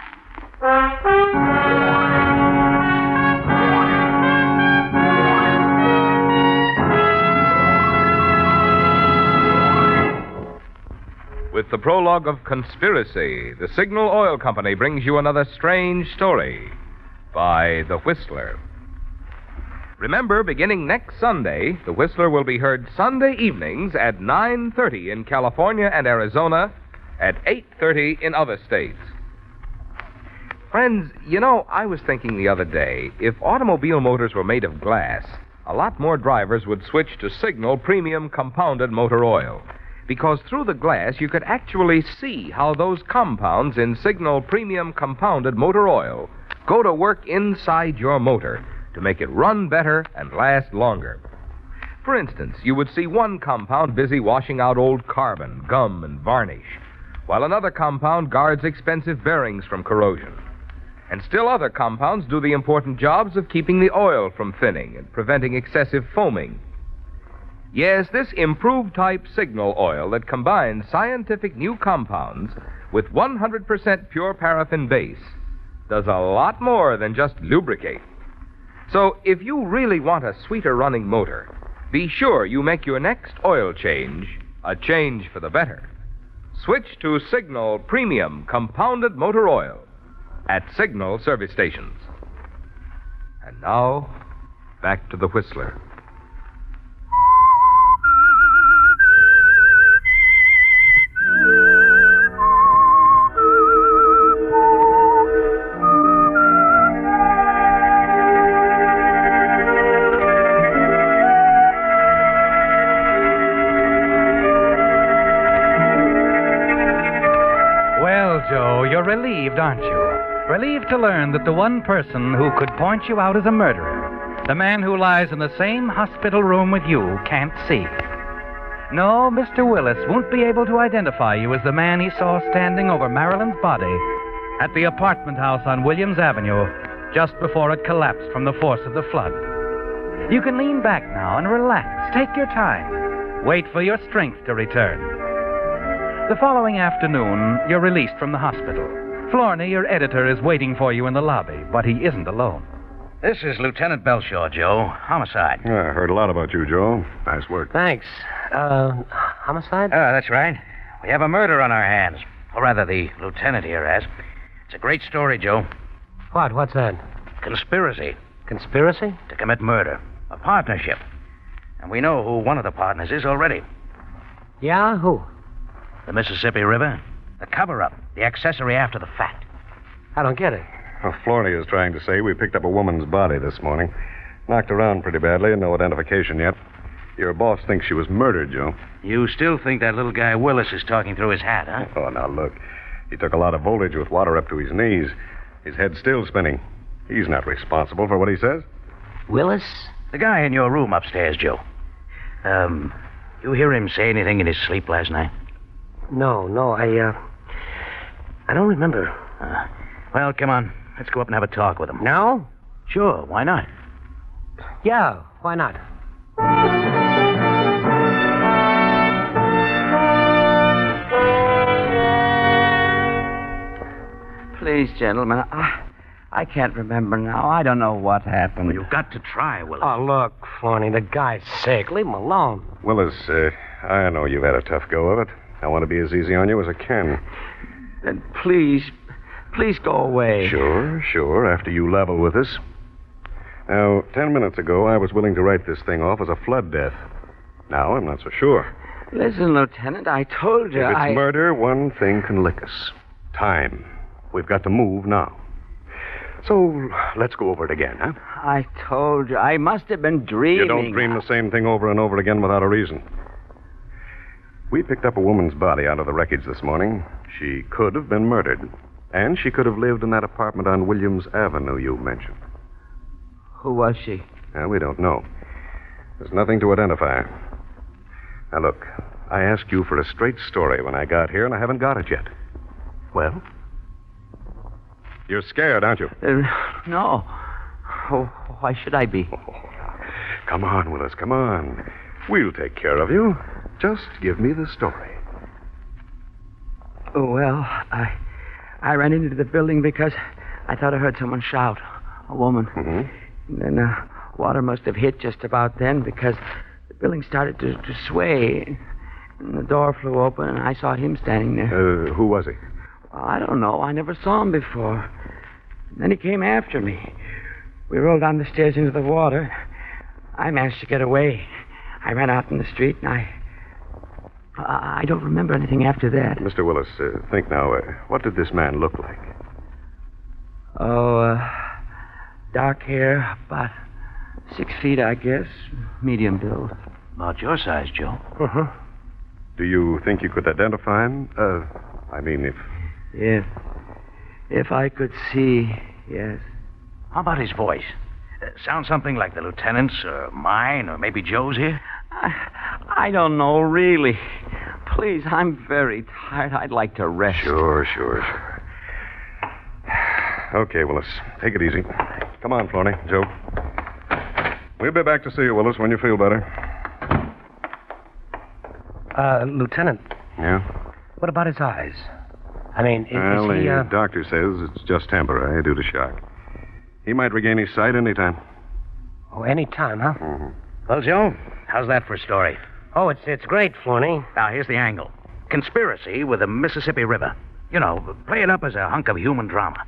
With the prologue of Conspiracy, the Signal Oil Company brings you another strange story by The Whistler. Remember, beginning next Sunday, The Whistler will be heard Sunday evenings at 9:30 in California and Arizona, at 8:30 in other states. Friends, you know, I was thinking the other day, if automobile motors were made of glass, a lot more drivers would switch to Signal Premium Compounded Motor Oil. Because through the glass, you could actually see how those compounds in Signal Premium Compounded Motor Oil go to work inside your motor to make it run better and last longer. For instance, you would see one compound busy washing out old carbon, gum, and varnish, while another compound guards expensive bearings from corrosion. And still other compounds do the important jobs of keeping the oil from thinning and preventing excessive foaming. Yes, this improved type Signal oil that combines scientific new compounds with 100% pure paraffin base does a lot more than just lubricate. So if you really want a sweeter running motor, be sure you make your next oil change a change for the better. Switch to Signal Premium Compounded Motor Oil at Signal service stations. And now, back to the Whistler. You're relieved, aren't you? Relieved to learn that the one person who could point you out as a murderer, the man who lies in the same hospital room with you, can't see. No, Mr. Willis won't be able to identify you as the man he saw standing over Marilyn's body at the apartment house on Williams Avenue just before it collapsed from the force of the flood. You can lean back now and relax. Take your time. Wait for your strength to return. The following afternoon, you're released from the hospital. Florney, your editor, is waiting for you in the lobby, but he isn't alone. This is Lieutenant Belshaw, Joe. Homicide. I heard a lot about you, Joe. Nice work. Thanks. Homicide? That's right. We have a murder on our hands. Or rather, the lieutenant here has. It's a great story, Joe. What's that? Conspiracy. Conspiracy? To commit murder. A partnership. And we know who one of the partners is already. Yeah? Who? The Mississippi River. The cover-up. The accessory after the fact. I don't get it. Well, Florney is trying to say we picked up a woman's body this morning. Knocked around pretty badly and no identification yet. Your boss thinks she was murdered, Joe. You still think that little guy Willis is talking through his hat, huh? Oh, now look. He took a lot of voltage with water up to his knees. His head's still spinning. He's not responsible for what he says. Willis? The guy in your room upstairs, Joe. You hear him say anything in his sleep last night? No, I don't remember. Well, come on. Let's go up and have a talk with him. Now? Sure, why not? Yeah, why not? Please, gentlemen, I can't remember now. I don't know what happened. Well, you've got to try, Willis. Oh, look, Florney, the guy's sick. Leave him alone. Willis, I know you've had a tough go of it. I want to be as easy on you as I can. Then please go away. Sure, after you level with us. Now, 10 minutes ago, I was willing to write this thing off as a flood death. Now, I'm not so sure. Listen, Lieutenant, I told you If it's murder, one thing can lick us. Time. We've got to move now. So, let's go over it again, huh? I told you. I must have been dreaming. You don't dream the same thing over and over again without a reason. We picked up a woman's body out of the wreckage this morning. She could have been murdered. And she could have lived in that apartment on Williams Avenue you mentioned. Who was she? We don't know. There's nothing to identify. Now, look, I asked you for a straight story when I got here, and I haven't got it yet. Well? You're scared, aren't you? No. Oh, why should I be? Come on, Willis, come on. We'll take care of you. Just give me the story. Oh, well, I ran into the building because I thought I heard someone shout. A woman. Mm-hmm. And then water must have hit just about then because the building started to sway. And the door flew open, and I saw him standing there. Who was he? Well, I don't know. I never saw him before. And then he came after me. We rolled down the stairs into the water. I managed to get away. I ran out in the street, and I don't remember anything after that. Mr. Willis, think now. What did this man look like? Oh, dark hair, about 6 feet, I guess. Medium build. About your size, Joe. Uh-huh. Do you think you could identify him? I mean, If I could see, yes. How about his voice? Sounds something like the lieutenant's, or mine, or maybe Joe's here? I don't know, really. Please, I'm very tired. I'd like to rest. Sure. Okay, Willis. Take it easy. Come on, Florney. Joe. We'll be back to see you, Willis, when you feel better. Lieutenant. Yeah? What about his eyes? I mean, is he... the doctor says it's just temporary due to shock. He might regain his sight any time. Oh, any time, huh? Mm-hmm. Well, Joe, how's that for a story? Oh, it's great, Florney. Now, here's the angle. Conspiracy with the Mississippi River. You know, play it up as a hunk of human drama.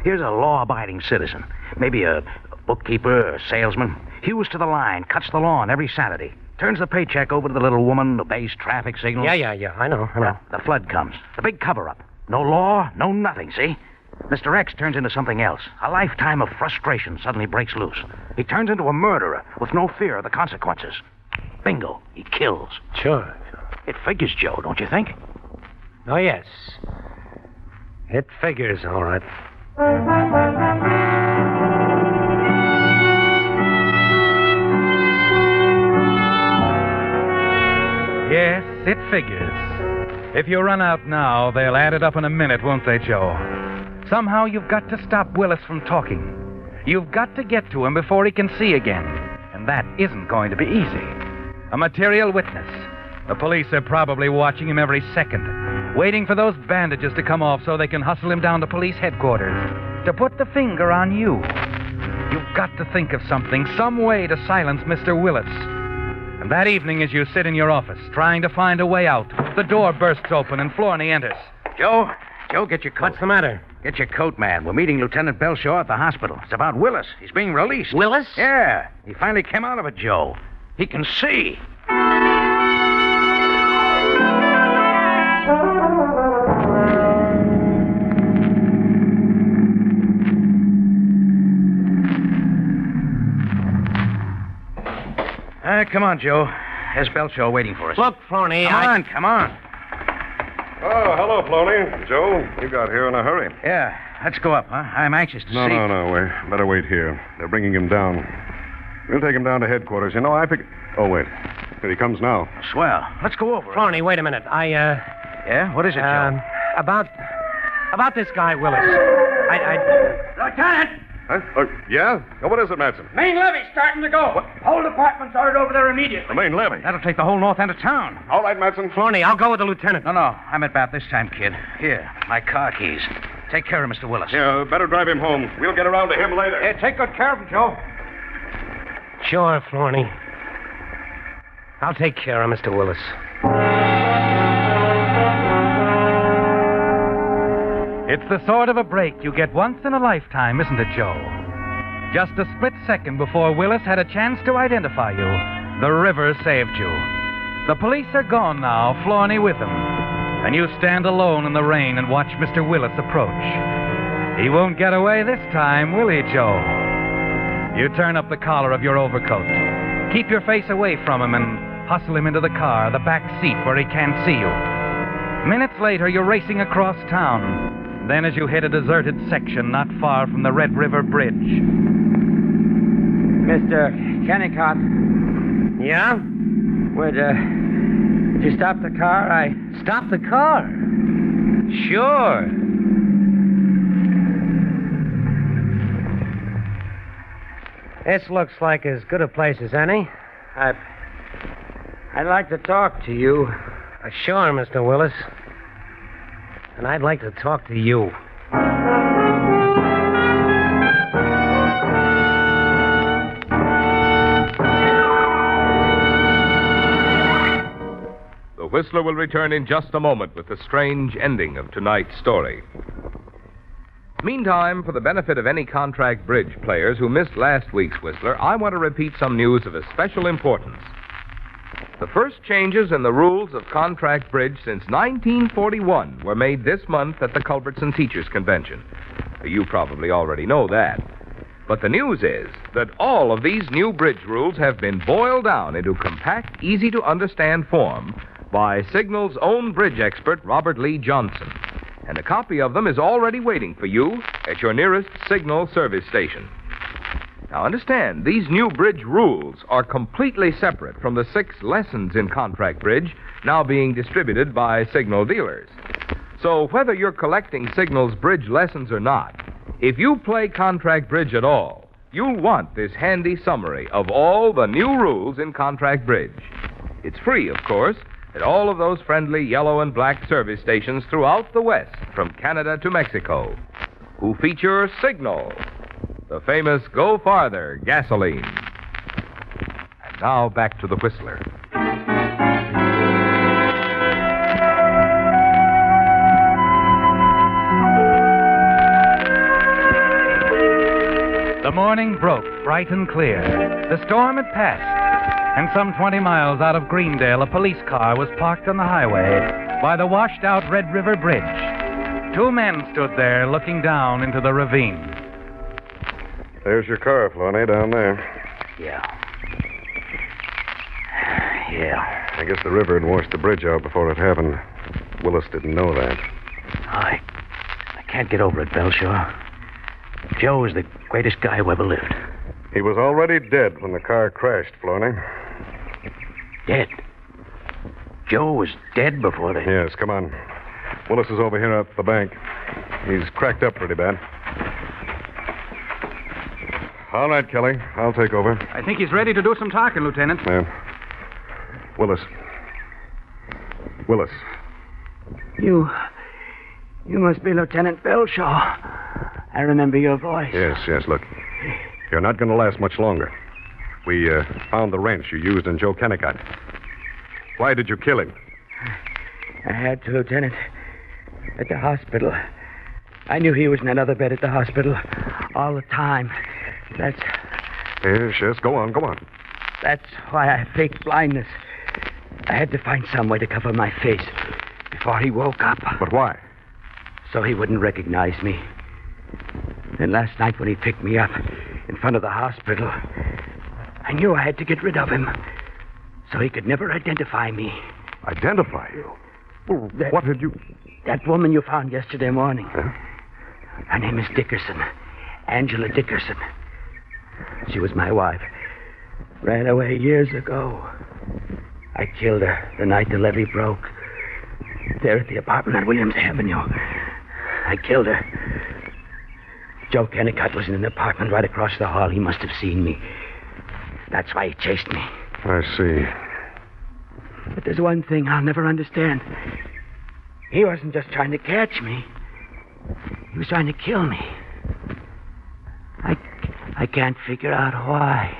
Here's a law-abiding citizen. Maybe a bookkeeper or a salesman. Hews to the line, cuts the lawn every Saturday. Turns the paycheck over to the little woman, obeys traffic signals. Yeah. I know. The flood comes. The big cover-up. No law, no nothing, see? Mr. X turns into something else. A lifetime of frustration suddenly breaks loose. He turns into a murderer with no fear of the consequences. Bingo. He kills. Sure. It figures, Joe, don't you think? Oh, yes. It figures, all right. Yes, it figures. If you run out now, they'll add it up in a minute, won't they, Joe? Somehow you've got to stop Willis from talking. You've got to get to him before he can see again. And that isn't going to be easy. A material witness. The police are probably watching him every second, waiting for those bandages to come off so they can hustle him down to police headquarters to put the finger on you. You've got to think of something, some way to silence Mr. Willis. And that evening, as you sit in your office, trying to find a way out, the door bursts open and Florney enters. Joe, get your coat. What's the matter? Get your coat, man. We're meeting Lieutenant Belshaw at the hospital. It's about Willis. He's being released. Willis? Yeah. He finally came out of it, Joe. He can see. Come on, Joe. There's Belshaw waiting for us. Look, Florney, Come on. Oh, hello, Floney. Joe, you got here in a hurry. Yeah, let's go up, huh? I'm anxious to see. No. We better wait here. They're bringing him down. We'll take him down to headquarters. You know, I figured... Oh, wait. Here he comes now. Swell. Let's go over it. Florney, wait a minute. Yeah? What is it, Joe? About this guy, Willis. Lieutenant! Huh? Yeah? What is it, Madsen? Main levee's starting to go. Whole department's ordered over there immediately. The main levee. That'll take the whole north end of town. All right, Madsen. Florney, I'll go with the lieutenant. No, I'm at bat this time, kid. Here, my car keys. Take care of Mr. Willis. Yeah, better drive him home. We'll get around to him later. Yeah, take good care of him, Joe. Sure, Florney. I'll take care of Mr. Willis. It's the sort of a break you get once in a lifetime, isn't it, Joe? Just a split second before Willis had a chance to identify you, the river saved you. The police are gone now, Florney with them. And you stand alone in the rain and watch Mr. Willis approach. He won't get away this time, will he, Joe? You turn up the collar of your overcoat. Keep your face away from him and hustle him into the car, the back seat where he can't see you. Minutes later, you're racing across town. Then as you hit a deserted section not far from the Red River Bridge. Mr. Kennicott. Yeah? Would you stop the car? Stop the car? Sure. This looks like as good a place as any. I'd like to talk to you. Sure, Mr. Willis. And I'd like to talk to you. The Whistler will return in just a moment with the strange ending of tonight's story. Meantime, for the benefit of any contract bridge players who missed last week's Whistler, I want to repeat some news of especial importance. The first changes in the rules of contract bridge since 1941 were made this month at the Culbertson Teachers Convention. You probably already know that. But the news is that all of these new bridge rules have been boiled down into compact, easy-to-understand form by Signal's own bridge expert, Robert Lee Johnson. And a copy of them is already waiting for you at your nearest Signal service station. Now, understand, these new bridge rules are completely separate from the 6 lessons in contract bridge now being distributed by Signal dealers. So, whether you're collecting Signal's bridge lessons or not, if you play contract bridge at all, you'll want this handy summary of all the new rules in contract bridge. It's free, of course, at all of those friendly yellow and black service stations throughout the West, from Canada to Mexico, who feature Signal, the famous Go Farther gasoline. And now back to the Whistler. The morning broke bright and clear. The storm had passed, and some 20 miles out of Greendale, a police car was parked on the highway by the washed-out Red River Bridge. 2 men stood there looking down into the ravine. There's your car, Floney, down there. Yeah. I guess the river had washed the bridge out before it happened. Willis didn't know that. I can't get over it, Belshaw. Joe is the greatest guy who ever lived. He was already dead when the car crashed, Flournoy. Dead? Joe was dead before they... Yes, come on. Willis is over here at the bank. He's cracked up pretty bad. All right, Kelly. I'll take over. I think he's ready to do some talking, Lieutenant. Yeah. Willis. You must be Lieutenant Belshaw. I remember your voice. Yes, look. You're not going to last much longer. We found the wrench you used in Joe Kennicott. Why did you kill him? I had to, Lieutenant. At the hospital. I knew he was in another bed at the hospital all the time. That's... Yes, go on. That's why I faked blindness. I had to find some way to cover my face before he woke up. But why? So he wouldn't recognize me. Then last night when he picked me up in front of the hospital, I knew I had to get rid of him so he could never identify me. Identify you? Well, what did you... That woman you found yesterday morning. Huh? Her name is Dickerson. Angela Dickerson. She was my wife. Ran away years ago. I killed her the night the levee broke. There at the apartment on Williams Avenue. I killed her. Joe Kennicott was in an apartment right across the hall. He must have seen me. That's why he chased me. I see. But there's one thing I'll never understand. He wasn't just trying to catch me. He was trying to kill me. I can't figure out why.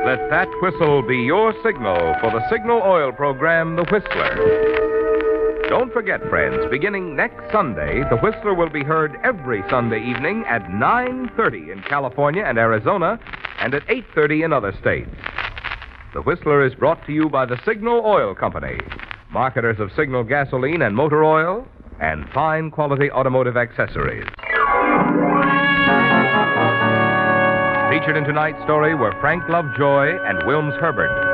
Let that whistle be your signal for the Signal Oil program, The Whistler. Don't forget, friends, beginning next Sunday, The Whistler will be heard every Sunday evening at 9:30 in California and Arizona and at 8:30 in other states. The Whistler is brought to you by the Signal Oil Company, marketers of Signal gasoline and motor oil and fine quality automotive accessories. Featured in tonight's story were Frank Lovejoy and Wilms Herbert.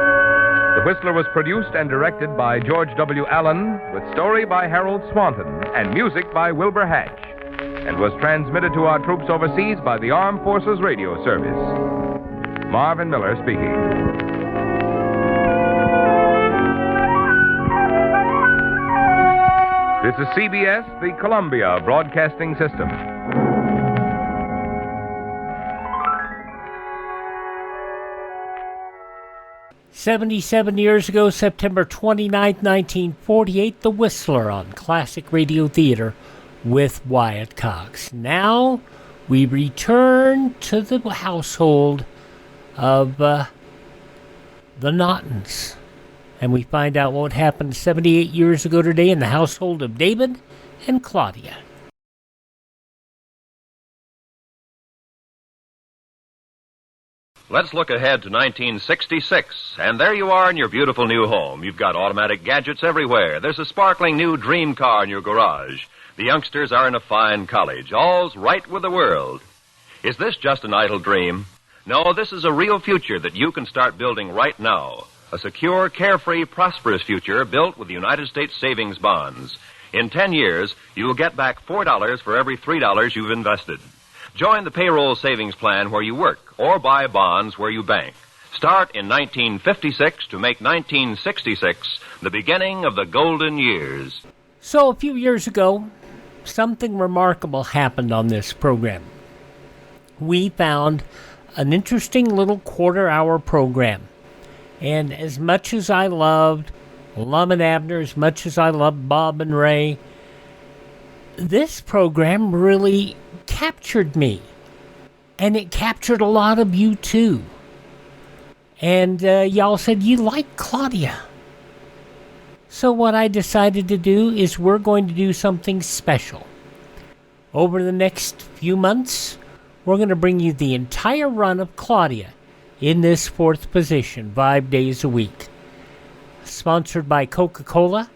The Whistler was produced and directed by George W. Allen, with story by Harold Swanton and music by Wilbur Hatch, and was transmitted to our troops overseas by the Armed Forces Radio Service. Marvin Miller speaking. This is CBS, the Columbia Broadcasting System. "77 years ago, September 29th, 1948, The Whistler on Classic Radio Theater with Wyatt Cox. Now we return to the household of the Naughtons, and we find out what happened 78 years ago today in the household of David and Claudia. Let's look ahead to 1966, and there you are in your beautiful new home. You've got automatic gadgets everywhere. There's a sparkling new dream car in your garage. The youngsters are in a fine college. All's right with the world. Is this just an idle dream? No, this is a real future that you can start building right now. A secure, carefree, prosperous future built with the United States savings bonds. In 10 years, you will get back $4 for every $3 you've invested. Join the payroll savings plan where you work, or buy bonds where you bank. Start in 1956 to make 1966 the beginning of the golden years. So a few years ago, something remarkable happened on this program. We found an interesting little quarter-hour program. And as much as I loved Lum and Abner, as much as I loved Bob and Ray, this program really captured me. And it captured a lot of you, too. And y'all said you like Claudia. So what I decided to do is we're going to do something special. Over the next few months, we're going to bring you the entire run of Claudia in this fourth position, 5 days a week. Sponsored by Coca-Cola,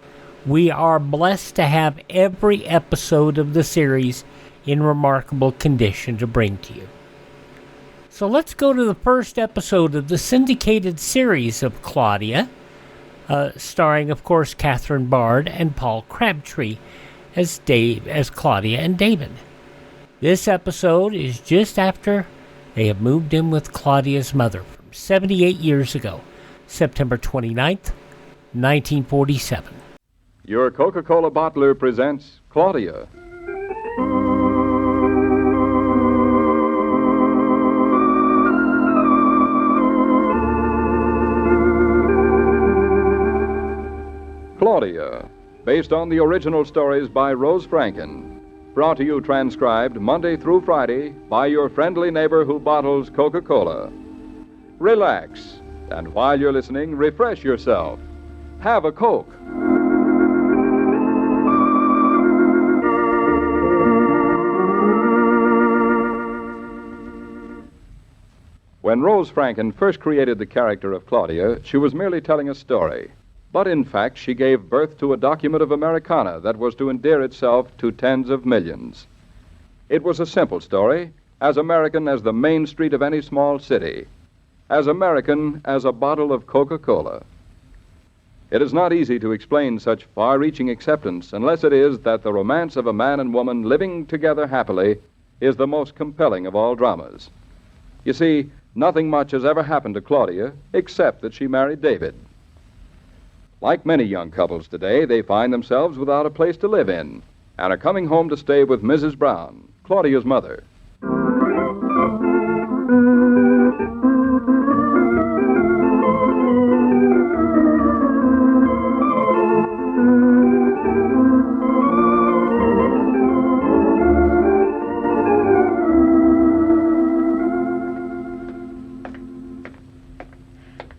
We are blessed to have every episode of the series in remarkable condition to bring to you. So let's go to the first episode of the syndicated series of Claudia, starring, of course, Catherine Bard and Paul Crabtree as Claudia and David. This episode is just after they have moved in with Claudia's mother from 78 years ago, September 29th, 1947. Your Coca-Cola bottler presents Claudia. Claudia, based on the original stories by Rose Franken. Brought to you transcribed Monday through Friday by your friendly neighbor who bottles Coca-Cola. Relax, and while you're listening, refresh yourself. Have a Coke. When Rose Franken first created the character of Claudia, she was merely telling a story. But in fact, she gave birth to a document of Americana that was to endear itself to tens of millions. It was a simple story, as American as the main street of any small city, as American as a bottle of Coca-Cola. It is not easy to explain such far-reaching acceptance unless it is that the romance of a man and woman living together happily is the most compelling of all dramas. You see, nothing much has ever happened to Claudia except that she married David. Like many young couples today, they find themselves without a place to live in and are coming home to stay with Mrs. Brown, Claudia's mother.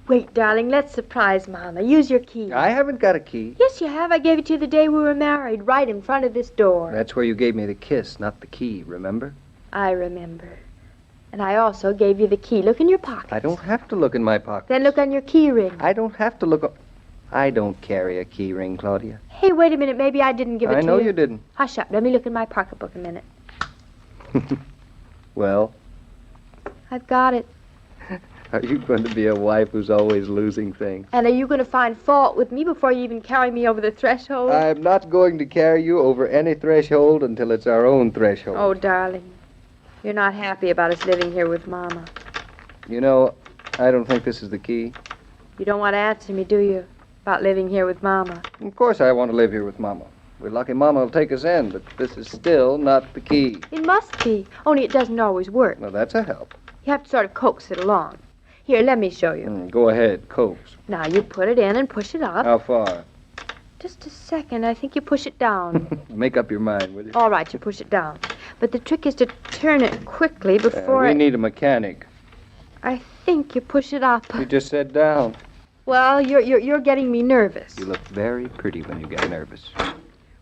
Wait, darling, let's surprise Mama. Use your key. I haven't got a key. Yes, you have. I gave it to you the day we were married, right in front of this door. That's where you gave me the kiss, not the key, remember? I remember. And I also gave you the key. Look in your pocket. I don't have to look in my pocket. Then look on your key ring. I don't have to look. I don't carry a key ring, Claudia. Hey, wait a minute. Maybe I didn't give it to you. I know you didn't. Hush up. Let me look in my pocketbook a minute. Well? I've got it. Are you going to be a wife who's always losing things? And are you going to find fault with me before you even carry me over the threshold? I'm not going to carry you over any threshold until it's our own threshold. Oh, darling. You're not happy about us living here with Mama. You know, I don't think this is the key. You don't want to answer me, do you? About living here with Mama. Of course I want to live here with Mama. We're lucky Mama will take us in, but this is still not the key. It must be. Only it doesn't always work. Well, that's a help. You have to sort of coax it along. Here, let me show you. Go ahead, coax. Now, you put it in and push it up. How far? Just a second. I think you push it down. Make up your mind, will you? All right, you push it down. But the trick is to turn it quickly before we need a mechanic. I think you push it up. You just said down. Well, you're getting me nervous. You look very pretty when you get nervous.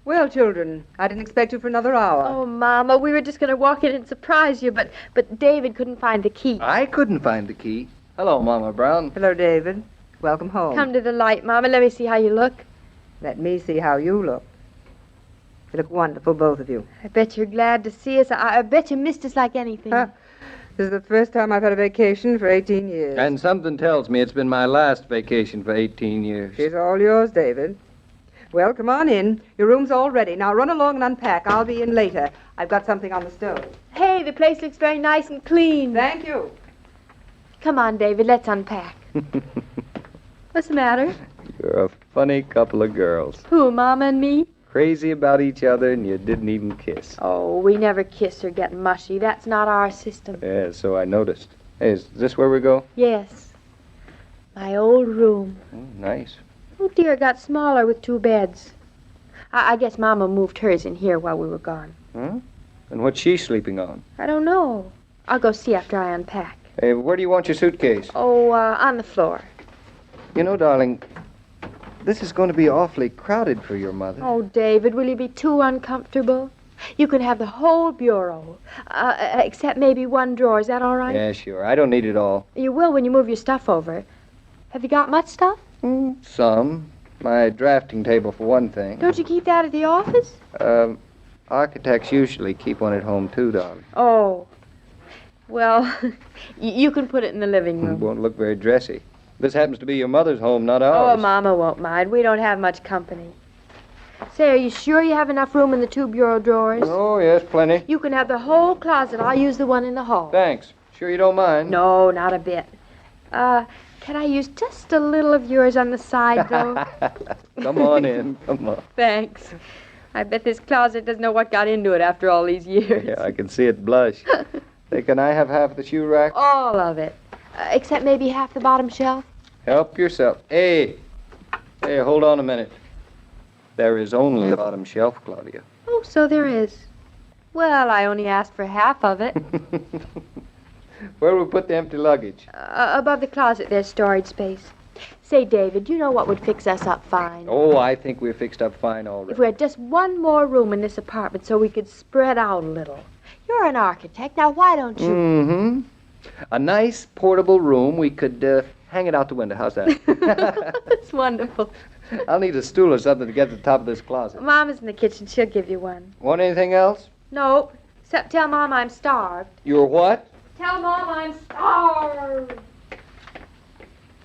Well, children, I didn't expect you for another hour. Oh, Mama, we were just going to walk in and surprise you, but David couldn't find the key. I couldn't find the key. Hello, Mama Brown. Hello, David. Welcome home. Come to the light, Mama. Let me see how you look. Let me see how you look. You look wonderful, both of you. I bet you're glad to see us. I bet you missed us like anything. Huh. This is the first time I've had a vacation for 18 years. And something tells me it's been my last vacation for 18 years. She's all yours, David. Well, come on in. Your room's all ready. Now run along and unpack. I'll be in later. I've got something on the stove. Hey, the place looks very nice and clean. Thank you. Come on, David. Let's unpack. What's the matter? You're a funny couple of girls. Who, Mama and me? Crazy about each other, and you didn't even kiss. Oh, we never kiss or get mushy. That's not our system. Yeah, so I noticed. Hey, is this where we go? Yes. My old room. Nice. Oh, dear, it got smaller with 2 beds. I guess Mama moved hers in here while we were gone. Huh? And what's she sleeping on? I don't know. I'll go see after I unpack. Hey, where do you want your suitcase? Oh, on the floor. You know, darling, this is going to be awfully crowded for your mother. Oh, David, will you be too uncomfortable? You can have the whole bureau, except maybe 1 drawer. Is that all right? Yeah, sure. I don't need it all. You will when you move your stuff over. Have you got much stuff? Some. My drafting table, for one thing. Don't you keep that at the office? Architects usually keep one at home, too, darling. Oh. Well, you can put it in the living room. It won't look very dressy. This happens to be your mother's home, not Oh, ours. Mama won't mind. We don't have much company. Say, are you sure you have enough room in the 2 bureau drawers? Oh, yes, plenty. You can have the whole closet. I'll use the one in the hall. Thanks. Sure you don't mind? No, not a bit. Can I use just a little of yours on the side, though? Come on in. Come on. Thanks. I bet this closet doesn't know what got into it after all these years. Yeah, I can see it blush. Say, can I have half the shoe rack? All of it. Except maybe half the bottom shelf. Help yourself. Hey, hold on a minute. There is only the bottom shelf, Claudia. Oh, so there is. Well, I only asked for half of it. Where will we put the empty luggage? Above the closet, there's storage space. Say, David, you know what would fix us up fine? Oh, I think we're fixed up fine already. If we had just one more room in this apartment so we could spread out a little. You're an architect. Now, why don't you? Mm-hmm. A nice portable room. We could hang it out the window. How's that? That's wonderful. I'll need a stool or something to get to the top of this closet. Mama's in the kitchen. She'll give you one. Want anything else? No, except tell Mom I'm starved. You're what? Tell Mom I'm starved.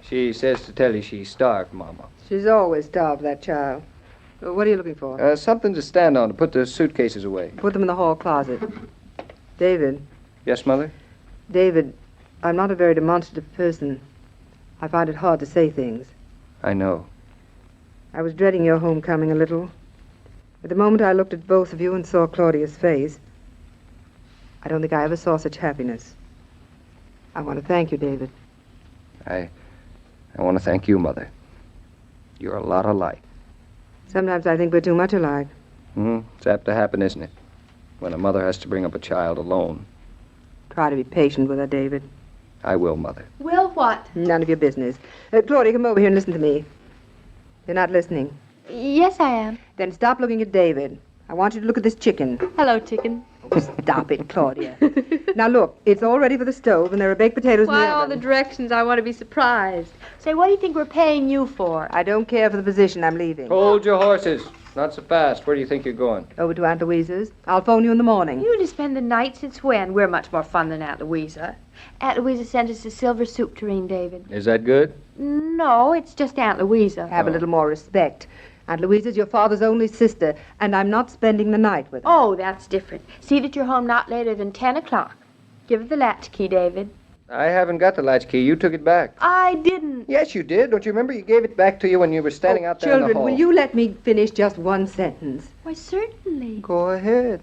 She says to tell you she's starved, Mama. She's always starved, that child. What are you looking for? Something to stand on to put the suitcases away. Put them in the hall closet. David. Yes, Mother? David, I'm not a very demonstrative person. I find it hard to say things. I know. I was dreading your homecoming a little. At the moment I looked at both of you and saw Claudia's face, I don't think I ever saw such happiness. I want to thank you, David. I want to thank you, Mother. You're a lot alike. Sometimes I think we're too much alike. It's apt to happen, isn't it? When a mother has to bring up a child alone. Try to be patient with her, David. I will, Mother. Will what? None of your business. Claudia, come over here and listen to me. You're not listening. Yes, I am. Then stop looking at David. I want you to look at this chicken. Hello, chicken. Oh, stop it, Claudia. Now, look, it's all ready for the stove, and there are baked potatoes in the Why oven. all the directions? I want to be surprised. Say, what do you think we're paying you for? I don't care for the position. I'm leaving. Hold your horses. Not so fast. Where do you think you're going? Over to Aunt Louisa's. I'll phone you in the morning. You to spend the night since when? We're much more fun than Aunt Louisa. Aunt Louisa sent us a silver soup tureen, David. Is that good? No, it's just Aunt Louisa. Have a little more respect. Aunt Louisa's your father's only sister, and I'm not spending the night with her. Oh, that's different. See that you're home not later than 10 o'clock. Give her the latchkey, David. I haven't got the latchkey. You took it back. I didn't. Yes, you did. Don't you remember? You gave it back to you when you were standing out there in the Children, hall. will you let me finish just one sentence? Why, certainly. Go ahead.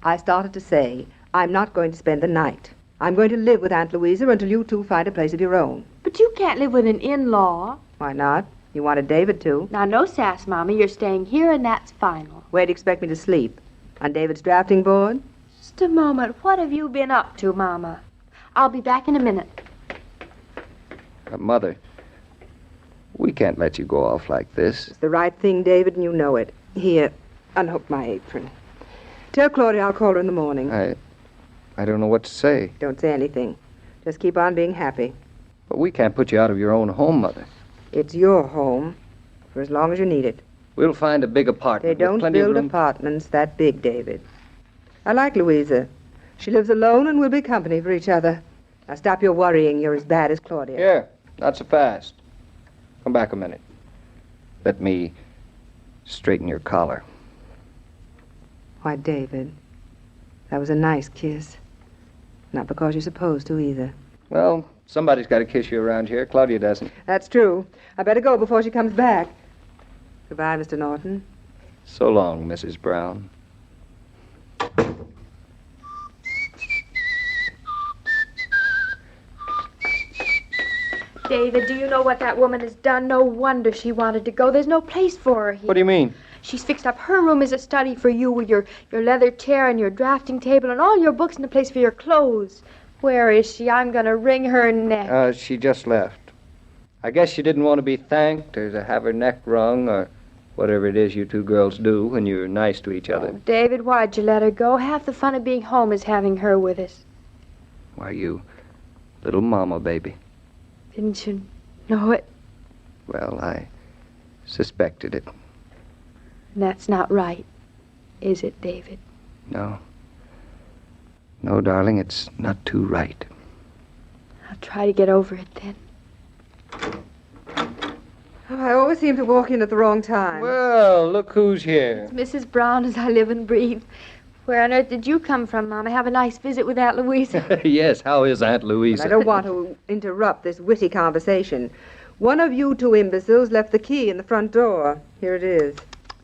I started to say, I'm not going to spend the night. I'm going to live with Aunt Louisa until you two find a place of your own. But you can't live with an in-law. Why not? You wanted David to. Now, no sass, Mama. You're staying here, and that's final. Where do you expect me to sleep? On David's drafting board? Just a moment. What have you been up to, Mama? I'll be back in a minute. Mother, we can't let you go off like this. It's the right thing, David, and you know it. Here, unhook my apron. Tell Claudia I'll call her in the morning. I don't know what to say. Don't say anything. Just keep on being happy. But we can't put you out of your own home, Mother. It's your home for as long as you need it. We'll find a big apartment. They don't with plenty of build room. apartments that big, David. I like Louisa. She lives alone and we'll be company for each other. Now stop your worrying. You're as bad as Claudia. Here, not so fast. Come back a minute. Let me straighten your collar. Why, David, that was a nice kiss. Not because you're supposed to either. Well, somebody's got to kiss you around here. Claudia doesn't. That's true. I better go before she comes back. Goodbye, Mr. Norton. So long, Mrs. Brown. David, do you know what that woman has done? No wonder she wanted to go. There's no place for her here. What do you mean? She's fixed up her room as a study for you with your leather chair and your drafting table and all your books and a place for your clothes. Where is she? I'm going to wring her neck. She just left. I guess she didn't want to be thanked or to have her neck wrung or whatever it is you two girls do when you're nice to each other. Oh, David, why'd you let her go? Half the fun of being home is having her with us. Why, you little mama baby. Didn't you know it? Well, suspected it. And that's not right, is it, David? No. No, darling, it's not too right. I'll try to get over it then. Oh, I always seem to walk in at the wrong time. Well, look who's here. It's Mrs. Brown as I live and breathe. Where on earth did you come from, Mama? Have a nice visit with Aunt Louisa. Yes, how is Aunt Louisa? I don't want to interrupt this witty conversation. One of you two imbeciles left the key in the front door. Here it is.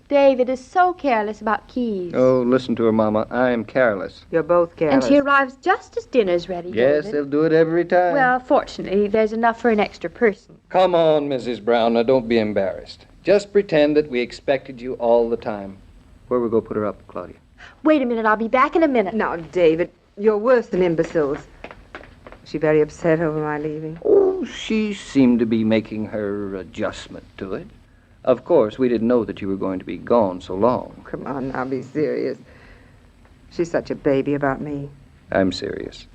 David is so careless about keys. Oh, listen to her, Mama. I'm careless. You're both careless. And she arrives just as dinner's ready, Yes, David. they'll do it every time. Well, fortunately, there's enough for an extra person. Come on, Mrs. Brown. Now, don't be embarrassed. Just pretend that we expected you all the time. Where we go put her up, Claudia? Wait a minute, I'll be back in a minute. Now, David, you're worse than imbeciles. Is she very upset over my leaving? Oh, she seemed to be making her adjustment to it. Of course, we didn't know that you were going to be gone so long. Come on, now, be serious. She's such a baby about me. I'm serious.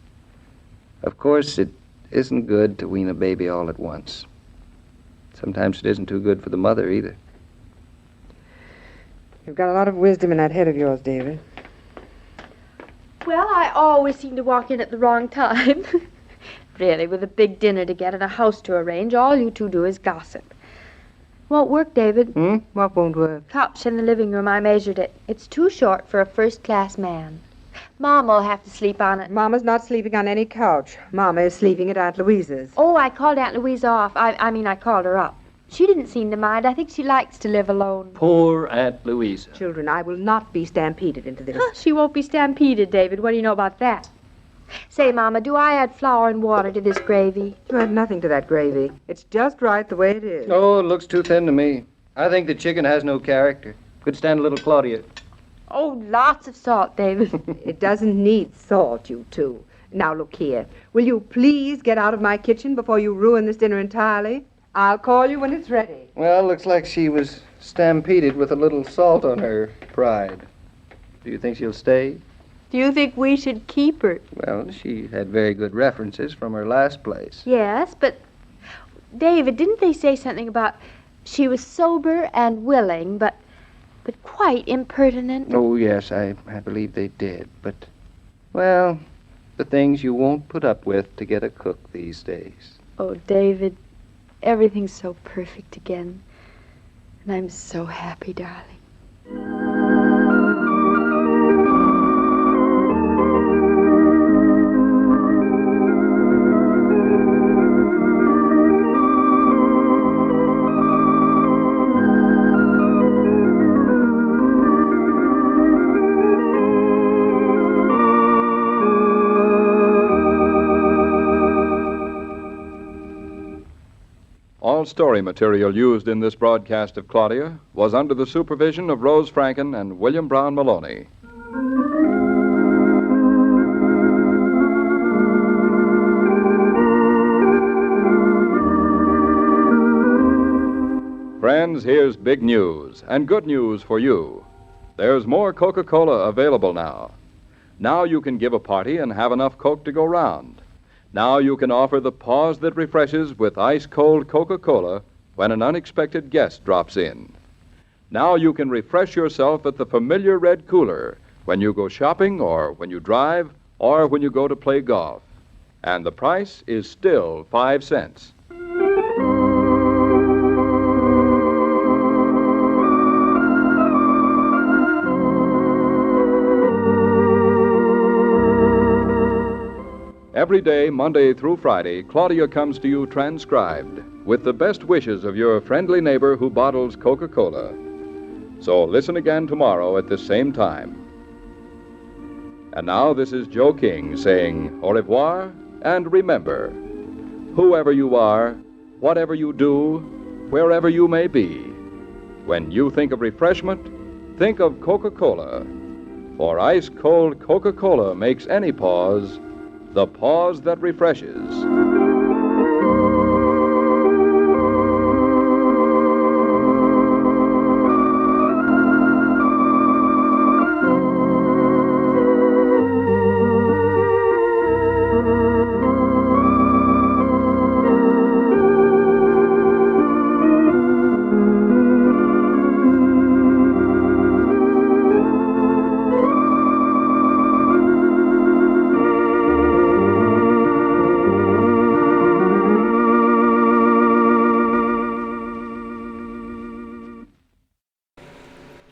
Of course, it isn't good to wean a baby all at once. Sometimes it isn't too good for the mother either. You've got a lot of wisdom in that head of yours, David. Well, I always seem to walk in at the wrong time. Really, with a big dinner to get and a house to arrange, all you two do is gossip. Won't work, David. What won't work? Couch in the living room, I measured it. It's too short for a first-class man. Mama'll have to sleep on it. Mama's not sleeping on any couch. Mama is sleeping at Aunt Louisa's. Oh, I called Aunt Louisa off. I called her up. She didn't seem to mind. I think she likes to live alone. Poor Aunt Louisa. Children, I will not be stampeded into this. She won't be stampeded, David. What do you know about that? Say, Mama, do I add flour and water to this gravy? You add nothing to that gravy. It's just right the way it is. Oh, it looks too thin to me. I think the chicken has no character. Could stand a little Claudia. Oh, lots of salt, David. It doesn't need salt, you two. Now, look here. Will you please get out of my kitchen before you ruin this dinner entirely? I'll call you when it's ready. Well, looks like she was stampeded with a little salt on her pride. Do you think she'll stay? Do you think we should keep her? Well, she had very good references from her last place. Yes, but... David, didn't they say something about she was sober and willing, but quite impertinent? Oh, yes, I believe they did. But, well, the things you won't put up with to get a cook these days. Oh, David, everything's so perfect again. And I'm so happy, darling. All story material used in this broadcast of Claudia was under the supervision of Rose Franken and William Brown Maloney. Friends, here's big news, and good news for you. There's more Coca-Cola available now. Now you can give a party and have enough Coke to go round. Now you can offer the pause that refreshes with ice-cold Coca-Cola when an unexpected guest drops in. Now you can refresh yourself at the familiar red cooler when you go shopping or when you drive or when you go to play golf. And the price is still 5 cents. Every day, Monday through Friday, Claudia comes to you transcribed with the best wishes of your friendly neighbor who bottles Coca-Cola. So listen again tomorrow at the same time. And now this is Joe King saying au revoir, and remember, whoever you are, whatever you do, wherever you may be, when you think of refreshment, think of Coca-Cola. For ice-cold Coca-Cola makes any pause the pause that refreshes.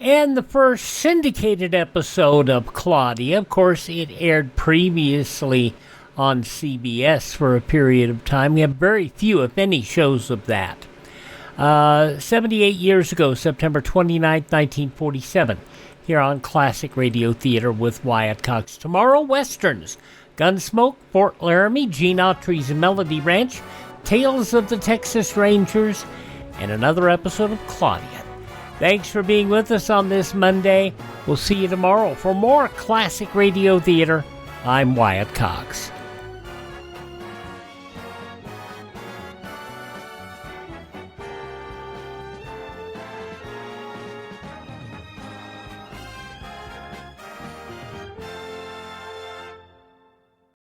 And the first syndicated episode of Claudia, of course, it aired previously on CBS for a period of time. We have very few, if any, shows of that. 78 years ago, September 29th, 1947, here on Classic Radio Theater with Wyatt Cox. Tomorrow, Westerns, Gunsmoke, Fort Laramie, Gene Autry's Melody Ranch, Tales of the Texas Rangers, and another episode of Claudia. Thanks for being with us on this Monday. We'll see you tomorrow for more Classic Radio Theater. I'm Wyatt Cox.